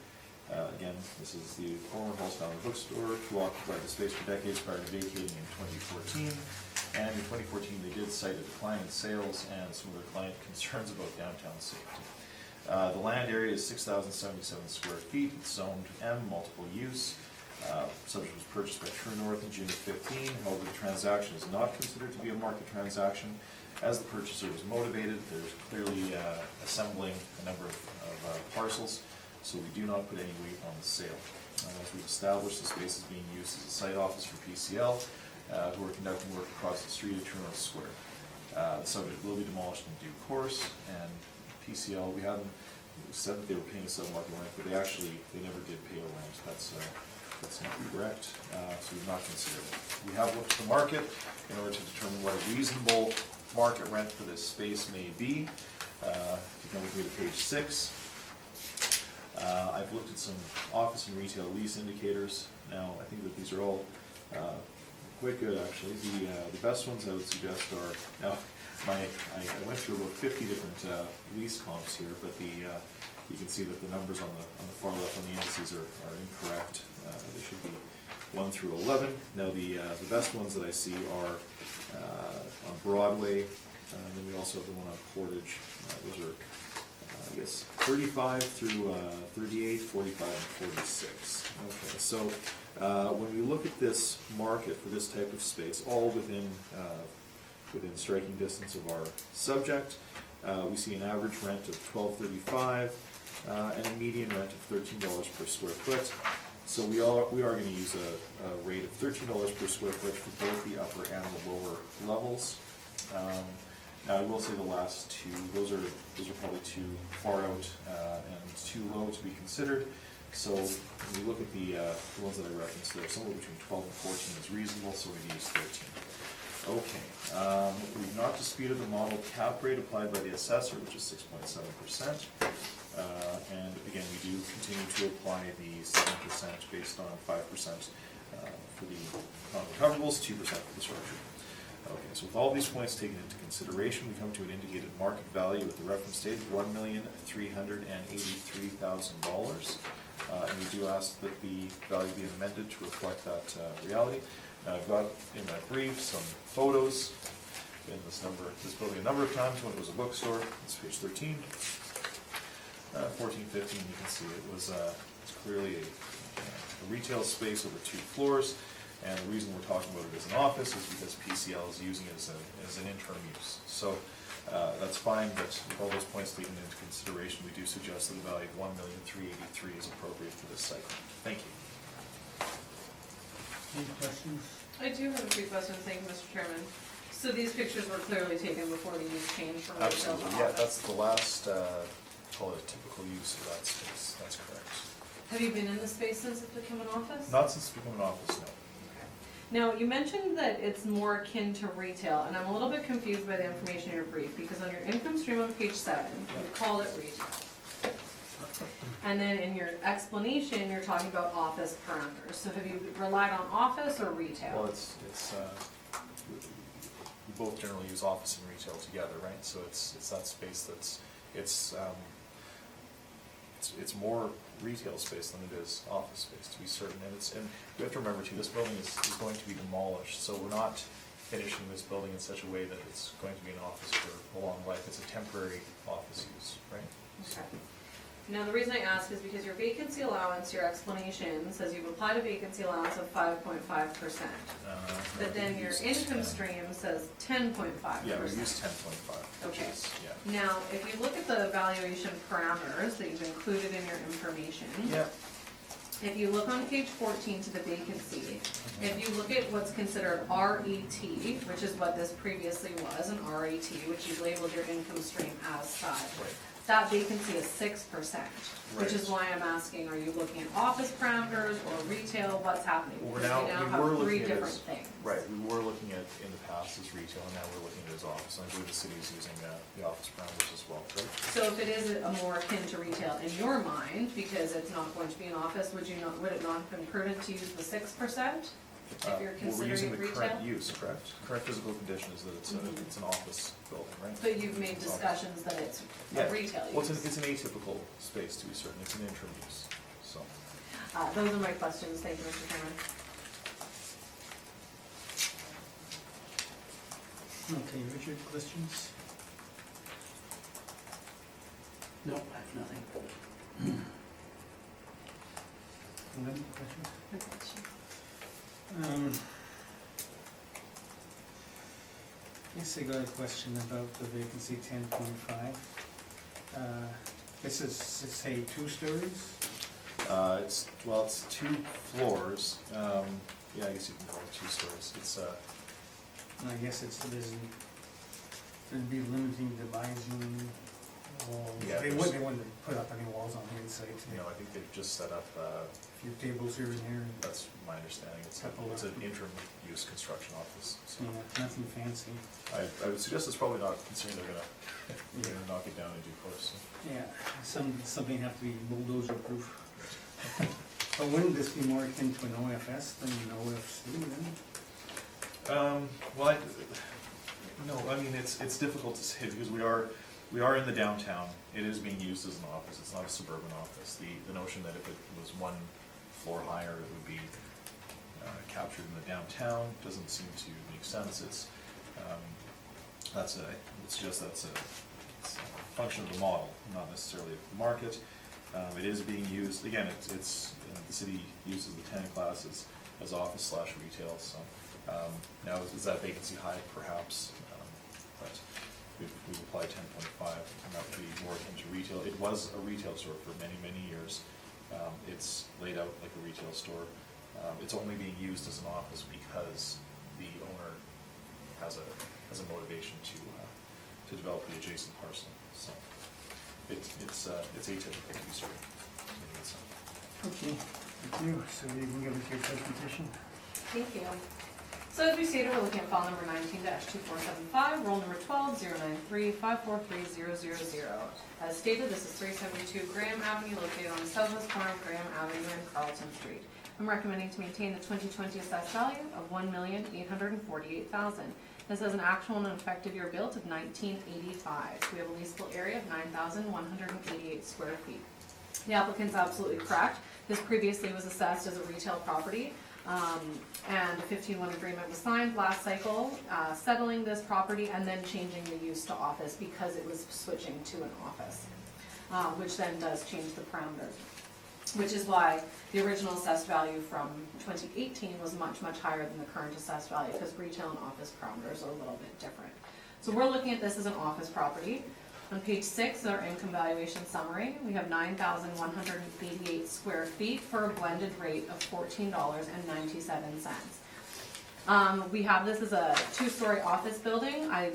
Again, this is the former Hall's Family Bookstore, who occupied the space for decades prior to vacating in 2014. And in 2014, they did cite a decline in sales and some of their client concerns about downtown safety. The land area is 6,077 square feet. It's zoned M, multiple use. Subject was purchased by True North in June of 2015. However, the transaction is not considered to be a market transaction. As the purchaser was motivated, there's clearly assembling a number of parcels. So we do not put any weight on the sale. As we've established, the space is being used as a site office for PCL, who are conducting work across the street at True North Square. The subject will be demolished in due course, and PCL, we said that they were paying a sub-market rent, but they never did pay a rent. That's not correct, so we've not considered it. We have looked at the market in order to determine what a reasonable market rent for this space may be. You can look at page 6. I've looked at some office and retail lease indicators. Now, I think that these are all quite good, actually. The best ones I would suggest are, now, I went through about 50 different lease comps here, but you can see that the numbers on the far left on the indices are incorrect. They should be 1 through 11. Now, the best ones that I see are on Broadway, and then we also have the one on Portage. Those are, I guess, 35 through 38, 45, and 46. Okay, so when we look at this market for this type of space, all within striking distance of our subject, we see an average rent of $12.35 and a median rent of $13 per square foot. So we are going to use a rate of $13 per square foot for both the upper and the lower levels. Now, I will say the last two, those are probably too far out and too low to be considered. So when we look at the ones that I referenced there, somewhere between 12 and 14 is reasonable, so we use 13. Okay, we've not disputed the model cap rate applied by the assessor, which is 6.7%. And again, we do continue to apply the 7% based on 5% for the non-recoverables, 2% for the structure. Okay, so with all these points taken into consideration, we come to an indicated market value at the reference date of $1,383,000. And we do ask that the value be amended to reflect that reality. Now, I've got in my brief some photos in this building a number of times when it was a bookstore. It's page 13. 14, 15, you can see it's clearly a retail space over 2 floors. And the reason we're talking about it as an office is because PCL is using it as an interim use. So that's fine, but with all those points taken into consideration, we do suggest that the value of $1,383,000 is appropriate for this site. Thank you. Any questions? I do have a few questions, thank you, Mr. Chairman. So these pictures were clearly taken before the use changed from retail to Absolutely, yeah, office? that's the last, call it a typical use of that space, that's correct. Have you been in the space since it's become an office? Not since it's become an office, no. Now, you mentioned that it's more akin to retail, and I'm a little bit confused by the information in your brief, because on your income stream on page 7, you called it retail. And then in your explanation, you're talking about office parameters. So have you relied on office or retail? Well, it's we both generally use office and retail together, right? So it's that space it's more retail space than it is office space, to be certain. And you have to remember too, this building is going to be demolished, so we're not finishing this building in such a way that it's going to be an office for a long life. It's a temporary office use, right? Okay. Now, the reason I ask is because your vacancy allowance, your explanation says you've applied a vacancy allowance of 5.5%. But then your income stream says 10.5%. Yeah, we use 10.5. Okay. Yeah. Now, if you look at the valuation parameters that you've included in your information, Yeah. if you look on page 14 to the vacancy, if you look at what's considered RET, which is what this previously was, an RET, which you labeled your income stream as such, Right. that vacancy is 6%, which is why I'm asking, are you looking at office parameters or retail, what's happening? Well, Because we now have three different things. Right, we were looking at in the past as retail, and now we're looking at as office. And I believe the city is using the office parameters as well, right? So if it is a more akin to retail in your mind, because it's not going to be an office, would it not have been prudent to use the 6%? If you're Well, we're considering using it the retail? current use, correct? Current physical condition is that it's an office building, right? But you've made It's office. discussions that it's Yeah. a retail use. Well, it's an atypical space, to be certain. It's an interim use, so. Those are my questions, thank you, Mr. Chairman. Okay, Richard, questions? No, I have nothing. Lynn, questions? Yes, I got a question about the vacancy 10.5. This is, say, 2 stories? It's 2 floors. Yeah, I guess you can call it 2 stories. It's, And I guess it'd be limiting the vising walls. Yeah, They there's- wouldn't put up any walls on the inside. I think they've just set up, A few tables here and there, that's my understanding. It's an interim use construction office. So nothing fancy. I would suggest it's probably not, considering they're gonna knock it down in due course. Yeah, something have to be bulldozer proof. But wouldn't this be more akin to an OFS than an OFC then? Well, no, I mean, it's difficult to say because we are in the downtown. It is being used as an office. It's not a suburban office. The notion that if it was 1 floor higher, it would be captured in the downtown doesn't seem to make sense. I would suggest it's a function of the model, not necessarily of the market. It is being used, again, it's the city uses the tenant classes as office/retail, so now is that vacancy high? Perhaps, but we've applied 10.5, and that would be more akin to retail. It was a retail store for many, many years. It's laid out like a retail store. It's only being used as an office because the owner has a motivation to develop the adjacent parcel, so it's atypical to be sort of. Okay, thank you. So you can give us your presentation. Thank you. So as we stated, we're looking at file number 19-2475, roll number 12-093-543000. As stated, this is 372 Graham Avenue, located on the southwest corner of Graham Avenue and Carlton Street. I'm recommending to maintain the 2020 assessed value of $1,848,000. This has an actual and effective year built of 1985. We have a leasable area of 9,188 square feet. The applicant's absolutely correct. This previously was assessed as a retail property. And a 15-1 agreement was signed last cycle, settling this property and then changing the use to office because it was switching to an office, which then does change the parameters, which is why the original assessed value from 2018 was much, much higher than the current assessed value, because retail and office parameters are a little bit different. So we're looking at this as an office property. On page 6 is our income valuation summary. We have 9,188 square feet for a blended rate of $14.97. We have this as a 2-story office building. I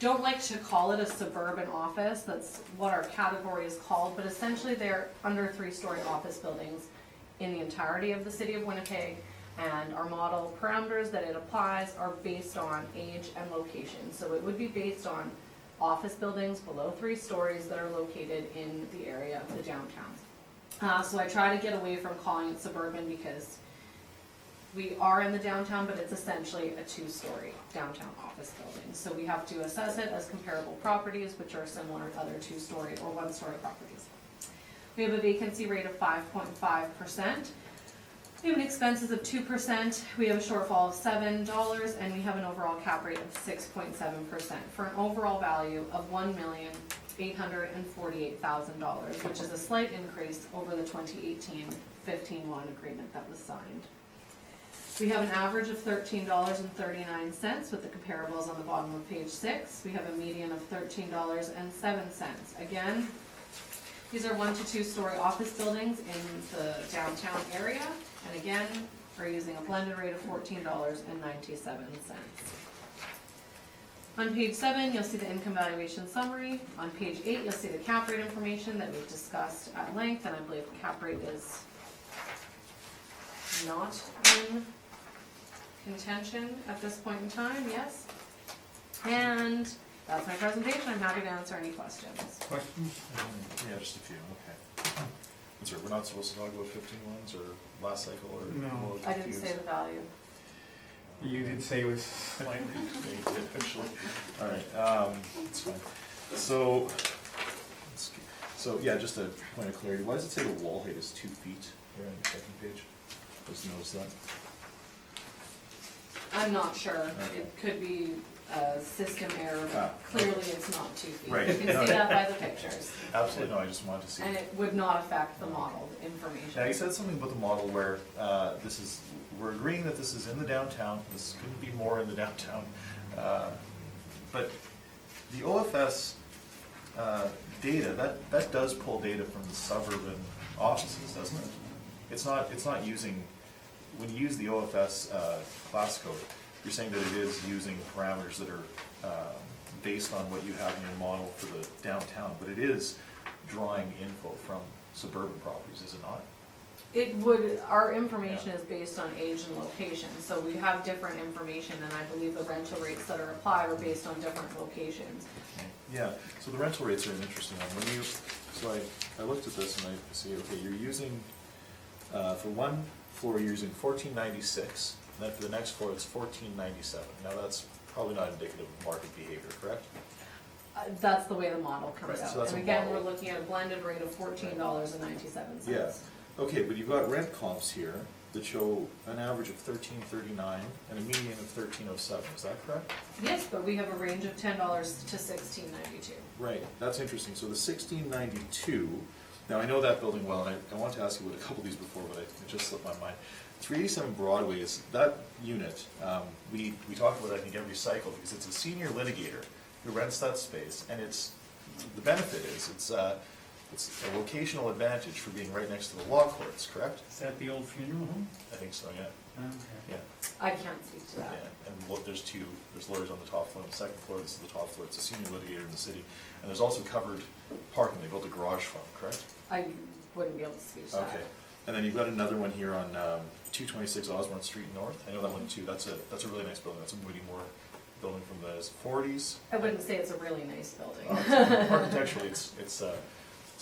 don't like to call it a suburban office. That's what our category is called, but essentially they're under 3-story office buildings in the entirety of the city of Winnipeg. And our model parameters that it applies are based on age and location. So it would be based on office buildings below 3 stories that are located in the area of the downtown. So I try to get away from calling it suburban because we are in the downtown, but it's essentially a 2-story downtown office building. So we have to assess it as comparable properties, which are similar to other 2-story or 1-story properties. We have a vacancy rate of 5.5%. We have an expenses of 2%, we have a shortfall of $7, and we have an overall cap rate of 6.7%, for an overall value of $1,848,000, which is a slight increase over the 2018 15-1 agreement that was signed. We have an average of $13.39 with the comparables on the bottom of page 6. We have a median of $13.07. Again, these are 1 to 2-story office buildings in the downtown area. And again, we're using a blended rate of $14.97. On page 7, you'll see the income valuation summary. On page 8, you'll see the cap rate information that we've discussed at length, and I believe the cap rate is not in contention at this point in time, yes? And that's my presentation. I'm happy to answer any questions. Questions? Yeah, just a few, okay. And so we're not supposed to talk about 15-1s or last cycle or? No. I didn't say the value. You did say it was slightly. They did, actually. All right, that's fine. So yeah, just a point of clarity. Why does it say the wall height is 2 feet here on the second page? Just notice that. I'm not sure. It could be a system error, but clearly it's not 2 feet. Right. You can see that by the pictures. Absolutely, no, I just wanted to see. And it would not affect the modeled information. Now, you said something about the model where we're agreeing that this is in the downtown, this couldn't be more in the downtown. But the OFS data, that does pull data from the suburban offices, doesn't it? It's not using, when you use the OFS class code, you're saying that it is using parameters that are based on what you have in your model for the downtown, but it is drawing info from suburban properties, is it not? It would, our information is based on age and location, so we have different information, and I believe the rental rates that are applied are based on different locations. Yeah, so the rental rates are an interesting one. So I looked at this and I see, okay, you're using, for one floor, you're using $14.96, and then for the next floor, it's $14.97. Now that's probably not indicative of market behavior, correct? That's the way the model comes Right, so out. that's And a again, model. we're looking at a blended rate of $14.97. Yeah, okay, but you've got rent comps here that show an average of $13.39 and a median of $13.07, is that correct? Yes, but we have a range of $10 to $16.92. Right, that's interesting. So the $16.92, now I know that building well, and I want to ask you about a couple of these before, but it just slipped my mind. 387 Broadway is, that unit, we talk about, I think, every cycle, because it's a senior litigator who rents that space, and the benefit is, it's a locational advantage for being right next to the law courts, correct? Is that the old funeral home? I think so, yeah, Okay. yeah. I can't speak to Yeah, that. and look, there's lawyers on the top floor, on the second floor, this is the top floor, it's a senior litigator in the city. And there's also covered parking, they built a garage from, correct? I wouldn't be able to speak to that. Okay, and then you've got another one here on 226 Osborne Street North, I know that one too, that's a really nice building, that's a Moody Moore building from the 40s. I wouldn't say it's a really nice building. Architecturally, it's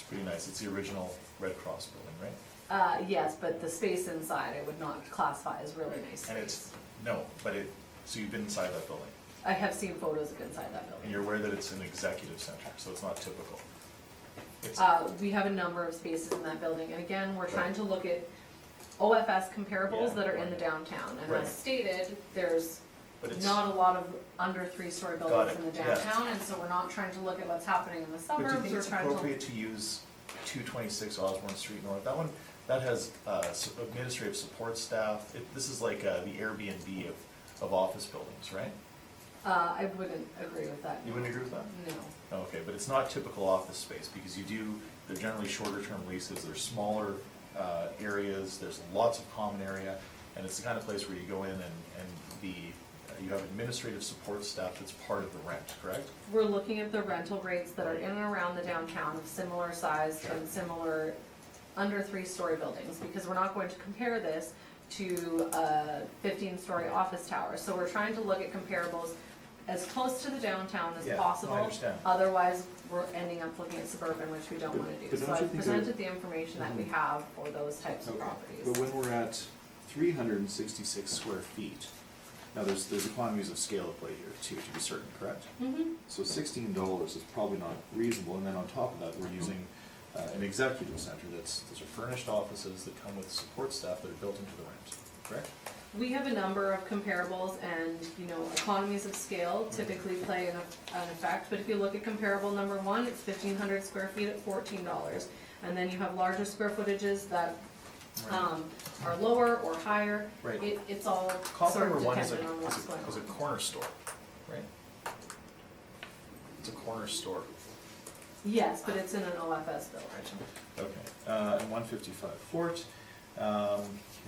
pretty nice, it's the original Red Cross building, right? Yes, but the space inside I would not classify as really nice And space. so you've been inside that building, I have seen photos of inside that and building. you're aware that it's an executive center, so it's not typical. It's, We have a number of spaces in that building, and again, we're trying to look at OFS comparables Yeah, that are in the right. downtown. And Right. as stated, there's but it's, not a lot of under three-story Got buildings it, in the yeah. downtown, and so we're not trying to look at what's happening in the but do you suburbs, think we're it's trying to. appropriate to use 226 Osborne Street North? That one, that has administrative support staff, this is like the Airbnb of office buildings, right? I wouldn't agree with that. You wouldn't agree with that? No. Okay, but it's not typical office space, because they're generally shorter term leases, they're smaller areas, there's lots of common area, and it's the kind of place where you go in and you have administrative support staff that's part of the rent, correct? We're looking at the rental rates that are in and around the downtown of similar size and similar under three-story buildings, because we're not going to compare this to a 15-story office tower. So we're trying to look at comparables as close to the downtown as Yeah, possible. I understand. Otherwise, we're ending up looking at suburban, which we don't want to do. But So don't you I've think presented the information that we have for those types of Okay. properties. But when we're at 366 square feet, now there's economies of scale at play here too, to be certain, correct? Mhm. So $16 is probably not reasonable, and then on top of that, we're using an executive center those are furnished offices that come with support staff that are built into the rent, correct? We have a number of comparables, and, economies of scale typically play an effect, but if you look at comparable number one, it's 1,500 square feet at $14. And then you have larger square footages that are lower or higher. Right. It's all Comp sort number of one is dependent on what's going a on. corner store, right? It's a corner store. Yes, but it's in an OFS building. Okay, and 155 Fort, okay,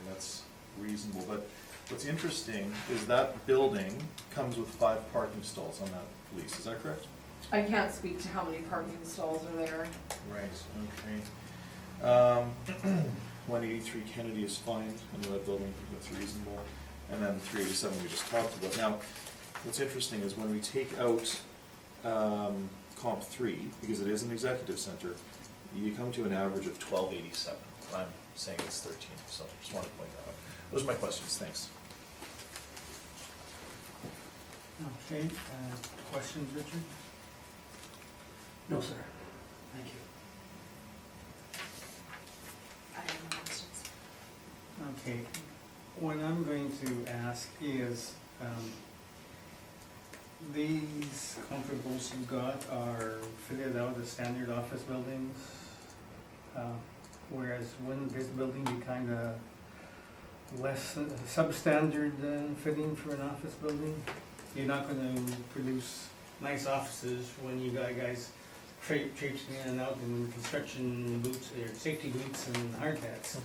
that's reasonable, but what's interesting is that building comes with 5 parking stalls on that lease, is that correct? I can't speak to how many parking stalls are there. Right, okay. 183 Kennedy is fine, under that building, that's reasonable, and then 387 we just talked about. Now, what's interesting is when we take out comp 3, because it is an executive center, you come to an average of 1287. I'm saying it's 13, so just wanted to point that out. Those are my questions, thanks. Okay, questions, Richard? No, sir. Thank you. I have no questions. Okay, what I'm going to ask is, these comparables you got are fitted out as standard office buildings, whereas wouldn't this building be kind of less substandard fitting for an office building? You're not going to produce nice offices when you got guys traipsing in and out in construction boots, or safety boots and hard hats.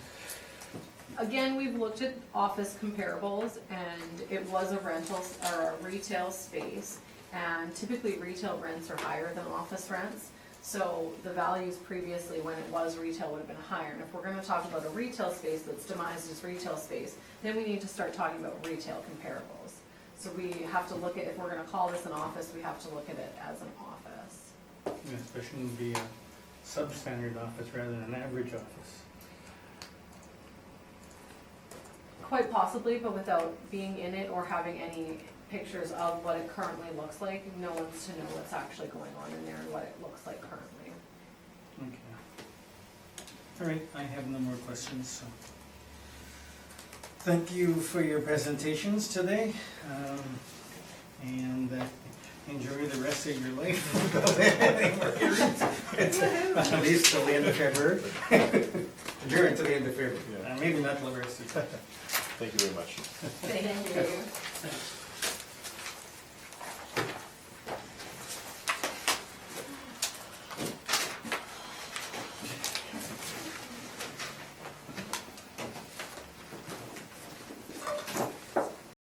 Again, we've looked at office comparables, and it was a rental or a retail space, and typically retail rents are higher than office rents. So the values previously, when it was retail, would have been higher. And if we're gonna talk about a retail space that's demised as retail space, then we need to start talking about retail comparables. So we have to look at, if we're gonna call this an office, we have to look at it as an office. Yeah, especially to be a substandard office rather than an average office. Quite possibly, but without being in it or having any pictures of what it currently looks like, no one's to know what's actually going on in there and what it looks like currently. Okay. All right, I have no more questions, so. Thank you for your presentations today, and enjoy the rest of your life. At least till the end of February. Enjoy until the end of February, Yeah. maybe not till the rest of the time. Thank you very much. Thank you.